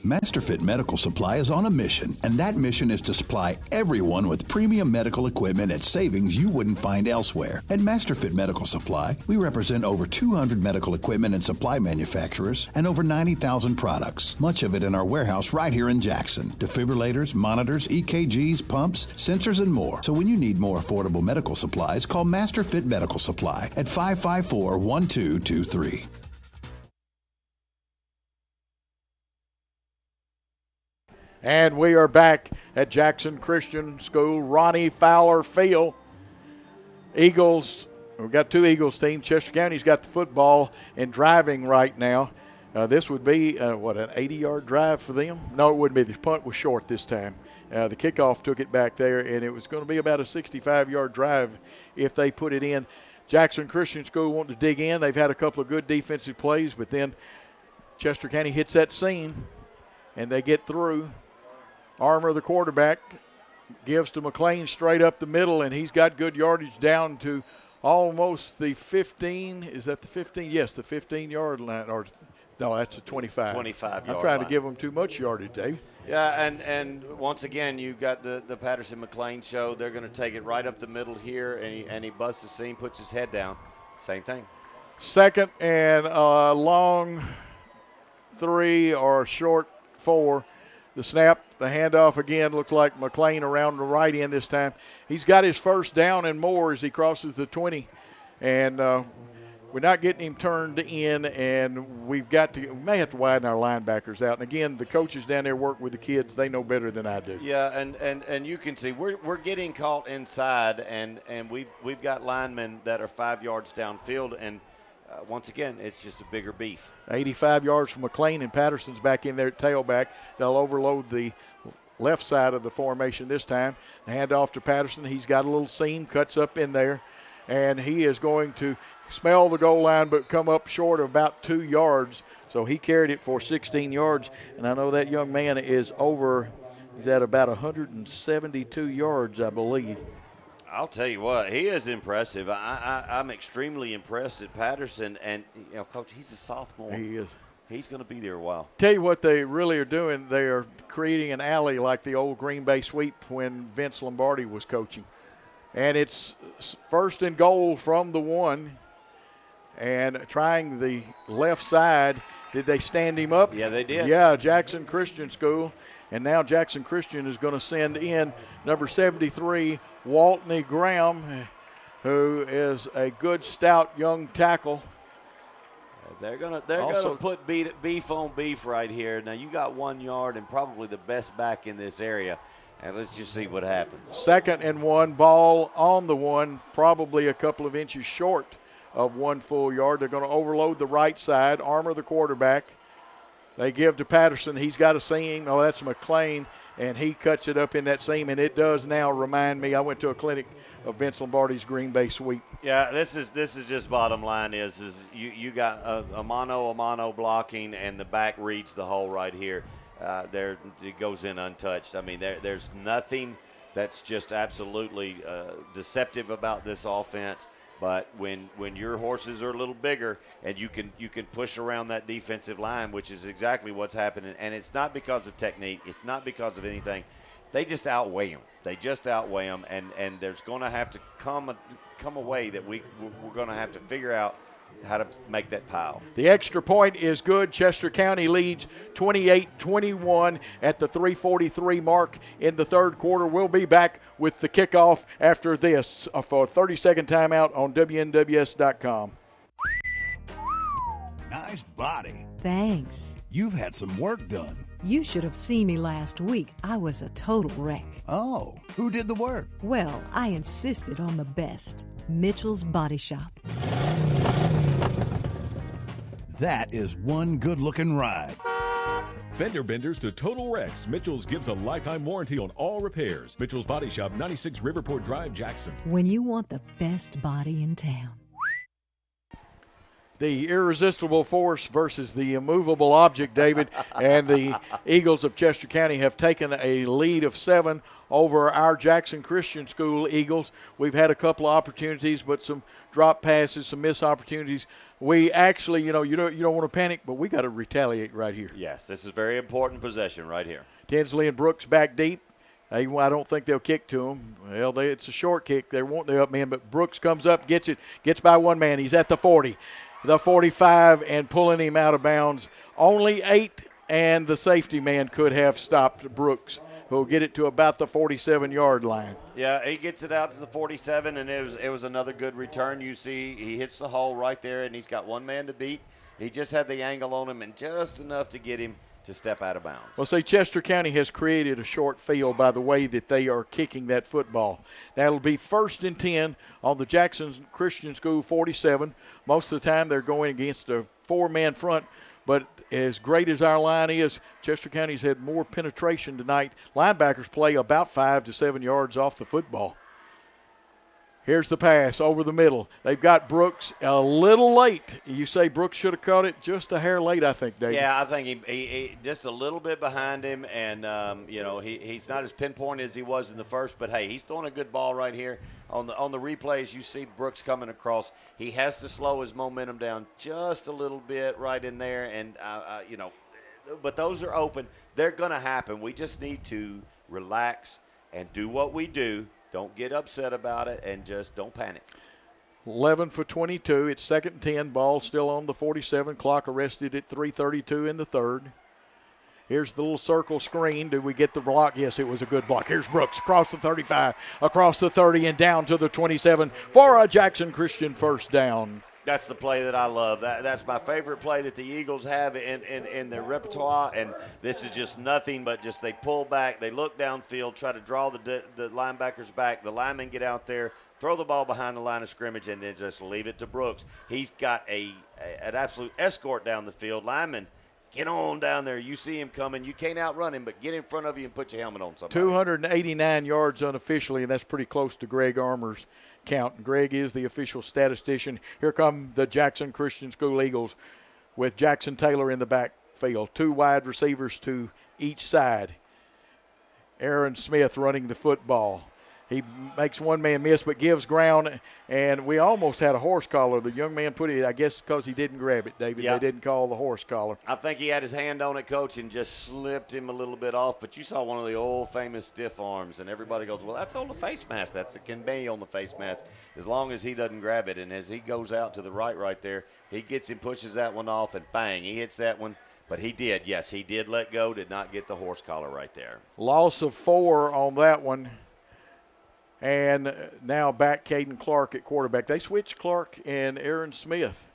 MasterFit Medical Supply is on a mission, and that mission is to supply everyone with premium medical equipment at savings you wouldn't find elsewhere. At MasterFit Medical Supply, we represent over 200 medical equipment and supply manufacturers and over 90,000 products, much of it in our warehouse right here in Jackson. Defibrillators, monitors, EKGs, pumps, sensors, and more. So when you need more affordable medical supplies, call MasterFit Medical Supply at 554-1223. And we are back at Jackson Christian School, Ronnie Fowler Field. Eagles, we've got two Eagles teams. Chester County's got the football and driving right now. This would be, an 80-yard drive for them? No, it wouldn't be. The punt was short this time. The kickoff took it back there, and it was going to be about a 65-yard drive if they put it in. Jackson Christian School wanted to dig in. They've had a couple of good defensive plays, but then Chester County hits that seam, and they get through. Armour, the quarterback, gives to McLean straight up the middle, and he's got good yardage down to almost the 15. Is that the 15? Yes, the 15-yard line. Or no, that's a 25. 25-yard I'm trying line. to give them too much yardage, Dave. Yeah, and once again, you've got the Patterson-McLean show. They're going to take it right up the middle here, and he busts the seam, puts his head down. Same thing. Second and long 3 or short 4. The snap, the handoff again, looks like McLean around the right end this time. He's got his first down and more as he crosses the 20. And we're not getting him turned in, and we may have to widen our linebackers out. And, again, the coaches down there work with the kids. They know better than I do. Yeah, and you can see we're getting caught inside, and we've got linemen that are 5 yards downfield, and once again, it's just a bigger beef. 85 yards from McLean, and Patterson's back in there at tailback. They'll overload the left side of the formation this time. The handoff to Patterson. He's got a little seam, cuts up in there, and he is going to smell the goal line but come up short of about 2 yards. So he carried it for 16 yards, and I know that young man is he's at about 172 yards, I believe. I'll tell you what, he is impressive. I'm extremely impressed at Patterson, and Coach, he's a sophomore. He is. He's going to be there a while. Tell you what they really are doing. They are creating an alley like the old Green Bay sweep when Vince Lombardi was coaching, and it's first and goal from the 1, and trying the left side. Did they stand him up? Yeah, they did. Yeah, Jackson Christian School, and now Jackson Christian is going to send in number 73. Waltney Graham, who is a good, stout young tackle. They're gonna put beef on beef right here. Now you got 1 yard and probably the best back in this area, and let's just see what happens. 2nd and 1, ball on the 1, probably a couple of inches short of 1 full yard. They're going to overload the right side. Armour, the quarterback. They give to Patterson. He's got a seam. Oh, that's McLean. And he cuts it up in that seam, and it does now remind me. I went to a clinic of Vince Lombardi's Green Bay sweep. Yeah, this is just bottom line is you got a mano blocking, and the back reads the hole right here. There it goes in untouched. I mean, there's nothing that's just absolutely deceptive about this offense. But when your horses are a little bigger and you can push around that defensive line, which is exactly what's happening, and it's not because of technique, it's not because of anything. They just outweigh them. And there's going to have to come a way that we're going to have to figure out how to make that pile. The extra point is good. Chester County leads 28-21 at the 3:43 mark in the third quarter. We'll be back with the kickoff after this for a 30-second timeout on WNWS.com. Nice body. Thanks. You've had some work done. You should have seen me last week. I was a total wreck. Oh, who did the work? Well, I insisted on the best. Mitchell's Body Shop. That is one good-looking ride. Fender benders to total wrecks. Mitchell's gives a lifetime warranty on all repairs. Mitchell's Body Shop, 96 Riverport Drive, Jackson. When you want the best body in town. the irresistible force versus the immovable object, David. And the Eagles of Chester County have taken a lead of 7 over our Jackson Christian School Eagles. We've had a couple of opportunities, but some drop passes, some missed opportunities. We actually, you don't want to panic, but we got to retaliate right here. Yes, this is a very important possession right here. Tinsley and Brooks back deep. I don't think they'll kick to him. Well, it's a short kick. They want the up man, but Brooks comes up, gets by one man. He's at the 40, the 45, and pulling him out of bounds. Only 8, and the safety man could have stopped Brooks, who'll get it to about the 47-yard line. Yeah, he gets it out to the 47, and it was another good return. You see, he hits the hole right there, and he's got one man to beat. He just had the angle on him and just enough to get him to step out of bounds. Well, see, Chester County has created a short field by the way that they are kicking that football. That'll be 1st and 10 on the Jackson Christian School 47. Most of the time they're going against a 4-man front, but as great as our line is, Chester County's had more penetration tonight. Linebackers play about 5 to 7 yards off the football. Here's the pass over the middle. They've got Brooks a little late. You say Brooks should have caught it just a hair late, I think, David. Yeah, I think he just a little bit behind him, and, he's not as pinpointed as he was in the first, but, hey, he's throwing a good ball right here. On the replays, you see Brooks coming across. He has to slow his momentum down just a little bit right in there, and, but those are open. They're going to happen. We just need to relax and do what we do. Don't get upset about it, and just don't panic. 11 for 22. It's 2nd and 10. Ball still on the 47. Clock arrested at 3:32 in the third. Here's the little circle screen. Did we get the block? Yes, it was a good block. Here's Brooks across the 35, across the 30, and down to the 27 for a Jackson Christian first down. That's the play that I love. That's my favorite play that the Eagles have in their repertoire, and this is just nothing but just they pull back, they look downfield, try to draw the linebackers back, the linemen get out there, throw the ball behind the line of scrimmage, and then just leave it to Brooks. He's got an absolute escort down the field. Lineman, get on down there. You see him coming. You can't outrun him, but get in front of you and put your helmet on somebody. 289 yards unofficially, and that's pretty close to Greg Armour's count. Greg is the official statistician. Here come the Jackson Christian School Eagles with Jackson Taylor in the backfield. 2 wide receivers to each side. Aaron Smith running the football. He makes one man miss but gives ground, and we almost had a horse collar. The young man put it, I guess, because he didn't grab it, David. Yeah. They didn't call the horse collar. I think he had his hand on it, Coach, and just slipped him a little bit off. But you saw one of the old famous stiff arms, and everybody goes, well, that's on the face mask. It can be on the face mask as long as he doesn't grab it. And as he goes out to the right there, he gets him, pushes that one off, and bang, he hits that one. But he did, yes, he did let go, did not get the horse collar right there. Loss of 4 on that one. And now back Caden Clark at quarterback. They switched Clark and Aaron Smith.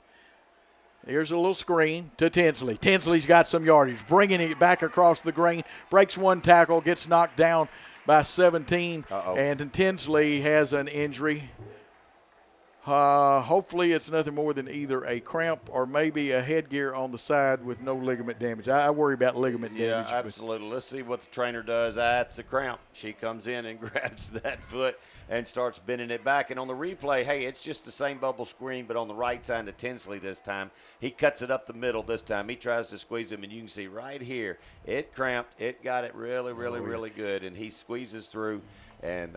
Here's a little screen to Tinsley. Tinsley's got some yardage, bringing it back across the green, breaks one tackle, gets knocked down by 17. And Tinsley has an injury. Hopefully it's nothing more than either a cramp or maybe a headgear on the side with no ligament damage. I worry about ligament damage. Yeah, absolutely. Let's see what the trainer does. That's a cramp. She comes in and grabs that foot and starts bending it back. And on the replay, hey, it's just the same bubble screen, but on the right side to Tinsley this time. He cuts it up the middle this time. He tries to squeeze him, and you can see right here, it cramped. It got it really good, and he squeezes through, and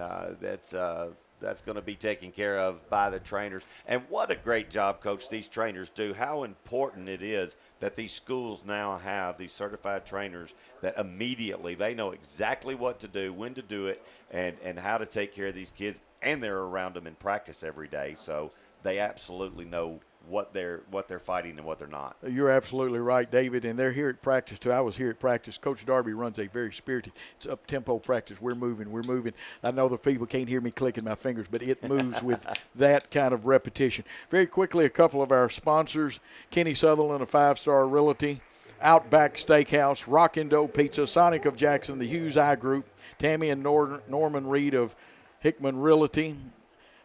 that's going to be taken care of by the trainers. And what a great job, Coach, these trainers do. How important it is that these schools now have these certified trainers that immediately they know exactly what to do, when to do it, and how to take care of these kids. And they're around them in practice every day, so they absolutely know what they're fighting and what they're not. You're absolutely right, David, and they're here at practice too. I was here at practice. Coach Darby runs a very spirited, it's up-tempo practice. We're moving. I know the people can't hear me clicking my fingers, but it moves with that kind of repetition. Very quickly, a couple of our sponsors, Kenny Sutherland, a 5-Star Realty, Outback Steakhouse, Rockin' Dough Pizza, Sonic of Jackson, the Hughes Eye Group, Tammy and Norman Reed of Hickman Realty,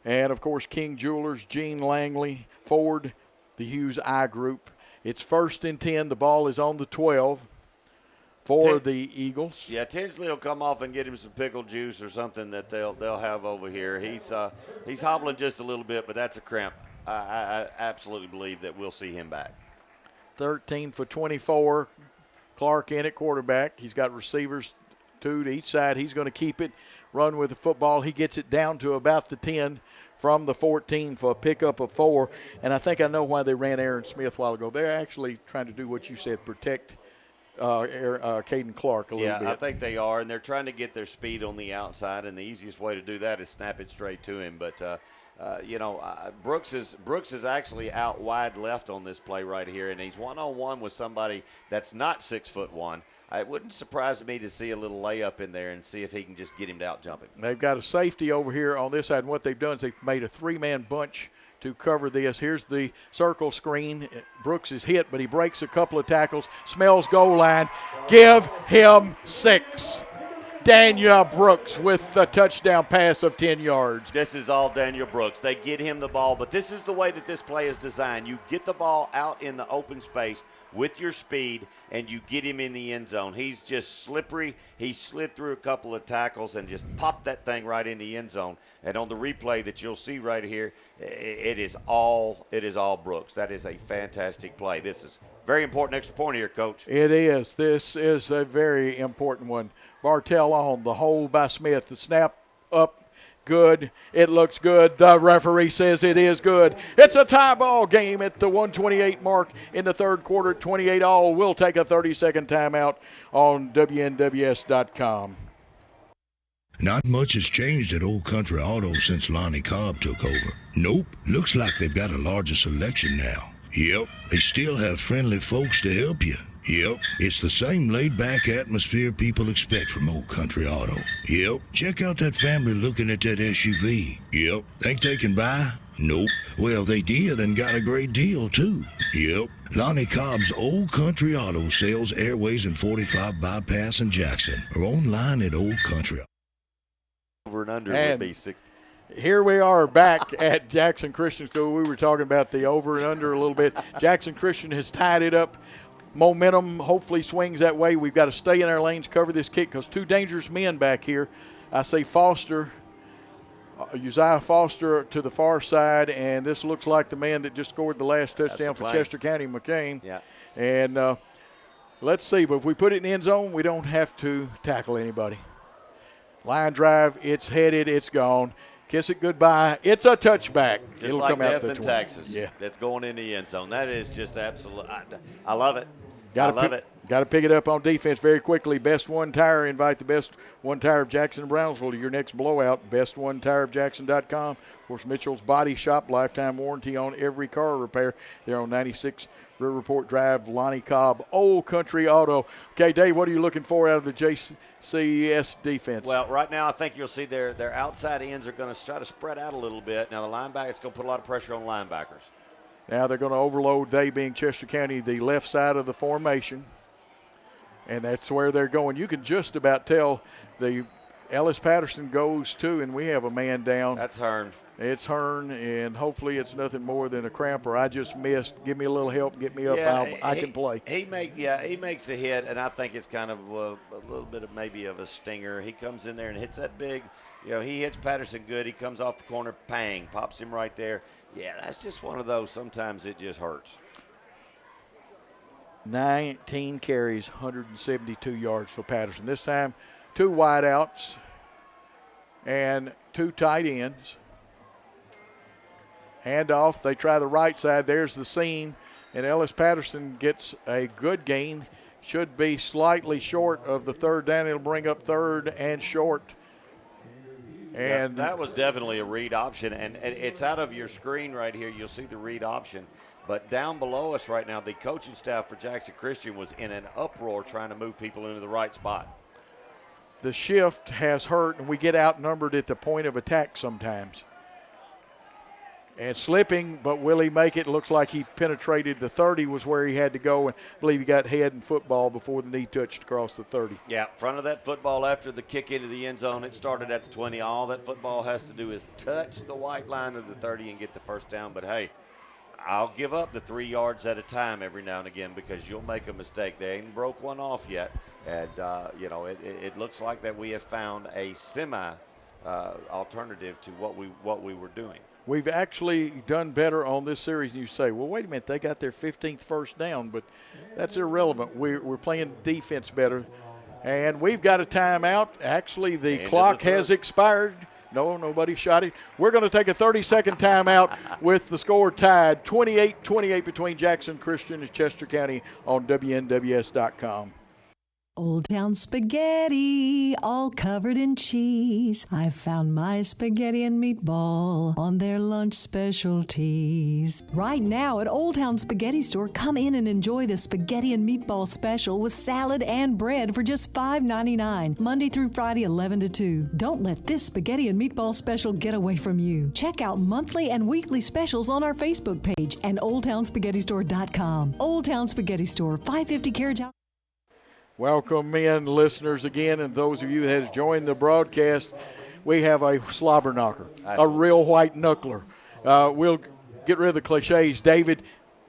and, of course, King Jewelers, Gene Langley, Ford, the Hughes Eye Group. It's 1st and 10. The ball is on the 12 for the Eagles. Yeah, Tinsley will come off and get him some pickle juice or something that they'll have over here. He's hobbling just a little bit, but that's a cramp. I absolutely believe that we'll see him back. 13 for 24. Clark in at quarterback. He's got receivers 2 to each side. He's going to keep it, run with the football. He gets it down to about the 10 from the 14 for a pickup of 4. And I think I know why they ran Aaron Smith a while ago. They're actually trying to do what you said, protect Caden Clark a little bit. Yeah, I think they are, and they're trying to get their speed on the outside, and the easiest way to do that is snap it straight to him. But, Brooks is actually out wide left on this play right here, and he's one-on-one with somebody that's not 6'1". It wouldn't surprise me to see a little layup in there and see if he can just get him to out-jump him. They've got a safety over here on this side, and what they've done is they've made a 3-man bunch to cover this. Here's the circle screen. Brooks is hit, but he breaks a couple of tackles, smells goal line. Give him 6. Daniel Brooks with a touchdown pass of 10 yards. This is all Daniel Brooks. They get him the ball, but this is the way that this play is designed. You get the ball out in the open space with your speed, and you get him in the end zone. He's just slippery. He slid through a couple of tackles and just popped that thing right in the end zone. And on the replay that you'll see right here, it is all Brooks. That is a fantastic play. This is very important extra point here, Coach. It is. This is a very important one. Bartell on the hold by Smith. The snap up. Good. It looks good. The referee says it is good. It's a tie ball game at the 1:28 mark in the third quarter. 28-all. We'll take a 30-second timeout on WNWS.com. Not much has changed at Old Country Auto since Lonnie Cobb took over. Nope. Looks like they've got a larger selection now. Yep. They still have friendly folks to help you. Yep, it's the same laid-back atmosphere people expect from Old Country Auto. Yep, check out that family looking at that SUV. Yep, think they can buy? Nope. Well, they did and got a great deal, too. Yep, Lonnie Cobb's Old Country Auto sells Airways and 45 Bypass in Jackson or online at Old Country. Over and under would be 60. Here we are back at Jackson Christian School. We were talking about the over and under a little bit. Jackson Christian has tied it up. Momentum hopefully swings that way. We've got to stay in our lanes, cover this kick, because 2 dangerous men back here. I see Foster, Uzziah Foster to the far side, and this looks like the man that just scored the last touchdown for Chester County, McCain. Yeah. And let's see, but if we put it in the end zone, we don't have to tackle anybody. Line drive, it's headed, it's gone. Kiss it goodbye. It's a touchback. Just It'll like come out death the in 20. Texas. Yeah. That's going in the end zone. That is just absolute. I love it. Got to pick it up on defense very quickly. Best One Tire. Invite the Best One Tire of Jackson and Brownsville to your next blowout. BestOneTireOfJackson.com. Of course, Mitchell's Body Shop. Lifetime warranty on every car repair. They're on 96 Rear Report Drive, Lonnie Cobb, Old Country Auto. Okay, Dave, what are you looking for out of the JCS defense? Well, right now I think you'll see their outside ends are going to try to spread out a little bit. Now the linebackers going to put a lot of pressure on linebackers. Now they're going to overload, they being Chester County, the left side of the formation. And that's where they're going. You can just about tell the Ellis Patterson goes too, and we have a man down. That's Hearn. It's Hearn, and hopefully it's nothing more than a cramp or I just missed. Give me a little help, get me up, I can play. He makes a hit, and I think it's kind of a little bit of maybe of a stinger. He comes in there and hits that big. He hits Patterson good. He comes off the corner, pang, pops him right there. Yeah, that's just one of those. Sometimes it just hurts. 19 carries, 172 yards for Patterson. This time, 2 wideouts and 2 tight ends. Handoff, they try the right side. There's the seam, and Ellis Patterson gets a good gain. Should be slightly short of the third down. It'll bring up third and short. And that was definitely a read option, and it's out of your screen right here. You'll see the read option. But down below us right now, the coaching staff for Jackson Christian was in an uproar trying to move people into the right spot. The shift has hurt, and we get outnumbered at the point of attack sometimes. And slipping, but will he make it? Looks like he penetrated the 30 was where he had to go, and I believe he got head and football before the knee touched across the 30. Yeah, front of that football after the kick into the end zone, it started at the 20. All that football has to do is touch the white line of the 30 and get the first down. But, hey, I'll give up the 3 yards at a time every now and again because you'll make a mistake. They ain't broke one off yet. And, it looks like that we have found a alternative to what we were doing. We've actually done better on this series. And you say, well, wait a minute, they got their 15th first down, but that's irrelevant. We're playing defense better. And we've got a timeout. Actually, the clock has expired. No, nobody shot it. We're going to take a 30-second timeout with the score tied 28-28 between Jackson Christian and Chester County on WNWS.com. Old Town Spaghetti, all covered in cheese. I found my spaghetti and meatball on their lunch specialties. Right now at Old Town Spaghetti Store, come in and enjoy the spaghetti and meatball special with salad and bread for just $5.99, Monday through Friday, 11 to 2. Don't let this spaghetti and meatball special get away from you. Check out monthly and weekly specials on our Facebook page and OldTownSpaghettiStore.com. Old Town Spaghetti Store, 550 Carriage House. Welcome in, listeners, again, and those of you that have joined the broadcast. We have a slobber knocker, a real white knuckler. We'll get rid of the cliches. David,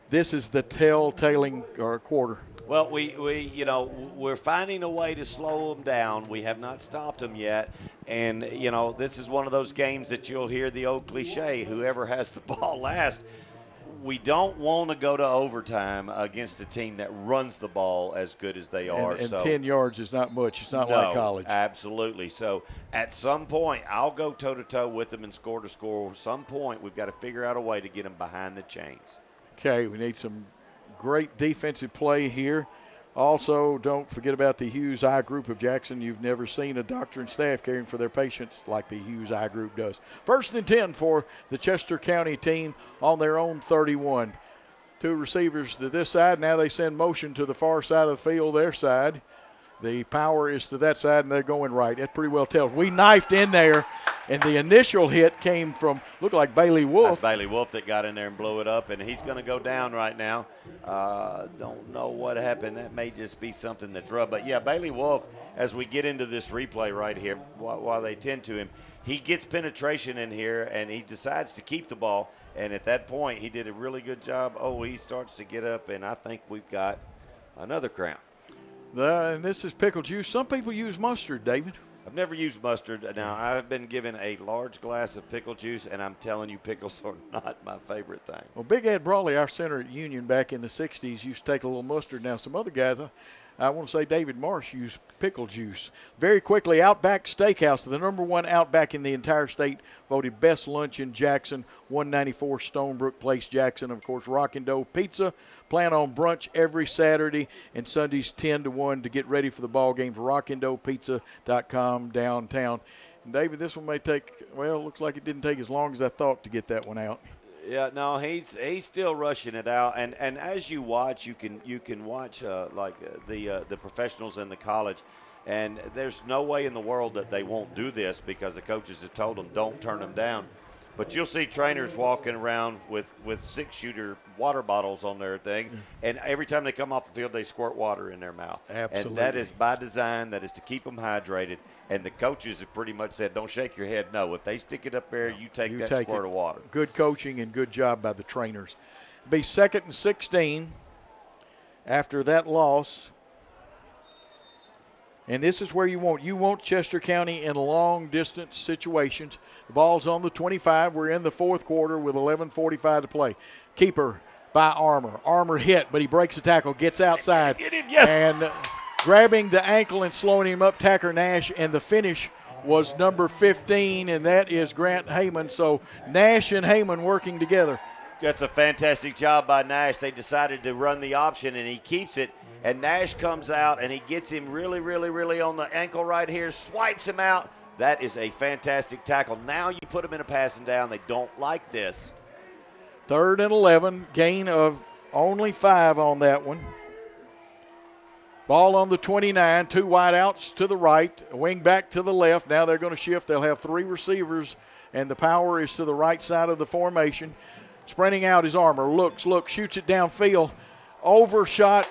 this is the telltale quarter. Well, we're finding a way to slow them down. We have not stopped them yet. And, this is one of those games that you'll hear the old cliche, whoever has the ball last. We don't want to go to overtime against a team that runs the ball as good as they are. And 10 yards is not much. It's not like college. Absolutely. So at some point, I'll go toe-to-toe with them and score to score. At some point, we've got to figure out a way to get them behind the chains. Okay, we need some great defensive play here. Also, don't forget about the Hughes Eye Group of Jackson. You've never seen a doctor and staff caring for their patients like the Hughes Eye Group does. 1st and 10 for the Chester County team on their own 31. Two receivers to this side. Now they send motion to the far side of the field, their side. The power is to that side, and they're going right. That pretty well tells. We knifed in there, and the initial hit came from, looked like Bailey Wolf. That's Bailey Wolf that got in there and blew it up, and he's going to go down right now. Don't know what happened. That may just be something that's rubbed. But, yeah, Bailey Wolf, as we get into this replay right here, while they tend to him, he gets penetration in here, and he decides to keep the ball. And at that point, he did a really good job. Oh, he starts to get up, and I think we've got another crown. And this is pickle juice. Some people use mustard, David. I've never used mustard. Now, I've been given a large glass of pickle juice, and I'm telling you, pickles are not my favorite thing. Well, Big Ed Brawley, our center at Union back in the 60s, used to take a little mustard. Now, some other guys, I want to say David Marsh used pickle juice. Very quickly, Outback Steakhouse, the #1 Outback in the entire state, voted best lunch in Jackson, 194 Stonebrook Place, Jackson. Of course, Rockin' Dough Pizza. Plan on brunch every Saturday and Sundays 10 to 1 to get ready for the ball game for rockandoughpizza.com downtown. And David, this one may take, well, looks like it didn't take as long as I thought to get that one out. Yeah, no, he's still rushing it out, and as you watch, you can watch the professionals in the college, and there's no way in the world that they won't do this because the coaches have told them don't turn them down. But you'll see trainers walking around with 6-shooter water bottles on their thing, and every time they come off the field, they squirt water in their mouth. Absolutely. And that is by design. That is to keep them hydrated. And the coaches have pretty much said, don't shake your head. No, if they stick it up there, you take squirt of water. Good coaching and good job by the trainers. Be 2nd and 16 after that loss. And this is where you want Chester County in long-distance situations. The ball's on the 25. We're in the 4th quarter with 11:45 to play. Keeper by Armour. Armour hit, but he breaks the tackle, gets outside. Get him, yes! And grabbing the ankle and slowing him up, Tacker Nash, and the finish was number 15, and that is Grant Heyman. So Nash and Heyman working together. That's a fantastic job by Nash. They decided to run the option, and he keeps it. And Nash comes out, and he gets him really, really, really on the ankle right here, swipes him out. That is a fantastic tackle. Now you put him in a passing down. They don't like this. 3rd and 11, gain of only 5 on that one. Ball on the 29, 2 wide outs to the right, a wing back to the left. Now they're going to shift. They'll have 3 receivers, and the power is to the right side of the formation. Sprinting out is Armour. Looks, shoots it downfield. Overshot.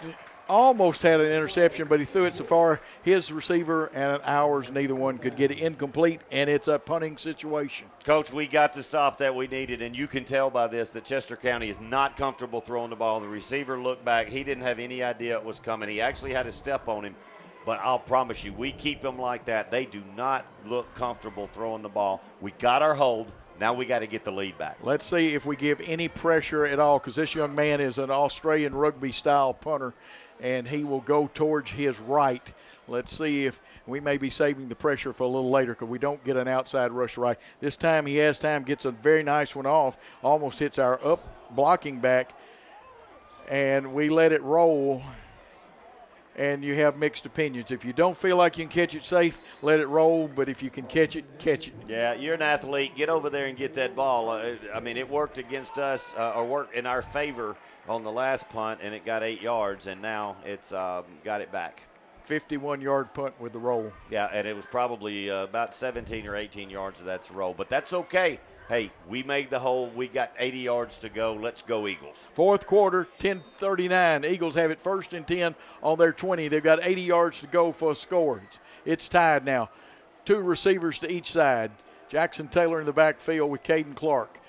Almost had an interception, but he threw it so far. His receiver and ours, neither one could get it incomplete, and it's a punting situation. Coach, we got the stop that we needed, and you can tell by this that Chester County is not comfortable throwing the ball. The receiver looked back. He didn't have any idea it was coming. He actually had a step on him. But I'll promise you, we keep them like that. They do not look comfortable throwing the ball. We got our hold. Now we got to get the lead back. Let's see if we give any pressure at all, because this young man is an Australian rugby-style punter, and he will go towards his right. Let's see if we may be saving the pressure for a little later, because we don't get an outside rush right. This time he has time, gets a very nice one off, almost hits our up blocking back, and we let it roll. And you have mixed opinions. If you don't feel like you can catch it safe, let it roll. But if you can catch it, catch it. Yeah, you're an athlete. Get over there and get that ball. I mean, it worked against us, or worked in our favor on the last punt, and it got 8 yards, and now it's got it back. 51-yard punt with the roll. Yeah, and it was probably about 17 or 18 yards of that's roll. But that's okay. Hey, we made the hole. We got 80 yards to go. Let's go, Eagles. Fourth quarter, 10:39. Eagles have it 1st and 10 on their 20. They've got 80 yards to go for a score. It's tied now. 2 receivers to each side. Jackson Taylor in the backfield with Caden Clark.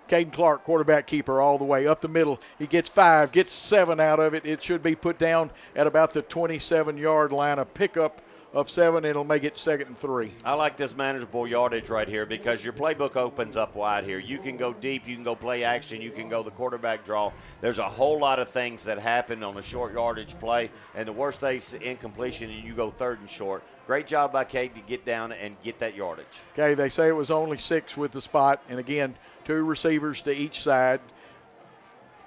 Caden Clark, quarterback keeper all the way up the middle. He gets 5, gets 7 out of it. It should be put down at about the 27-yard line. A pickup of 7, it'll make it 2nd and 3. I like this manageable yardage right here because your playbook opens up wide here. You can go deep, you can go play action, you can go the quarterback draw. There's a whole lot of things that happen on a short yardage play, and the worst thing's incompletion, and you go 3rd and short. Great job by Cade to get down and get that yardage. Okay, they say it was only 6 with the spot, and again, 2 receivers to each side,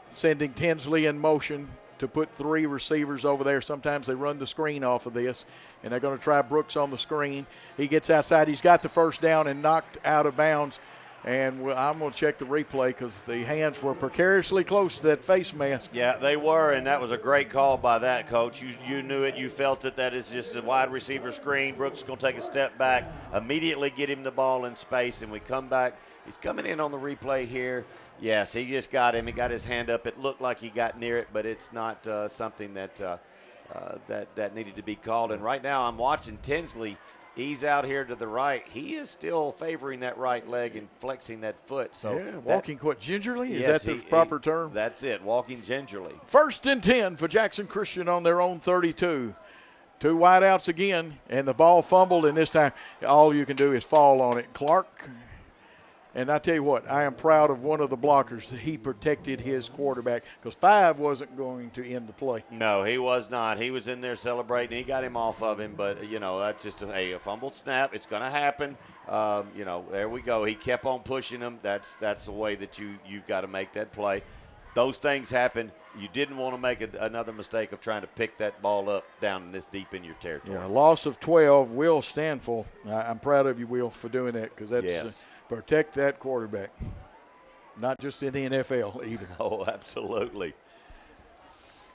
sending Tinsley in motion to put 3 receivers over there. Sometimes they run the screen off of this, and they're going to try Brooks on the screen. He gets outside. He's got the first down and knocked out of bounds. And I'm going to check the replay because the hands were precariously close to that face mask. Yeah, they were, and that was a great call by that coach. You knew it. You felt it. That is just a wide receiver screen. Brooks is going to take a step back, immediately get him the ball in space, and we come back. He's coming in on the replay here. Yes, he just got him. He got his hand up. It looked like he got near it, but it's not something that needed to be called. And right now I'm watching Tinsley. He's out here to the right. He is still favoring that right leg and flexing that foot. So yeah, walking quite gingerly? Is yes, that the proper term? That's it, walking gingerly. 1st and 10 for Jackson Christian on their own 32. 2 wideouts again, and the ball fumbled, and this time all you can do is fall on it. Clark. And I tell you what, I am proud of one of the blockers. He protected his quarterback because 5 wasn't going to end the play. No, he was not. He was in there celebrating. He got him off of him, but, that's just a fumbled snap. It's going to happen. There we go. He kept on pushing him. That's the way that you've got to make that play. Those things happen. You didn't want to make another mistake of trying to pick that ball up down this deep in your territory. Yeah, loss of 12. Will Stanfield, I'm proud of you, Will, for doing that because that's yes. Protect that quarterback. Not just in the NFL either. Oh, absolutely.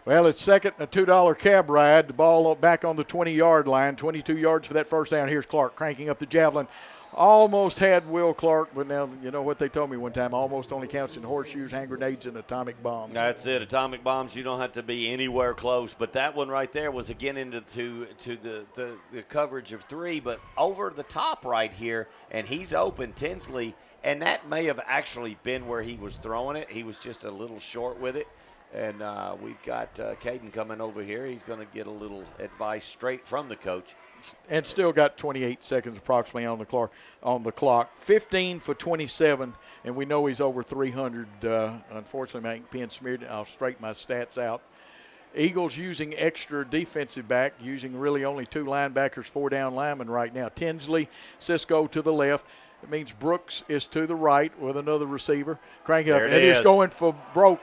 Well, it's 2nd and a $2 cab ride. The ball back on the 20-yard line. 22 yards for that first down. Here's Clark cranking up the javelin. Almost had Will Clark, but now you know what they told me one time. Almost only counts in horseshoes, hand grenades, and atomic bombs. That's it. Atomic bombs, you don't have to be anywhere close. But that one right there was again into the coverage of 3, but over the top right here, and he's open, Tinsley, and that may have actually been where he was throwing it. He was just a little short with it. And we've got Caden coming over here. He's going to get a little advice straight from the coach. And still got 28 seconds approximately on the clock. 15 for 27, and we know he's over 300. Unfortunately, my ink pen smeared it. I'll straighten my stats out. Eagles using extra defensive back, using really only 2 linebackers, 4 down linemen right now. Tinsley, Cisco to the left. It means Brooks is to the right with another receiver. Crank it up. It is going for broke.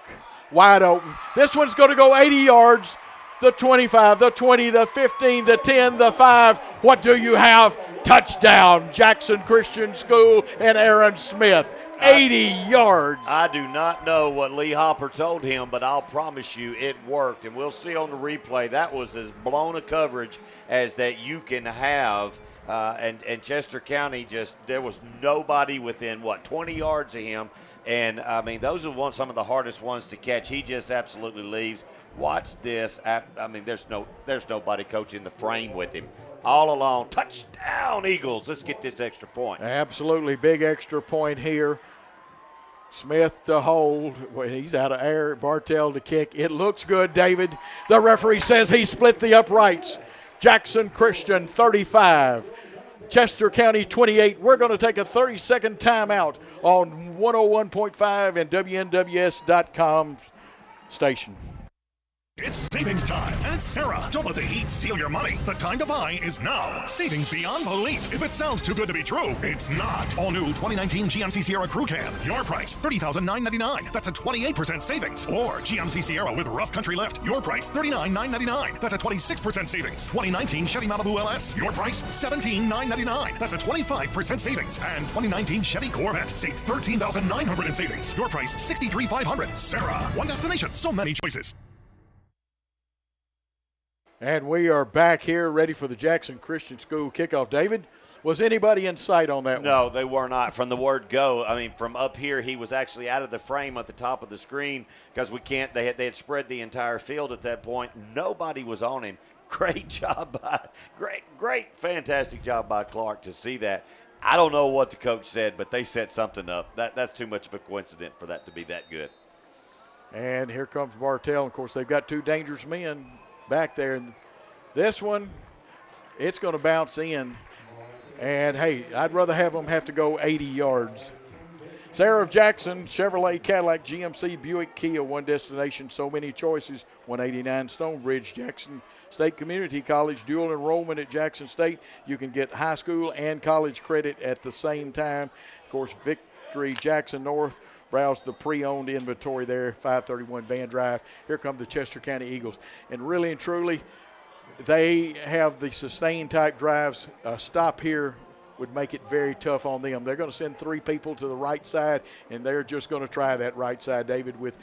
Wide open. This one's going to go 80 yards. The 25, the 20, the 15, the 10, the 5. What do you have? Touchdown, Jackson Christian School and Aaron Smith. 80 yards. I do not know what Lee Hopper told him, but I'll promise you it worked. And we'll see on the replay, that was as blown a coverage as that you can have. And Chester County there was nobody within, 20 yards of him. And, those are some of the hardest ones to catch. He just absolutely leaves. Watch this. There's nobody coaching the frame with him. All along. Touchdown, Eagles. Let's get this extra point. Absolutely. Big extra point here. Smith to hold. Well, he's out of air. Bartell to kick. It looks good, David. The referee says he split the uprights. Jackson Christian 35. Chester County 28. We're going to take a 30-second timeout on 101.5 and WNWS.com station. It's savings time, and it's Sarah. Don't let the heat steal your money. The time to buy is now. Savings beyond belief. If it sounds too good to be true, it's not. All new 2019 GMC Sierra Crew Cab. Your price, $30,999. That's a 28% savings. Or GMC Sierra with rough country lift. Your price, $39,999. That's a 26% savings. 2019 Chevy Malibu LS. Your price, $17,999. That's a 25% savings. And 2019 Chevy Corvette. Save $13,900 in savings. Your price, $63,500. Sarah. One destination, so many choices. And we are back here ready for the Jackson Christian School kickoff. David, was anybody in sight on that one? No, they were not. From the word go, I mean, from up here, he was actually out of the frame at the top of the screen because they had spread the entire field at that point. Nobody was on him. Great job fantastic job by Clark to see that. I don't know what the coach said, but they set something up. That's too much of a coincidence for that to be that good. And here comes Bartell. Of course, they've got two dangerous men back there. And this one, it's going to bounce in. And, hey, I'd rather have them have to go 80 yards. Sarah of Jackson, Chevrolet, Cadillac, GMC, Buick, Kia, one destination, so many choices. 189 Stonebridge, Jackson State Community College, dual enrollment at Jackson State. You can get high school and college credit at the same time. Of course, Victory, Jackson North. Browse the pre-owned inventory there, 531 Van Drive. Here come the Chester County Eagles. And really and truly, they have the sustained type drives. A stop here would make it very tough on them. They're going to send three people to the right side, and they're just going to try that right side, David, with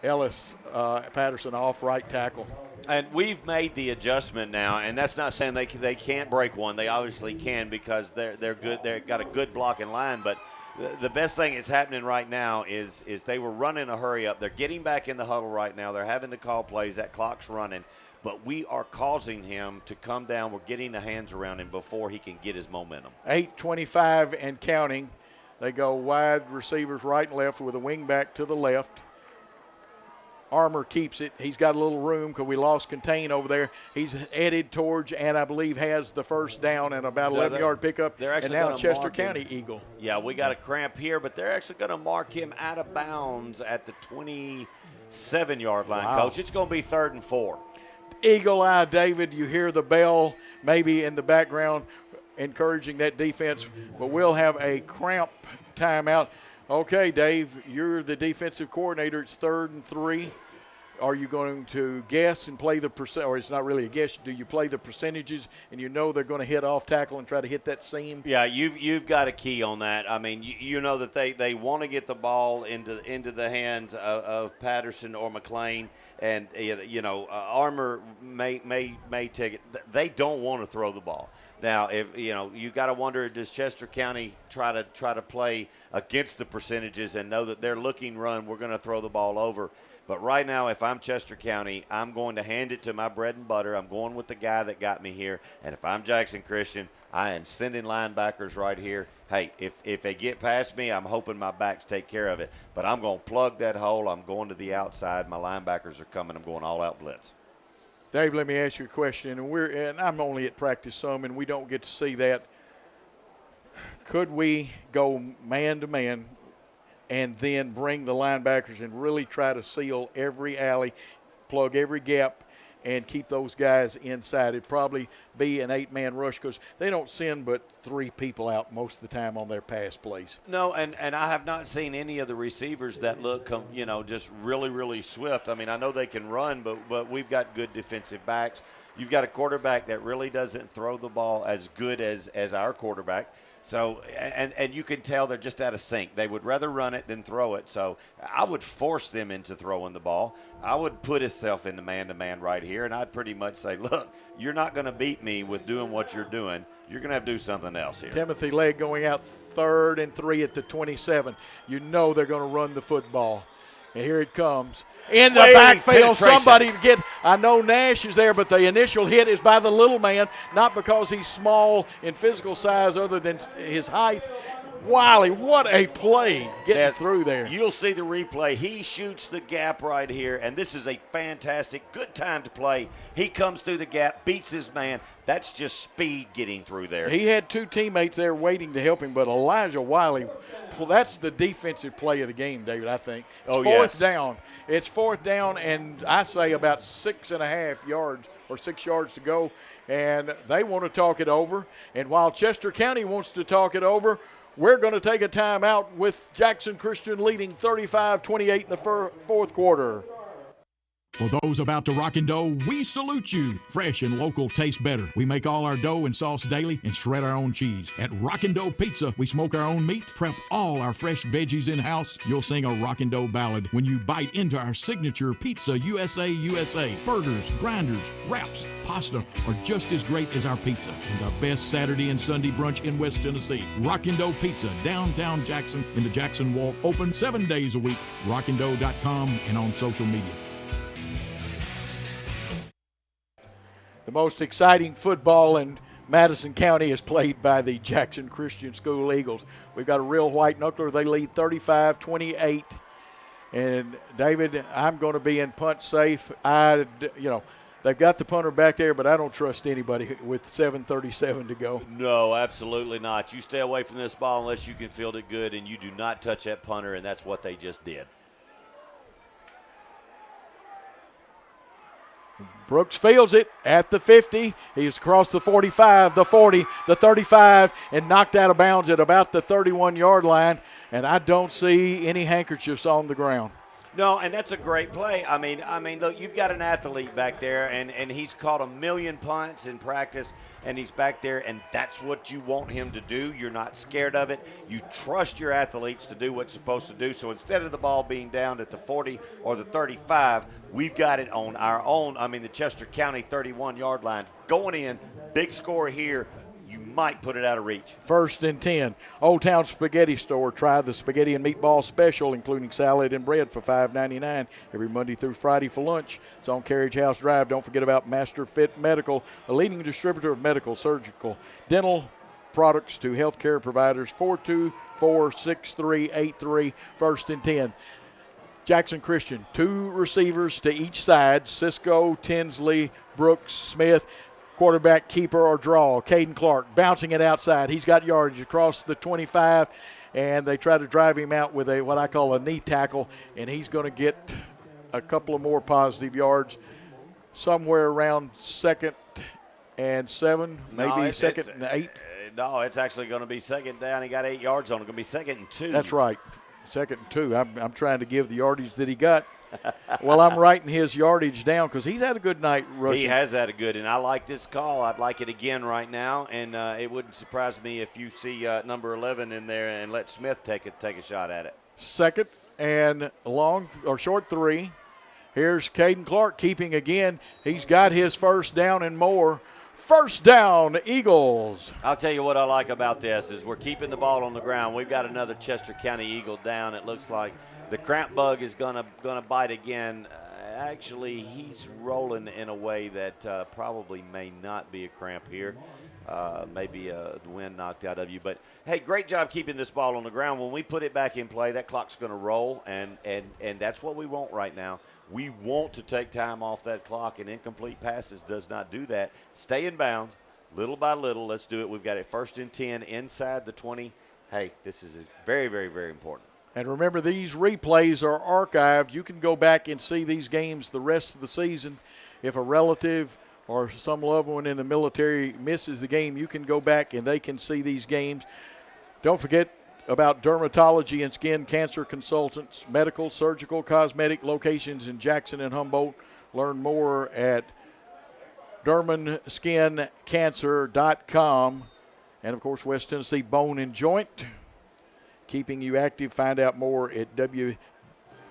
Ellis Patterson off right tackle. And we've made the adjustment now, and that's not saying they can't break one. They obviously can because they're good. They've got a good blocking line, but the best thing that's happening right now is they were running a hurry up. They're getting back in the huddle right now. They're having to call plays. That clock's running. But we are causing him to come down. We're getting the hands around him before he can get his momentum. 8:25 and counting. They go wide receivers right and left with a wing back to the left. Armour keeps it. He's got a little room because we lost Contain over there. He's headed towards, and I believe has the first down and about 11-yard pickup. And now Chester County Eagle. Yeah, we got a cramp here, but they're actually going to mark him out of bounds at the 27-yard line, Wow. Coach. It's going to be 3rd and 4. Eagle eye, David. You hear the bell maybe in the background encouraging that defense, but we'll have a cramp timeout. Okay, Dave, you're the defensive coordinator. It's 3rd and 3. Are you going to guess and play the percent, or it's not really a guess? Do you play the percentages and you know they're going to hit off tackle and try to hit that seam? Yeah, you've got a key on that. I mean, you know that they want to get the ball into the hands of Patterson or McLean, and Armour may take it. They don't want to throw the ball. Now, if you got to wonder, does Chester County try to play against the percentages and know that they're looking run, we're going to throw the ball over. But right now, if I'm Chester County, I'm going to hand it to my bread and butter. I'm going with the guy that got me here. And if I'm Jackson Christian, I am sending linebackers right here. Hey, if they get past me, I'm hoping my backs take care of it. But I'm going to plug that hole. I'm going to the outside. My linebackers are coming. I'm going all-out blitz. Dave, let me ask you a question. And I'm only at practice some, and we don't get to see that. Could we go man-to-man and then bring the linebackers and really try to seal every alley, plug every gap, and keep those guys inside? It'd probably be an 8-man rush because they don't send but 3 people out most of the time on their pass plays. No, and I have not seen any of the receivers that look, just really, really swift. I mean, I know they can run, but we've got good defensive backs. You've got a quarterback that really doesn't throw the ball as good as our quarterback. So, and you can tell they're just out of sync. They would rather run it than throw it. So I would force them into throwing the ball. I would put himself in the man-to-man right here, and I'd pretty much say, look, you're not going to beat me with doing what you're doing. You're going to have to do something else here. Timothy Legg going out 3rd and 3 at the 27. You know they're going to run the football. And here it comes. In the backfield, somebody to get – I know Nash is there, but the initial hit is by the little man, not because he's small in physical size other than his height. Wiley, what a play getting through there. You'll see the replay. He shoots the gap right here, and this is a fantastic, good time to play. He comes through the gap, beats his man. That's just speed getting through there. He had two teammates there waiting to help him, but Elijah Wiley, well, that's the defensive play of the game, David, I think. It's fourth down. It's fourth down, and I say about 6.5 yards or 6 yards to go, and they want to talk it over. And while Chester County wants to talk it over, we're going to take a timeout with Jackson Christian leading 35-28 in the fourth quarter. For those about to rock and dough, we salute you. Fresh and local tastes better. We make all our dough and sauce daily and shred our own cheese. At Rock and Dough Pizza, we smoke our own meat, prep all our fresh veggies in-house. You'll sing a rock and dough ballad when you bite into our signature pizza, USA. Burgers, grinders, wraps, pasta are just as great as our pizza. And the best Saturday and Sunday brunch in West Tennessee. Rock and Dough Pizza, downtown Jackson in the Jackson Walk. Open 7 days a week. rockanddough.com and on social media. The most exciting football in Madison County is played by the Jackson Christian School Eagles. We've got a real white knuckler. They lead 35-28. And, David, I'm going to be in punt safe. They've got the punter back there, but I don't trust anybody with 7:37 to go. No, absolutely not. You stay away from this ball unless you can field it good, and you do not touch that punter, and that's what they just did. Brooks fields it at the 50. He's across the 45, the 40, the 35, and knocked out of bounds at about the 31-yard line. And I don't see any handkerchiefs on the ground. No, and that's a great play. I mean, look, you've got an athlete back there, and he's caught a million punts in practice, and he's back there, and that's what you want him to do. You're not scared of it. You trust your athletes to do what's supposed to do. So instead of the ball being down at the 40 or the 35, we've got it on our own, the Chester County 31-yard line. Going in, big score here. You might put it out of reach. 1st and 10. Old Town Spaghetti Store. Try the spaghetti and meatball special, including salad and bread for $5.99 every Monday through Friday for lunch. It's on Carriage House Drive. Don't forget about Master Fit Medical, a leading distributor of medical, surgical, dental products to healthcare providers. 424-6383. 1st and 10. Jackson Christian, 2 receivers to each side. Cisco, Tinsley, Brooks, Smith. Quarterback, keeper, or draw. Caden Clark bouncing it outside. He's got yardage across the 25, and they try to drive him out with what I call a knee tackle, and he's going to get a couple of more positive yards somewhere around 2nd and 7, maybe 2nd and 8. No, it's actually going to be 2nd down. He got 8 yards on it. It's going to be 2nd and 2. That's right, 2nd and 2. I'm trying to give the yardage that he got. Well, I'm writing his yardage down because he's had a good night rushing. He has had a good, and I like this call. I'd like it again right now, and it wouldn't surprise me if you see number 11 in there and let Smith take a shot at it. 2nd and short 3. Here's Caden Clark keeping again. He's got his 1st down and more. 1st down, Eagles. I'll tell you what I like about this is we're keeping the ball on the ground. We've got another Chester County Eagle down. It looks like the cramp bug is gonna bite again. Actually, he's rolling in a way that probably may not be a cramp here. Maybe the wind knocked out of you. But, hey, great job keeping this ball on the ground. When we put it back in play, that clock's going to roll, and that's what we want right now. We want to take time off that clock, and incomplete passes does not do that. Stay in bounds, little by little. Let's do it. We've got it 1st and 10 inside the 20. Hey, this is very, very, very important. And remember, these replays are archived. You can go back and see these games the rest of the season. If a relative or some loved one in the military misses the game, you can go back and they can see these games. Don't forget about dermatology and skin cancer consultants, medical, surgical, cosmetic locations in Jackson and Humboldt. Learn more at DermanSkinCancer.com. And, of course, West Tennessee Bone and Joint, keeping you active. Find out more at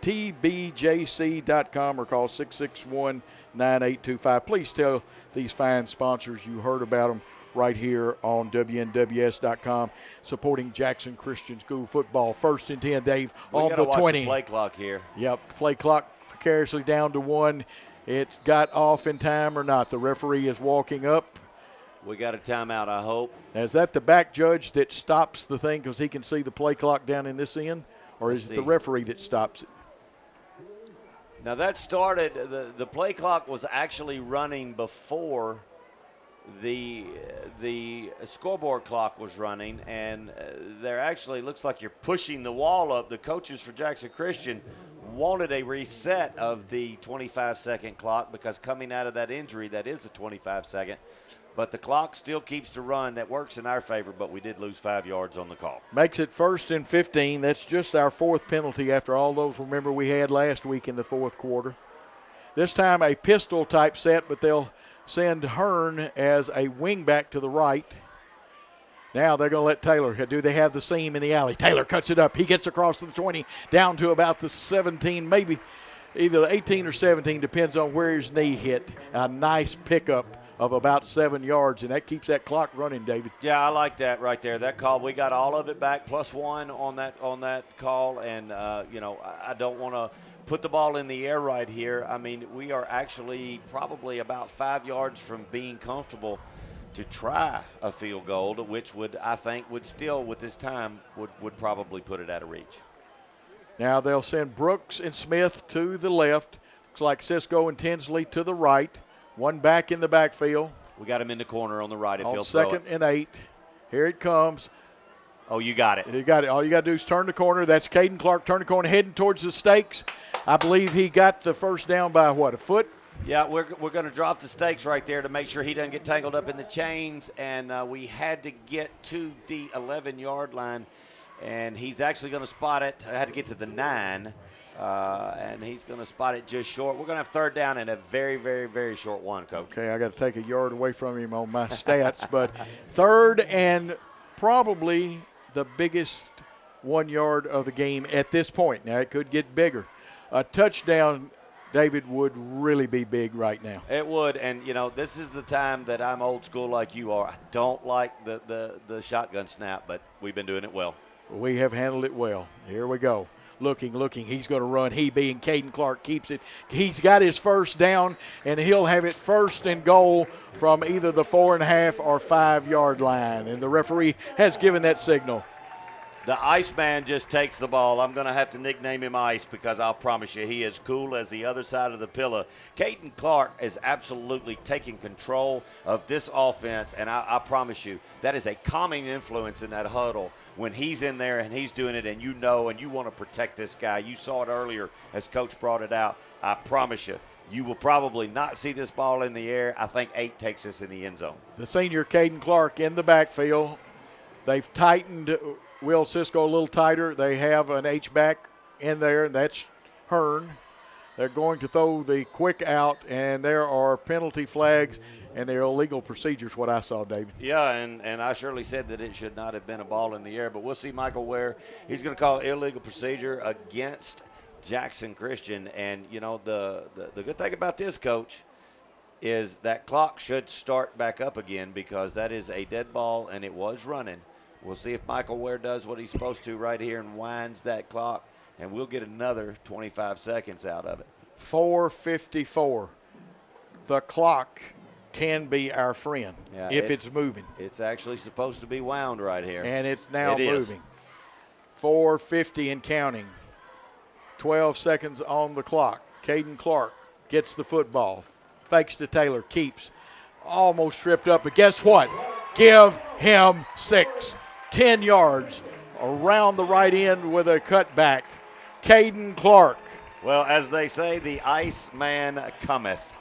WTBJC.com or call 661-9825. Please tell these fine sponsors you heard about them right here on WNWS.com, supporting Jackson Christian School football. 1st and 10, Dave, on the 20. The play clock here. Yep, play clock precariously down to 1. It's got off in time or not. The referee is walking up. We got a timeout, I hope. Now, is that the back judge that stops the thing because he can see the play clock down in this end? Or is it the referee that stops it? Now, that started, the play clock was actually running before the scoreboard clock was running, and there actually looks like you're pushing the wall up. The coaches for Jackson Christian wanted a reset of the 25-second clock because coming out of that injury, that is a 25-second. But the clock still keeps to run. That works in our favor, but we did lose 5 yards on the call. Makes it 1st and 15. That's just our 4th penalty after all those, remember, we had last week in the 4th quarter. This time a pistol-type set, but they'll send Hearn as a wingback to the right. Now they're going to let Taylor. Do they have the seam in the alley? Taylor cuts it up. He gets across to the 20, down to about the 17, maybe either 18 or 17, depends on where his knee hit. A nice pickup of about 7 yards, and that keeps that clock running, David. Yeah, I like that right there. That call, we got all of it back, +1 on that call, and I don't want to put the ball in the air right here. I mean, we are actually probably about 5 yards from being comfortable to try a field goal, which would still, with this time, would probably put it out of reach. Now they'll send Brooks and Smith to the left. Looks like Cisco and Tinsley to the right. One back in the backfield. We got him in the corner on the right if on he'll throw it. 2nd and 8. Here it comes. Oh, you got it. You got it. All you got to do is turn the corner. That's Caden Clark, turn the corner, heading towards the stakes. I believe he got the first down by, a foot? Yeah, we're going to drop the stakes right there to make sure he doesn't get tangled up in the chains, and we had to get to the 11-yard line, and he's actually going to spot it. I had to get to the 9. And he's going to spot it just short. We're going to have 3rd down and a very, very, very short one, Coach. Okay, I got to take a yard away from him on my stats, but 3rd and probably the biggest 1 yard of the game at this point. Now, it could get bigger. A touchdown, David, would really be big right now. It would, and, this is the time that I'm old school like you are. I don't like the shotgun snap, but we've been doing it well. We have handled it well. Here we go. Looking. He's going to run. He being Caden Clark keeps it. He's got his first down, and he'll have it 1st and goal from either the 4.5 or 5 yard line. And the referee has given that signal. The Iceman just takes the ball. I'm going to have to nickname him Ice because I'll promise you he is cool as the other side of the pillow. Caden Clark is absolutely taking control of this offense, and I promise you that is a calming influence in that huddle when he's in there and he's doing it, and you want to protect this guy. You saw it earlier as Coach brought it out. I promise you, you will probably not see this ball in the air. I think 8 takes us in the end zone. The senior Caden Clark in the backfield. They've tightened Will Cisco a little tighter. They have an H-back in there, and that's Hearn. They're going to throw the quick out, and there are penalty flags, and there are illegal procedures, what I saw, David. Yeah, and I surely said that it should not have been a ball in the air, but we'll see Michael Ware. He's going to call illegal procedure against Jackson Christian. And, the good thing about this, Coach, is that clock should start back up again because that is a dead ball, and it was running. We'll see if Michael Ware does what he's supposed to right here and winds that clock, and we'll get another 25 seconds out of it. 4:54. The clock can be our friend if it's moving. It's actually supposed to be wound right here. And it's now moving. 4:50 and counting. 12 seconds on the clock. Caden Clark gets the football. Fakes to Taylor. Keeps. Almost tripped up, but guess what? Give him 6. 10 yards around the right end with a cutback. Caden Clark. Well, as they say, the Iceman cometh.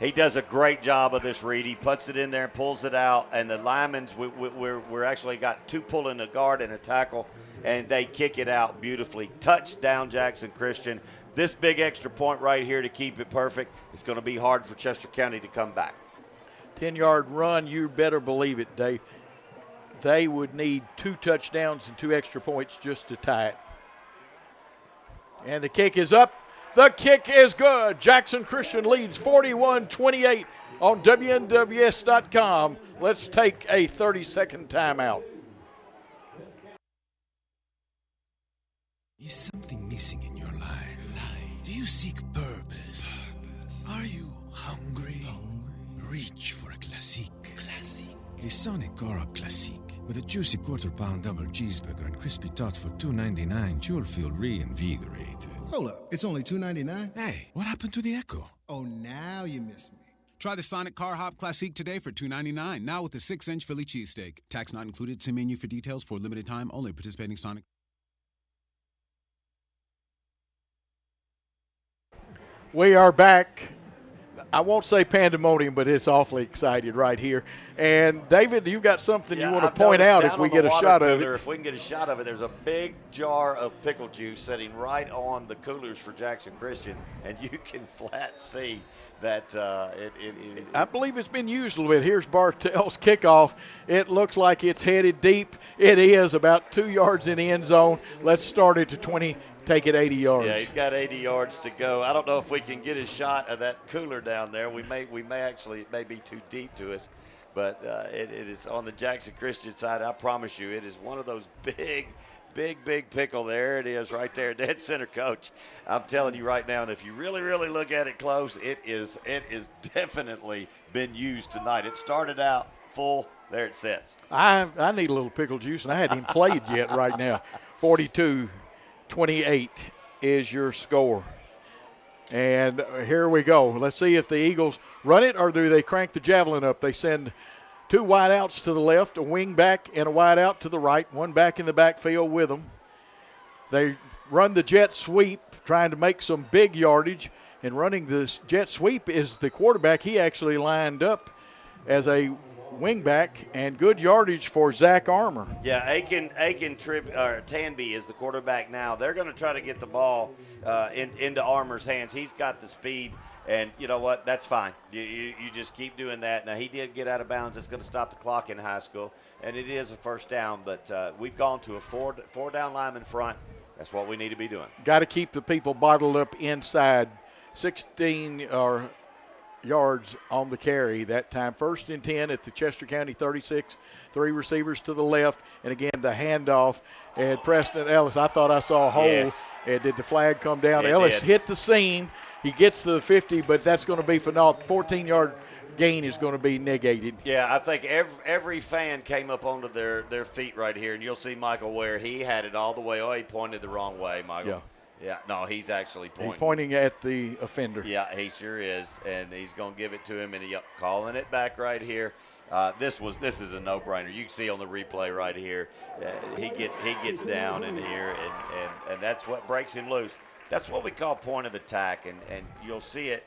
He does a great job of this read. He puts it in there and pulls it out, and the linemen, we're actually got 2 pulling a guard and a tackle, and they kick it out beautifully. Touchdown, Jackson Christian. This big extra point right here to keep it perfect. It's going to be hard for Chester County to come back. 10-yard run, you better believe it, Dave. They would need 2 touchdowns and 2 extra points just to tie it. And the kick is up. The kick is good. Jackson Christian leads 41-28 on WNWS.com. Let's take a 30-second timeout. Is something missing in your life? Do you seek purpose? Are you hungry? Reach for a classic. classic. A Sonic Car Hop Classic. With a juicy quarter-pound double cheeseburger and crispy tots for $2.99, you'll feel reinvigorated. Hold up, it's only $2.99? Hey, what happened to the Echo? Oh, now you miss me. Try the Sonic Car Hop Classique today for $2.99, now with a 6-inch Philly cheesesteak. Tax not included. See menu for details. For limited time only. Participating Sonic. We are back. I won't say pandemonium, but it's awfully excited right here. And, David, you've got something you want to point out if we get a shot of it. If we can get a shot of it, there's a big jar of pickle juice sitting right on the coolers for Jackson Christian, and you can flat see that I believe it's been used a little bit. Here's Bartell's kickoff. It looks like it's headed deep. It is about 2 yards in the end zone. Let's start it to 20. Take it 80 yards. Yeah, he's got 80 yards to go. I don't know if we can get a shot of that cooler down there. We may actually, it may be too deep to us, but it is on the Jackson Christian side. I promise you, it is one of those big pickle. There it is right there, dead center, Coach. I'm telling you right now, and if you really look at it close, it is definitely been used tonight. It started out full. There it sits. I need a little pickle juice, and I hadn't even played yet right now. 42-28 is your score. And here we go. Let's see if the Eagles run it or do they crank the javelin up. They send 2 wideouts to the left, a wing back and a wideout to the right, one back in the backfield with them. They run the jet sweep, trying to make some big yardage. And running this jet sweep is the quarterback. He actually lined up as a wing back, and good yardage for Zach Armour. Yeah, Tanby is the quarterback now. They're going to try to get the ball into Armour's hands. He's got the speed, and you know what? That's fine. You just keep doing that. Now, he did get out of bounds. It's going to stop the clock in high school, and it is a first down, but we've gone to a four-down lineman front. That's what we need to be doing. Got to keep the people bottled up inside. 16 yards on the carry that time. 1st and 10 at the Chester County 36. 3 receivers to the left. And again, the handoff. And Preston Ellis, I thought I saw a hole. Yes. And did the flag come down? It Ellis did. hit the seam. He gets to the 50, but that's going to be for naught. 14-yard gain is going to be negated. Yeah, I think every fan came up onto their feet right here. And you'll see Michael Ware. He had it all the way. Oh, he pointed the wrong way, Michael. Yeah. Yeah, no, he's actually pointing. He's pointing at the offender. Yeah, he sure is, and he's going to give it to him, and calling it back right here. This is a no-brainer. You can see on the replay right here, he gets down in here, and that's what breaks him loose. That's what we call point of attack, and you'll see it.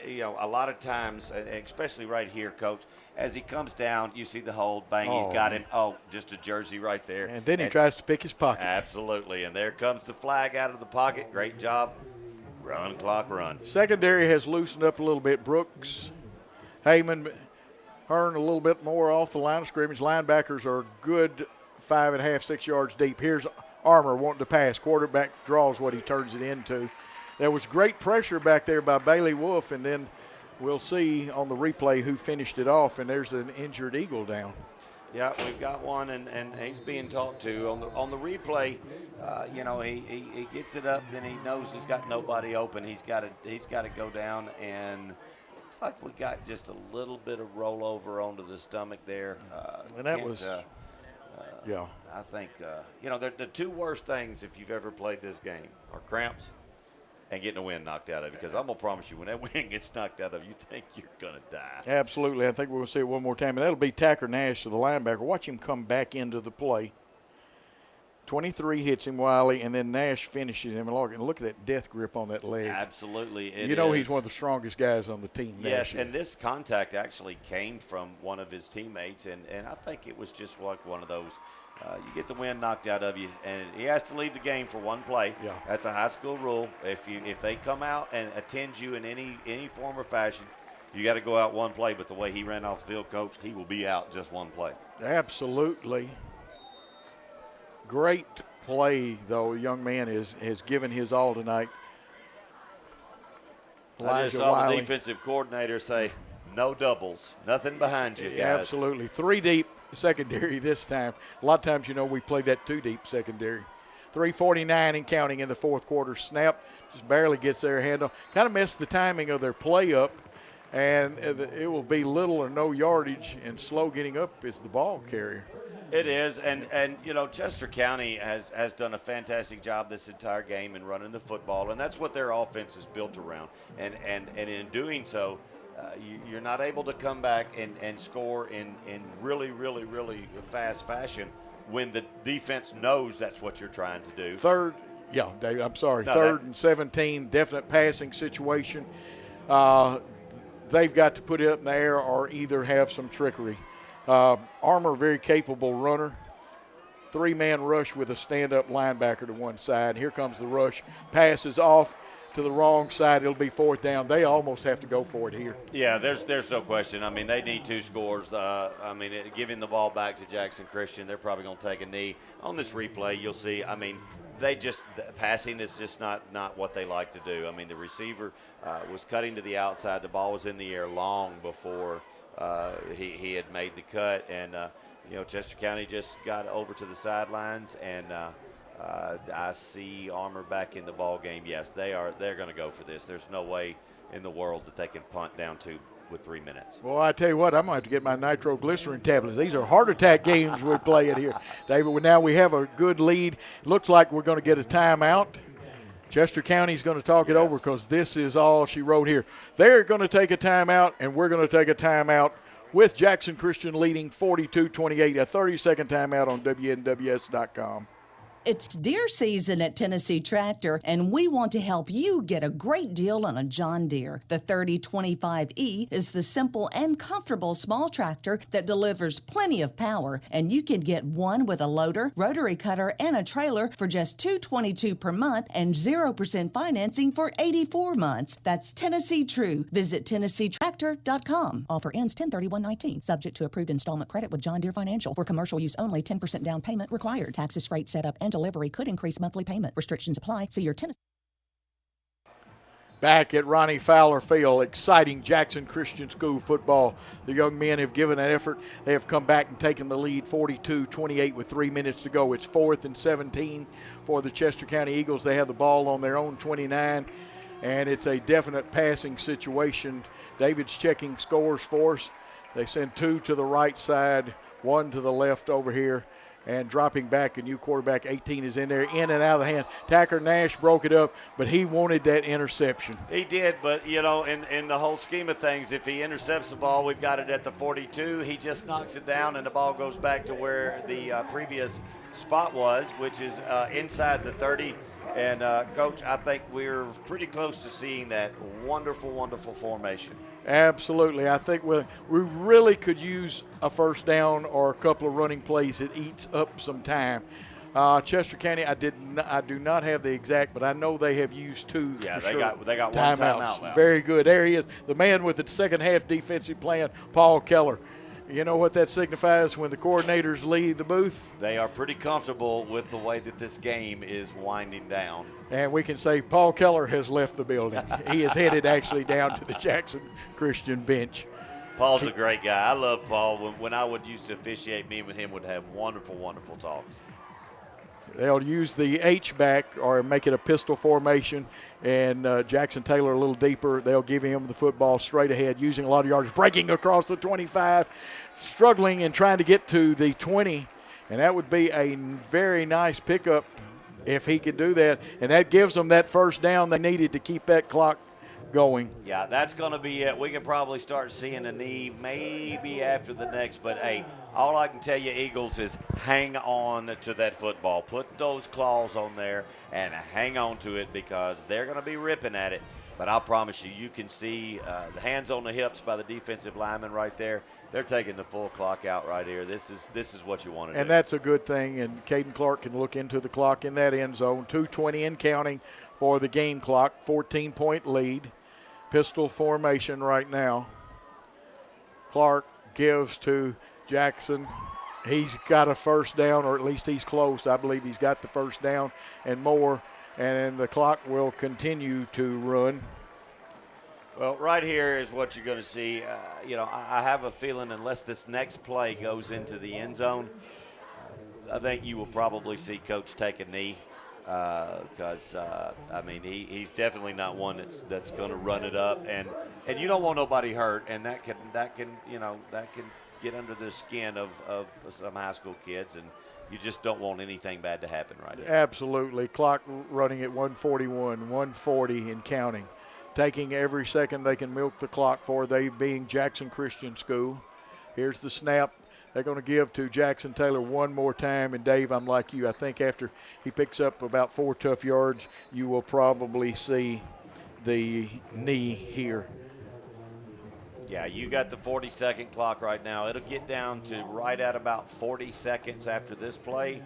A lot of times, and especially right here, Coach, as he comes down, you see the hold, bang, he's got him. Oh, just a jersey right there. And then he tries to pick his pocket. Absolutely, and there comes the flag out of the pocket. Great job. Run, clock, run. Secondary has loosened up a little bit. Brooks, Heyman, Hearn a little bit more off the line of scrimmage. Linebackers are good 5.5, 6 yards deep. Here's Armour wanting to pass. Quarterback draws what he turns it into. There was great pressure back there by Bailey Wolf, and then we'll see on the replay who finished it off, and there's an injured Eagle down. Yeah, we've got one, and he's being talked to. On the replay, he gets it up, then he knows he's got nobody open. He's got to go down, and looks like we got just a little bit of rollover onto the stomach there. And that was, yeah. I think, the 2 worst things if you've ever played this game are cramps and getting the wind knocked out of you, because I'm going to promise you, when that wind gets knocked out of you, you think you're going to die. Absolutely. I think we're going to see it one more time, and that'll be Tacker Nash to the linebacker. Watch him come back into the play. 23 hits him, Wiley, and then Nash finishes him. And look at that death grip on that leg. Absolutely. He's one of the strongest guys on the team. Yes, and this contact actually came from one of his teammates, and I think it was just like one of those. You get the wind knocked out of you, and he has to leave the game for one play. Yeah. That's a high school rule. If they come out and attend you in any form or fashion, you got to go out one play. But the way he ran off the field, Coach, he will be out just one play. Absolutely. Great play, though. The young man has given his all tonight. I just saw the defensive coordinator say, no doubles, nothing behind you, guys. Absolutely. 3 deep secondary this time. A lot of times, we play that 2 deep secondary. 3:49 and counting in the fourth quarter. Snap just barely gets their handle. Kind of messed the timing of their play up and it will be little or no yardage, and slow getting up is the ball carrier. It is, and Chester County has done a fantastic job this entire game in running the football, and that's what their offense is built around. And in doing so, you're not able to come back and score in really, really, really fast fashion when the defense knows that's what you're trying to do. Dave, I'm sorry. No, third and 17, definite passing situation. They've got to put it up in the air or either have some trickery. Armour, very capable runner. 3-man rush with a stand-up linebacker to one side. Here comes the rush. Passes off to the wrong side. It'll be 4th down. They almost have to go for it here. Yeah, there's no question. I mean, they need 2 scores. Giving the ball back to Jackson Christian, they're probably going to take a knee. On this replay, you'll see, passing is just not what they like to do. I mean, the receiver was cutting to the outside. The ball was in the air long before he had made the cut, and Chester County just got over to the sidelines, and I see Armour back in the ball game. Yes, they're going to go for this. There's no way in the world that they can punt down 2 with 3 minutes. Well, I tell you what, I'm going to have to get my nitroglycerin tablets. These are heart attack games we play it here, David. Now we have a good lead. Looks like we're going to get a timeout. Chester County's going to talk it over because this is all she wrote here. They're going to take a timeout, and we're going to take a timeout with Jackson Christian leading 42-28, a 30-second timeout on WNWS.com. It's deer season at Tennessee Tractor, and we want to help you get a great deal on a John Deere. The 3025E is the simple and comfortable small tractor that delivers plenty of power, and you can get one with a loader, rotary cutter, and a trailer for just $222 per month and 0% financing for 84 months. That's Tennessee True. Visit TennesseeTractor.com. Offer ends 10/31/19. Subject to approved installment credit with John Deere Financial. For commercial use only, 10% down payment required. Taxes, freight, setup, and delivery could increase monthly payment. Restrictions apply. See your Tennessee. Back at Ronnie Fowler Field, exciting Jackson Christian School football. The young men have given an effort. They have come back and taken the lead 42-28 with 3 minutes to go. It's 4th and 17 for the Chester County Eagles. They have the ball on their own 29, and it's a definite passing situation. David's checking scores for us. They send 2 to the right side, 1 to the left over here. And dropping back, a new quarterback, 18, is in there, in and out of the hand. Tacker Nash broke it up, but he wanted that interception. He did, but, in the whole scheme of things, if he intercepts the ball, we've got it at the 42. He just knocks it down, and the ball goes back to where the previous spot was, which is inside the 30. And, Coach, I think we're pretty close to seeing that wonderful, wonderful formation. Absolutely. I think we really could use a first down or a couple of running plays. It eats up some time. Chester County, I do not have the exact, but I know they have used 2. Yeah, they got one timeout left. Very good. There he is, the man with the second half defensive plan, Paul Keller. You know what that signifies when the coordinators leave the booth? They are pretty comfortable with the way that this game is winding down. And we can say Paul Keller has left the building. He is headed actually down to the Jackson Christian bench. Paul's a great guy. I love Paul. When I would used to officiate, me and him would have wonderful, wonderful talks. They'll use the H-back or make it a pistol formation, and Jackson Taylor a little deeper. They'll give him the football straight ahead, using a lot of yards, breaking across the 25, struggling and trying to get to the 20, and that would be a very nice pickup if he could do that, and that gives them that first down they needed to keep that clock going. Yeah, that's going to be it. We can probably start seeing a knee maybe after the next, but, hey, all I can tell you, Eagles, is hang on to that football. Put those claws on there and hang on to it because they're going to be ripping at it. But I'll promise you, you can see the hands on the hips by the defensive lineman right there. They're taking the full clock out right here. This is what you want to do. And that's a good thing, and Caden Clark can look into the clock in that end zone. 2:20 and counting for the game clock, 14-point lead. Pistol formation right now. Clark gives to Jackson. He's got a first down, or at least he's close. I believe he's got the first down and more, and the clock will continue to run. Well, right here is what you're going to see. I have a feeling unless this next play goes into the end zone, I think you will probably see Coach take a knee. because I mean he's definitely not one that's going to run it up, and you don't want nobody hurt, and that can get under the skin of some high school kids, and you just don't want anything bad to happen right here. Absolutely. Clock running at 1:41, 1:40 and counting. Taking every second they can milk the clock for, they being Jackson Christian School. Here's the snap. They're going to give to Jackson Taylor one more time. And, Dave, I'm like you. I think after he picks up about 4 tough yards, you will probably see the knee here. Yeah, you got the 40-second clock right now. It'll get down to right at about 40 seconds after this play,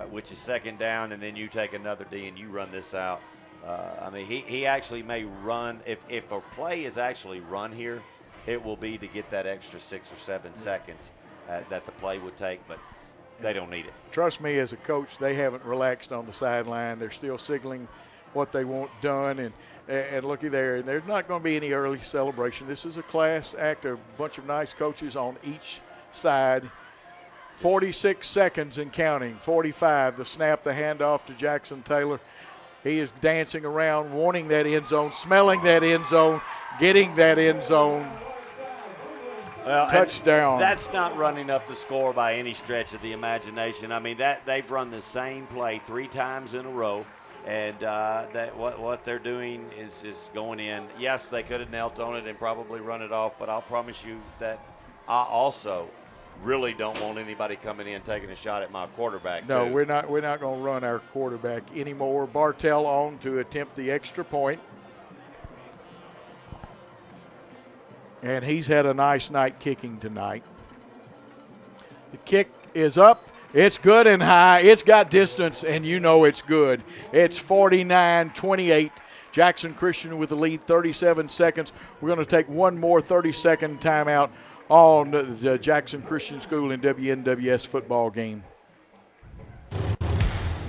which is second down, and then you take another D and you run this out. I mean, he actually may run. If a play is actually run here, it will be to get that extra 6 or 7 seconds that the play would take, but they don't need it. Trust me, as a coach, they haven't relaxed on the sideline. They're still signaling what they want done, and looky there, and there's not going to be any early celebration. This is a class act, a bunch of nice coaches on each side. 46 seconds and counting, 45, the snap, the handoff to Jackson Taylor. He is dancing around, wanting that end zone, smelling that end zone, getting that end zone. Well, touchdown. That's not running up the score by any stretch of the imagination. I mean, that they've run the same play 3 times in a row, and what they're doing is going in. Yes, they could have knelt on it and probably run it off, but I'll promise you that I also really don't want anybody coming in taking a shot at my quarterback. No, too. we're not going to run our quarterback anymore. Bartell on to attempt the extra point. And he's had a nice night kicking tonight. The kick is up. It's good and high. It's got distance, and you know it's good. It's 49-28. Jackson Christian with the lead, 37 seconds. We're going to take one more 30-second timeout on the Jackson Christian School and WNWS football game.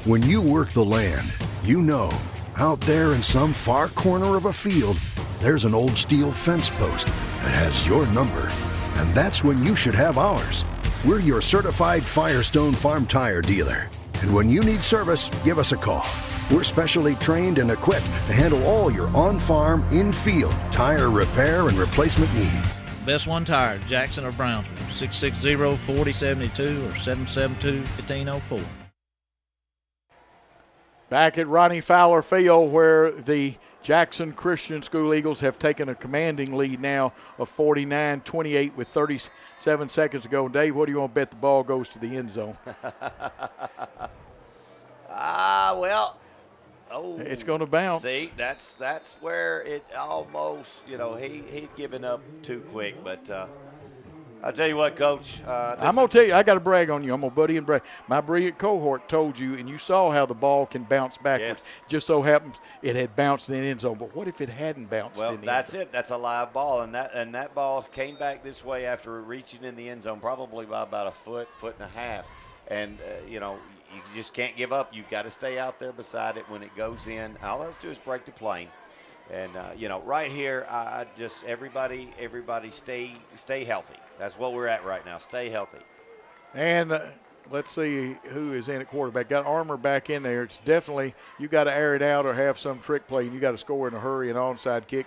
When you work the land, you know, out there in some far corner of a field, there's an old steel fence post that has your number, and that's when you should have ours. We're your certified Firestone Farm Tire dealer, and when you need service, give us a call. We're specially trained and equipped to handle all your on-farm, in-field tire repair and replacement needs. Best One Tire, Jackson of Brownsville, 660-4072 or 772-1504. Back at Ronnie Fowler Field, where the Jackson Christian School Eagles have taken a commanding lead now of 49-28 with 37 seconds to go. Dave, what do you want to bet the ball goes to the end zone? It's going to bounce. See, that's where it almost, he'd given up too quick. But I'll tell you what, Coach. I'm going to tell you, I got to brag on you. I'm going to buddy and brag. My brilliant cohort told you, and you saw how the ball can bounce backwards. Yes. Just so happens it had bounced in the end zone. But what if it hadn't bounced in the end zone? Well, that's it. That's a live ball. And that ball came back this way after reaching in the end zone, probably by about a foot and a half. And, you just can't give up. You've got to stay out there beside it when it goes in. All else do is break the plane. And, right here, I just everybody stay healthy. That's what we're at right now. Stay healthy. And let's see who is in at quarterback. Got Armour back in there. It's definitely you got to air it out or have some trick play, and you got to score in a hurry, an onside kick.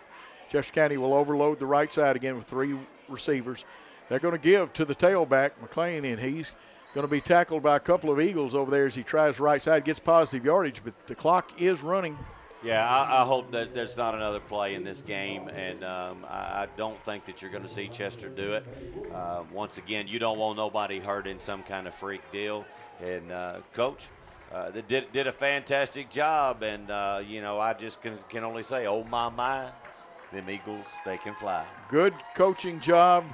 Chester County will overload the right side again with 3 receivers. They're going to give to the tailback, McLean, and he's going to be tackled by a couple of Eagles over there as he tries right side, gets positive yardage, but the clock is running. Yeah, I hope that there's not another play in this game, and I don't think that you're going to see Chester do it. Once again, you don't want nobody hurt in some kind of freak deal. And, Coach, they did a fantastic job, and, I just can only say, oh, my, them Eagles, they can fly. Good coaching job.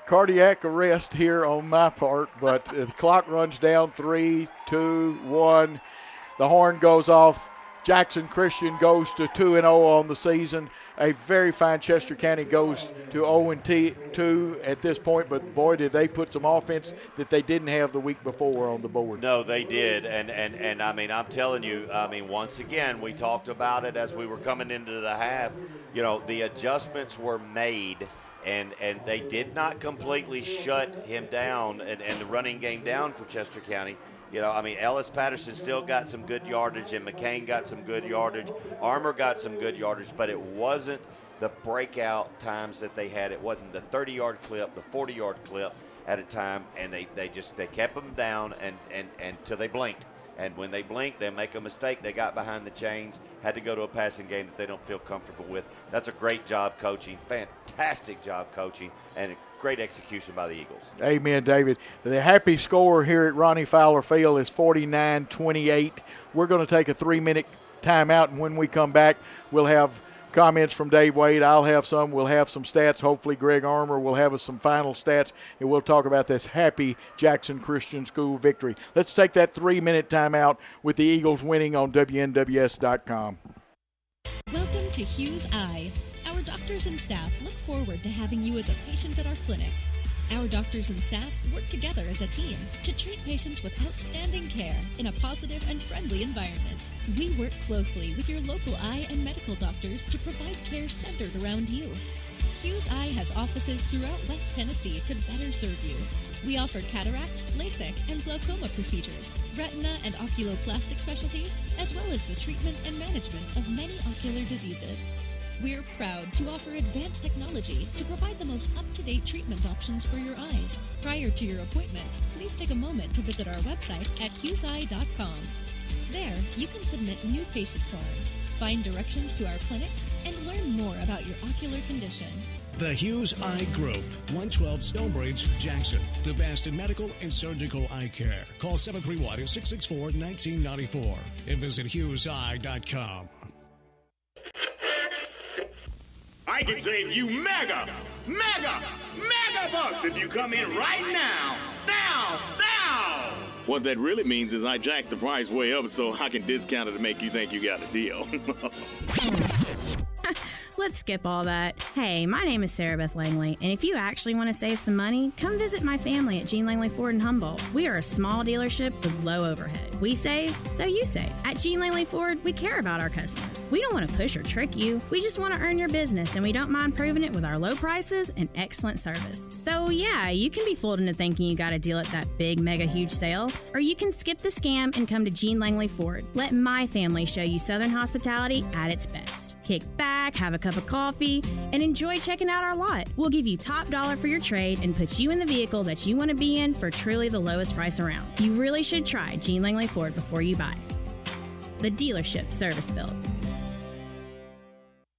Cardiac arrest here on my part, but the clock runs down. 3, 2, 1. The horn goes off. Jackson Christian goes to 2-0 on the season. A very fine Chester County goes to 0-2 at this point, but boy, did they put some offense that they didn't have the week before on the board. No, they did, and I mean, I'm telling you, once again, we talked about it as we were coming into the half. The adjustments were made. And they did not completely shut him down and the running game down for Chester County. Ellis Patterson still got some good yardage, and McCain got some good yardage. Armour got some good yardage, but it wasn't the breakout times that they had. It wasn't the 30-yard clip, the 40-yard clip at a time, and they kept them down and until they blinked. And when they blinked, they make a mistake. They got behind the chains, had to go to a passing game that they don't feel comfortable with. That's a great job coaching, fantastic job coaching, and a great execution by the Eagles. Amen, David. The happy score here at Ronnie Fowler Field is 49-28. We're going to take a 3-minute timeout, and when we come back, we'll have comments from Dave Wade. I'll have some. We'll have some stats. Hopefully Greg Armour will have us some final stats, and we'll talk about this happy Jackson Christian School victory. Let's take that 3-minute timeout with the Eagles winning on WNWS.com. Welcome to Hughes Eye. Our doctors and staff look forward to having you as a patient at our clinic. Our doctors and staff work together as a team to treat patients with outstanding care in a positive and friendly environment. We work closely with your local eye and medical doctors to provide care centered around you. Hughes Eye has offices throughout West Tennessee to better serve you. We offer cataract, LASIK, and glaucoma procedures, retina and oculoplastic specialties, as well as the treatment and management of many ocular diseases. We're proud to offer advanced technology to provide the most up-to-date treatment options for your eyes. Prior to your appointment, please take a moment to visit our website at hugheseye.com. There, you can submit new patient forms, find directions to our clinics, and learn more about your ocular condition. The Hughes Eye Group, 112 Stonebridge, Jackson. The best in medical and surgical eye care. Call 731-664-1994 and visit hugheseye.com. I can save you mega bucks if you come in right now. Now! What that really means is I jacked the price way up so I can discount it to make you think you got a deal. Let's skip all that. Hey, my name is Sarah Beth Langley, and if you actually want to save some money, come visit my family at Gene Langley Ford in Humboldt. We are a small dealership with low overhead. We save, so you save. At Gene Langley Ford, we care about our customers. We don't want to push or trick you. We just want to earn your business, and we don't mind proving it with our low prices and excellent service. So yeah, you can be fooled into thinking you got a deal at that big, mega, huge sale, or you can skip the scam and come to Gene Langley Ford. Let my family show you Southern hospitality at its best. Kick back, have a cup of coffee, and enjoy checking out our lot. We'll give you top dollar for your trade and put you in the vehicle that you want to be in for truly the lowest price around. You really should try Gene Langley Ford before you buy. The dealership service built.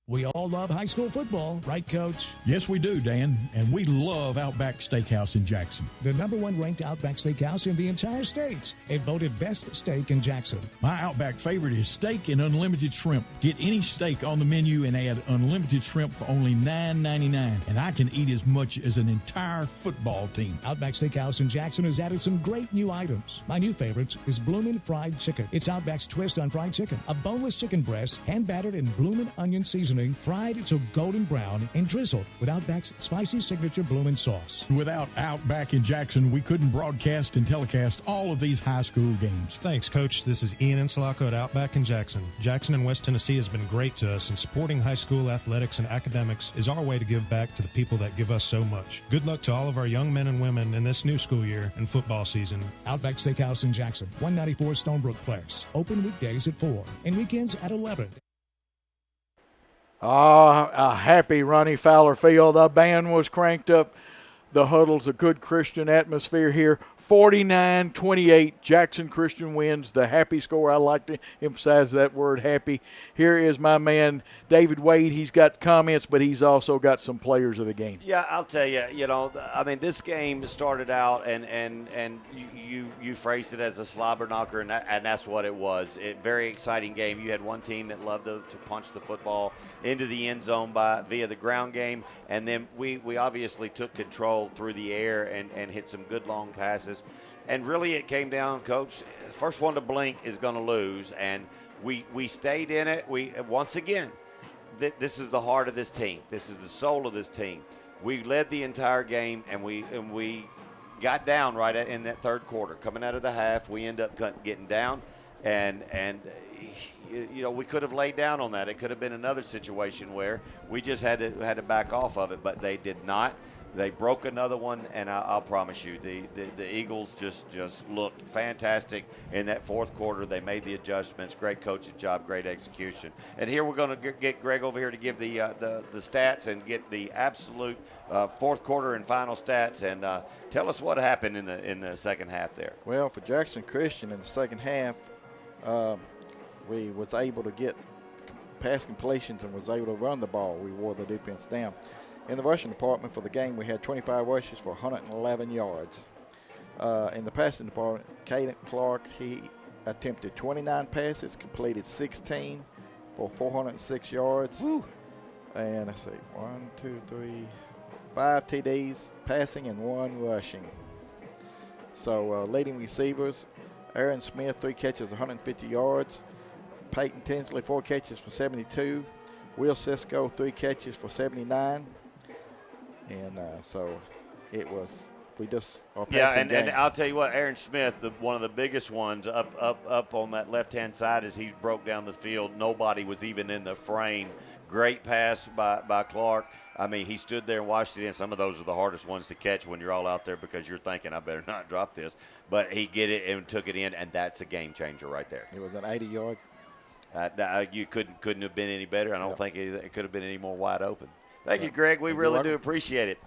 We all love high school football, right, Coach? Yes, we do, Dan, and we love Outback Steakhouse in Jackson. The #1 ranked Outback Steakhouse in the entire state. It voted best steak in Jackson. My Outback favorite is steak and unlimited shrimp. Get any steak on the menu and add unlimited shrimp for only $9.99, and I can eat as much as an entire football team. Outback Steakhouse in Jackson has added some great new items. My new favorite is Bloomin' Fried Chicken. It's Outback's twist on fried chicken. A boneless chicken breast, hand-battered in Bloomin' onion seasoning, fried to golden brown, and drizzled with Outback's spicy signature Bloomin' sauce. Without Outback in Jackson, we couldn't broadcast and telecast all of these high school games. Thanks, Coach. This is Ian Insulaco at Outback in Jackson. Jackson and West Tennessee has been great to us, and supporting high school athletics and academics is our way to give back to the people that give us so much. Good luck to all of our young men and women in this new school year and football season. Outback Steakhouse in Jackson, 194 Stonebrook Place. Open weekdays at 4 and weekends at 11. A happy Ronnie Fowler Field. The band was cranked up. The huddle's a good Christian atmosphere here. 49-28, Jackson Christian wins. The happy score. I like to emphasize that word, happy. Here is my man, David Wade. He's got comments, but he's also got some players of the game. Yeah, I'll tell you, this game started out, and you phrased it as a slobber knocker, and that's what it was. Very exciting game. You had one team that loved to punch the football into the end zone via the ground game, and then we obviously took control through the air and hit some good long passes. And really it came down, Coach, first one to blink is going to lose, and we stayed in it. Once again, this is the heart of this team. This is the soul of this team. We led the entire game, and we got down right in that third quarter. Coming out of the half, we end up getting down, and we could have laid down on that. It could have been another situation where we just had to back off of it, but they did not. They broke another one, and I'll promise you, the Eagles just looked fantastic in that fourth quarter. They made the adjustments. Great coaching job, great execution. And here we're going to get Greg over here to give the stats and get the absolute fourth quarter and final stats. And tell us what happened in the second half there. Well, for Jackson Christian in the second half, we was able to get pass completions and was able to run the ball. We wore the defense down. In the rushing department for the game, we had 25 rushes for 111 yards. In the passing department, Caden Clark, he attempted 29 passes, completed 16 for 406 yards. Woo. And let's see, 5 TDs passing and 1 rushing. So leading receivers, Aaron Smith, 3 catches, 150 yards. Peyton Tinsley, 4 catches for 72. Will Cisco, 3 catches for 79. And so it was, we just are passing game. And I'll tell you what, Aaron Smith, one of the biggest ones up on that left-hand side as he broke down the field. Nobody was even in the frame. Great pass by Clark. I mean, he stood there and watched it in. Some of those are the hardest ones to catch when you're all out there because you're thinking, I better not drop this. But he get it and took it in, and that's a game changer right there. It was an 80-yard. You couldn't have been any better. I don't think it could have been any more wide open. Thank you, Greg. We really do appreciate it.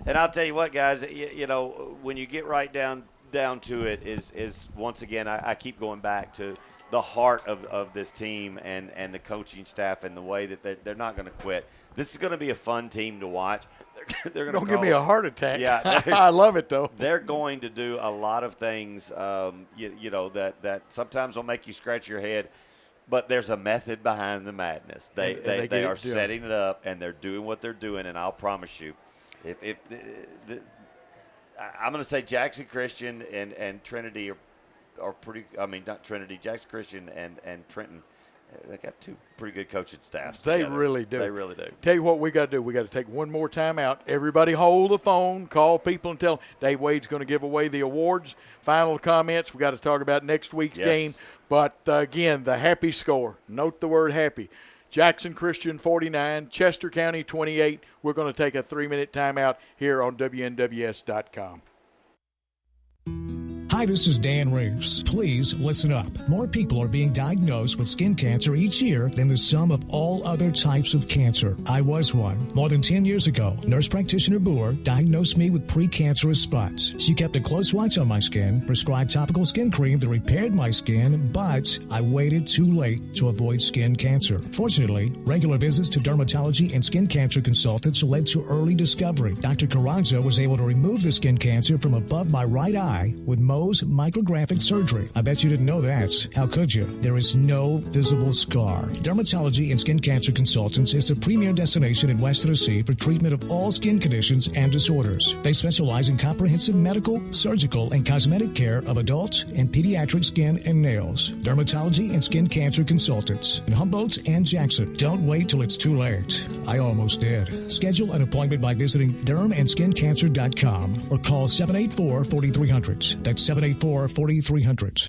And I'll tell you what, guys, you know, when you get right down to it is once again, I keep going back to the heart of this team and the coaching staff and the way that they're not going to quit. This is going to be a fun team to watch. They're going to Don't give me a heart attack. Yeah, I love it, though. They're going to do a lot of things, you know, that sometimes will make you scratch your head. But there's a method behind the madness. They are setting it up, and they're doing what they're doing. And I'll promise you, I'm going to say Jackson Christian and Trinity are pretty. I mean, not Trinity, Jackson Christian and Trenton. They got 2 pretty good coaching staffs. They together. really do. They really do. Tell you what we got to do. We got to take one more time out. Everybody hold the phone, call people and tell them Dave Wade's going to give away the awards. Final comments. We got to talk about next week's game. But, again, the happy score. Note the word happy. Jackson Christian 49, Chester County 28. We're going to take a 3-minute timeout here on WNWS.com. Hi, this is Dan Reeves. Please listen up. More people are being diagnosed with skin cancer each year than the sum of all other types of cancer. I was one. More than 10 years ago, nurse practitioner Boer diagnosed me with precancerous spots. She kept a close watch on my skin, prescribed topical skin cream that repaired my skin, but I waited too late to avoid skin cancer. Fortunately, regular visits to dermatology and skin cancer consultants led to early discovery. Dr. Carranza was able to remove the skin cancer from above my right eye with Mohs micrographic surgery. I bet you didn't know that. How could you? There is no visible scar. Dermatology and Skin Cancer Consultants is the premier destination in West Tennessee for treatment of all skin conditions and disorders. They specialize in comprehensive medical, surgical, and cosmetic care of adult and pediatric skin and nails. Dermatology and Skin Cancer Consultants in Humboldt and Jackson. Don't wait till it's too late. I almost did. Schedule an appointment by visiting dermandskincancer.com or call 784-4300. That's 784-4300.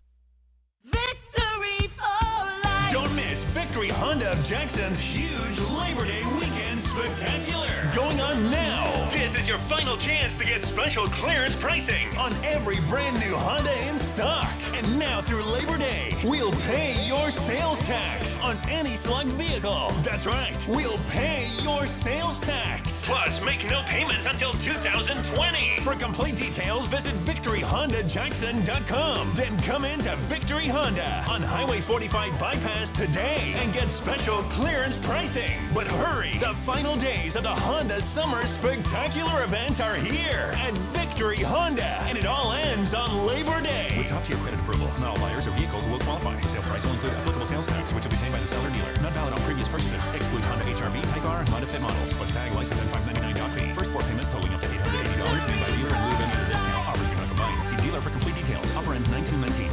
Victory for life. Don't miss Victory Honda of Jackson's huge Labor Day weekend spectacular. Going on now. This is your final chance to get special clearance pricing on every brand new Honda in stock. And now through Labor Day, we'll pay your sales tax on any select vehicle. That's right. We'll pay your sales tax. Plus, make no payments until 2020. For complete details, visit VictoryHondaJackson.com. Then come into Victory Honda on Highway 45 Bypass today and get special clearance pricing. But hurry, the final days of the Honda Summer Spectacular event are here at Victory Honda, and it all ends on Labor Day. With top-tier credit approval, not all buyers or vehicles will qualify. Sale price will include applicable sales tax, which will be paid by the seller dealer. Not valid on previous purchases. Excludes Honda HR-V, Type R, and Honda Fit models. Plus tag, license, and $599 doc fee. First 4 payments totaling up to $880 paid by dealer in lieu of any other discount. Offers do not combine. See dealer for complete details. Offer ends 9/2/19.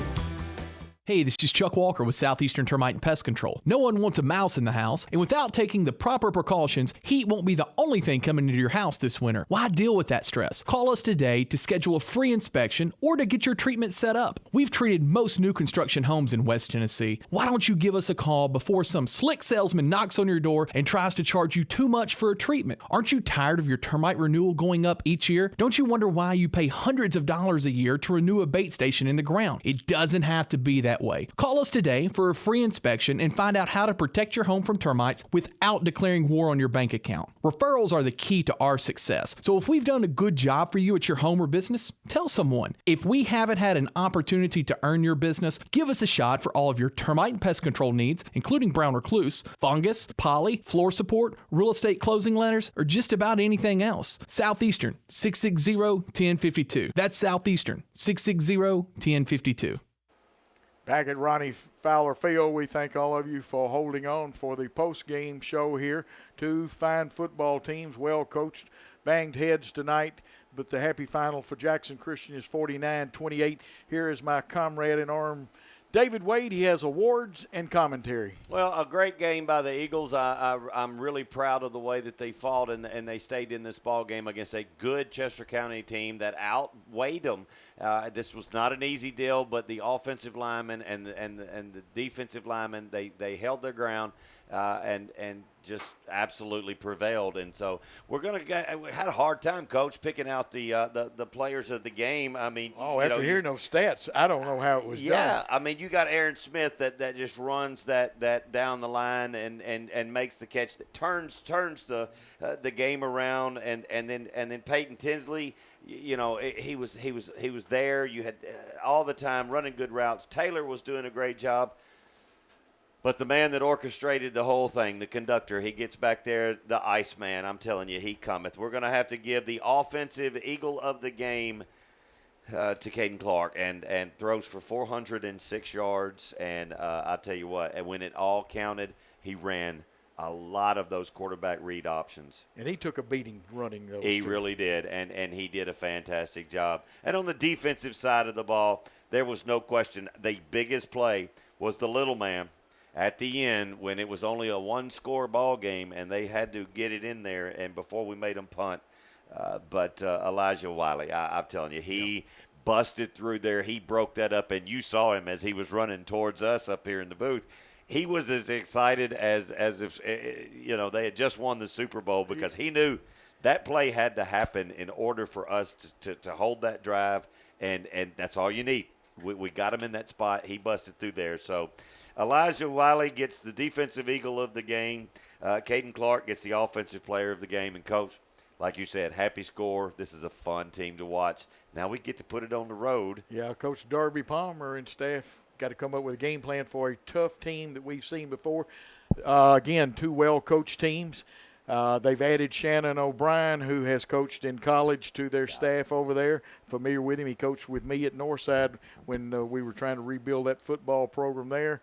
Hey, this is Chuck Walker with Southeastern Termite and Pest Control. No one wants a mouse in the house, and without taking the proper precautions, heat won't be the only thing coming into your house this winter. Why deal with that stress? Call us today to schedule a free inspection or to get your treatment set up. We've treated most new construction homes in West Tennessee. Why don't you give us a call before some slick salesman knocks on your door and tries to charge you too much for a treatment? Aren't you tired of your termite renewal going up each year? Don't you wonder why you pay hundreds of dollars a year to renew a bait station in the ground? It doesn't have to be that way. Call us today for a free inspection and find out how to protect your home from termites without declaring war on your bank account. Referrals are the key to our success. So if we've done a good job for you at your home or business, tell someone. If we haven't had an opportunity to earn your business, give us a shot for all of your termite and pest control needs, including brown recluse, fungus, poly, floor support, real estate closing letters, or just about anything else. Southeastern, 660-1052. That's Southeastern, 660-1052. Back at Ronnie Fowler Field, we thank all of you for holding on for the post-game show here. Two fine football teams, well-coached, banged heads tonight, but the happy final for Jackson Christian is 49-28. Here is my comrade in arm, David Wade. He has awards and commentary. Well, a great game by the Eagles. I'm really proud of the way that they fought and they stayed in this ball game against a good Chester County team that outweighed them. This was not an easy deal, but the offensive linemen and the defensive linemen, they held their ground and just absolutely prevailed. And so we had a hard time, Coach, picking out the players of the game. I mean, after hearing those stats, I don't know how it was done. Yeah, I mean, you got Aaron Smith that just runs that down the line and makes the catch that turns the game around, and then Peyton Tinsley, he was there. You had all the time running good routes. Taylor was doing a great job. But the man that orchestrated the whole thing, the conductor, he gets back there, the Iceman. I'm telling you, he cometh. We're going to have to give the offensive eagle of the game to Caden Clark, and throws for 406 yards. And I'll tell you what, and when it all counted, he ran a lot of those quarterback read options. And he took a beating running those. He really did, and he did a fantastic job. And on the defensive side of the ball, there was no question. The biggest play was the little man at the end when it was only a one-score ball game and they had to get it in there, and before we made them punt. But Elijah Wiley, I'm telling you, he busted through there. He broke that up, and you saw him as he was running towards us up here in the booth. He was as excited as if they had just won the Super Bowl, because he knew that play had to happen in order for us to hold that drive, and that's all you need. We got him in that spot. He busted through there. So Elijah Wiley gets the defensive eagle of the game. Caden Clark gets the offensive player of the game. And, Coach, like you said, happy score. This is a fun team to watch. Now we get to put it on the road. Yeah, Coach Darby Palmer and staff got to come up with a game plan for a tough team that we've seen before. Again, two well-coached teams. They've added Shannon O'Brien, who has coached in college, to their staff over there. Familiar with him. He coached with me at Northside when we were trying to rebuild that football program there.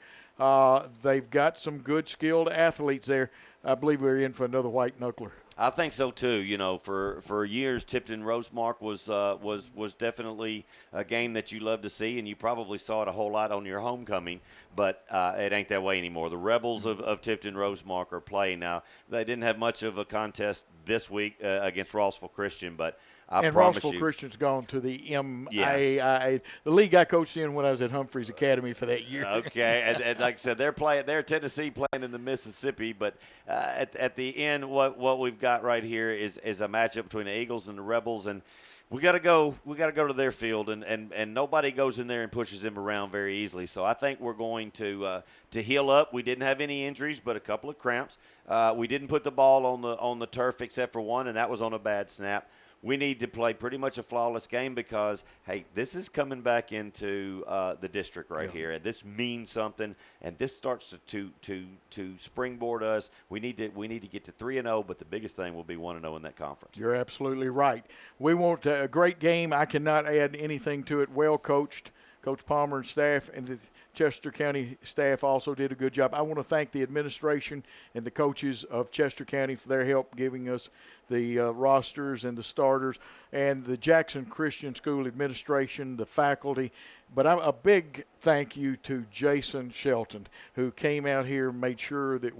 They've got some good, skilled athletes there. I believe we're in for another white knuckler. I think so too. For years, Tipton Rosemark was definitely a game that you love to see, and you probably saw it a whole lot on your homecoming. But it ain't that way anymore. The Rebels of Tipton Rosemark are playing now. They didn't have much of a contest this week against Rossville Christian, but I promise Rossville you, Christian's gone to the MAIA, Yes. the league I coached in when I was at Humphreys Academy for that year. Okay, and like I said, they're Tennessee playing in the Mississippi, but at the end, what we've got right here is a matchup between the Eagles and the Rebels, and we got to go to their field, and nobody goes in there and pushes them around very easily. So I think we're going to heal up. We didn't have any injuries, but a couple of cramps. We didn't put the ball on the turf except for one, and that was on a bad snap. We need to play pretty much a flawless game because, hey, this is coming back into the district right here. And this means something, and this starts to springboard us. We need to get to 3-0, but the biggest thing will be 1-0 in that conference. You're absolutely right. We want a great game. I cannot add anything to it. Well coached, Coach Palmer and staff, and the Chester County staff also did a good job. I want to thank the administration and the coaches of Chester County for their help giving us the rosters and the starters, and the Jackson Christian School administration, the faculty. But a big thank you to Jason Shelton, who came out here, made sure that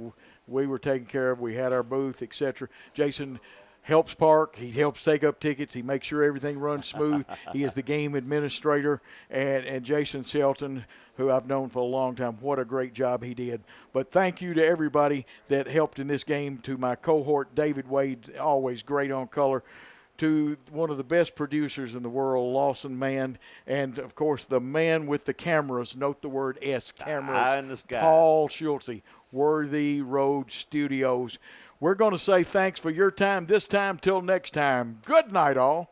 we were taken care of. We had our booth, etc. Jason helps park. He helps take up tickets. He makes sure everything runs smooth. He is the game administrator. And Jason Shelton, who I've known for a long time, what a great job he did. But thank you to everybody that helped in this game, to my cohort, David Wade, always great on color, to one of the best producers in the world, Lawson Mann, and, of course, the man with the cameras, note the word S, cameras, Eye in the sky. Paul Schultze, Worthy Road Studios. We're going to say thanks for your time this time. Till next time, good night, all.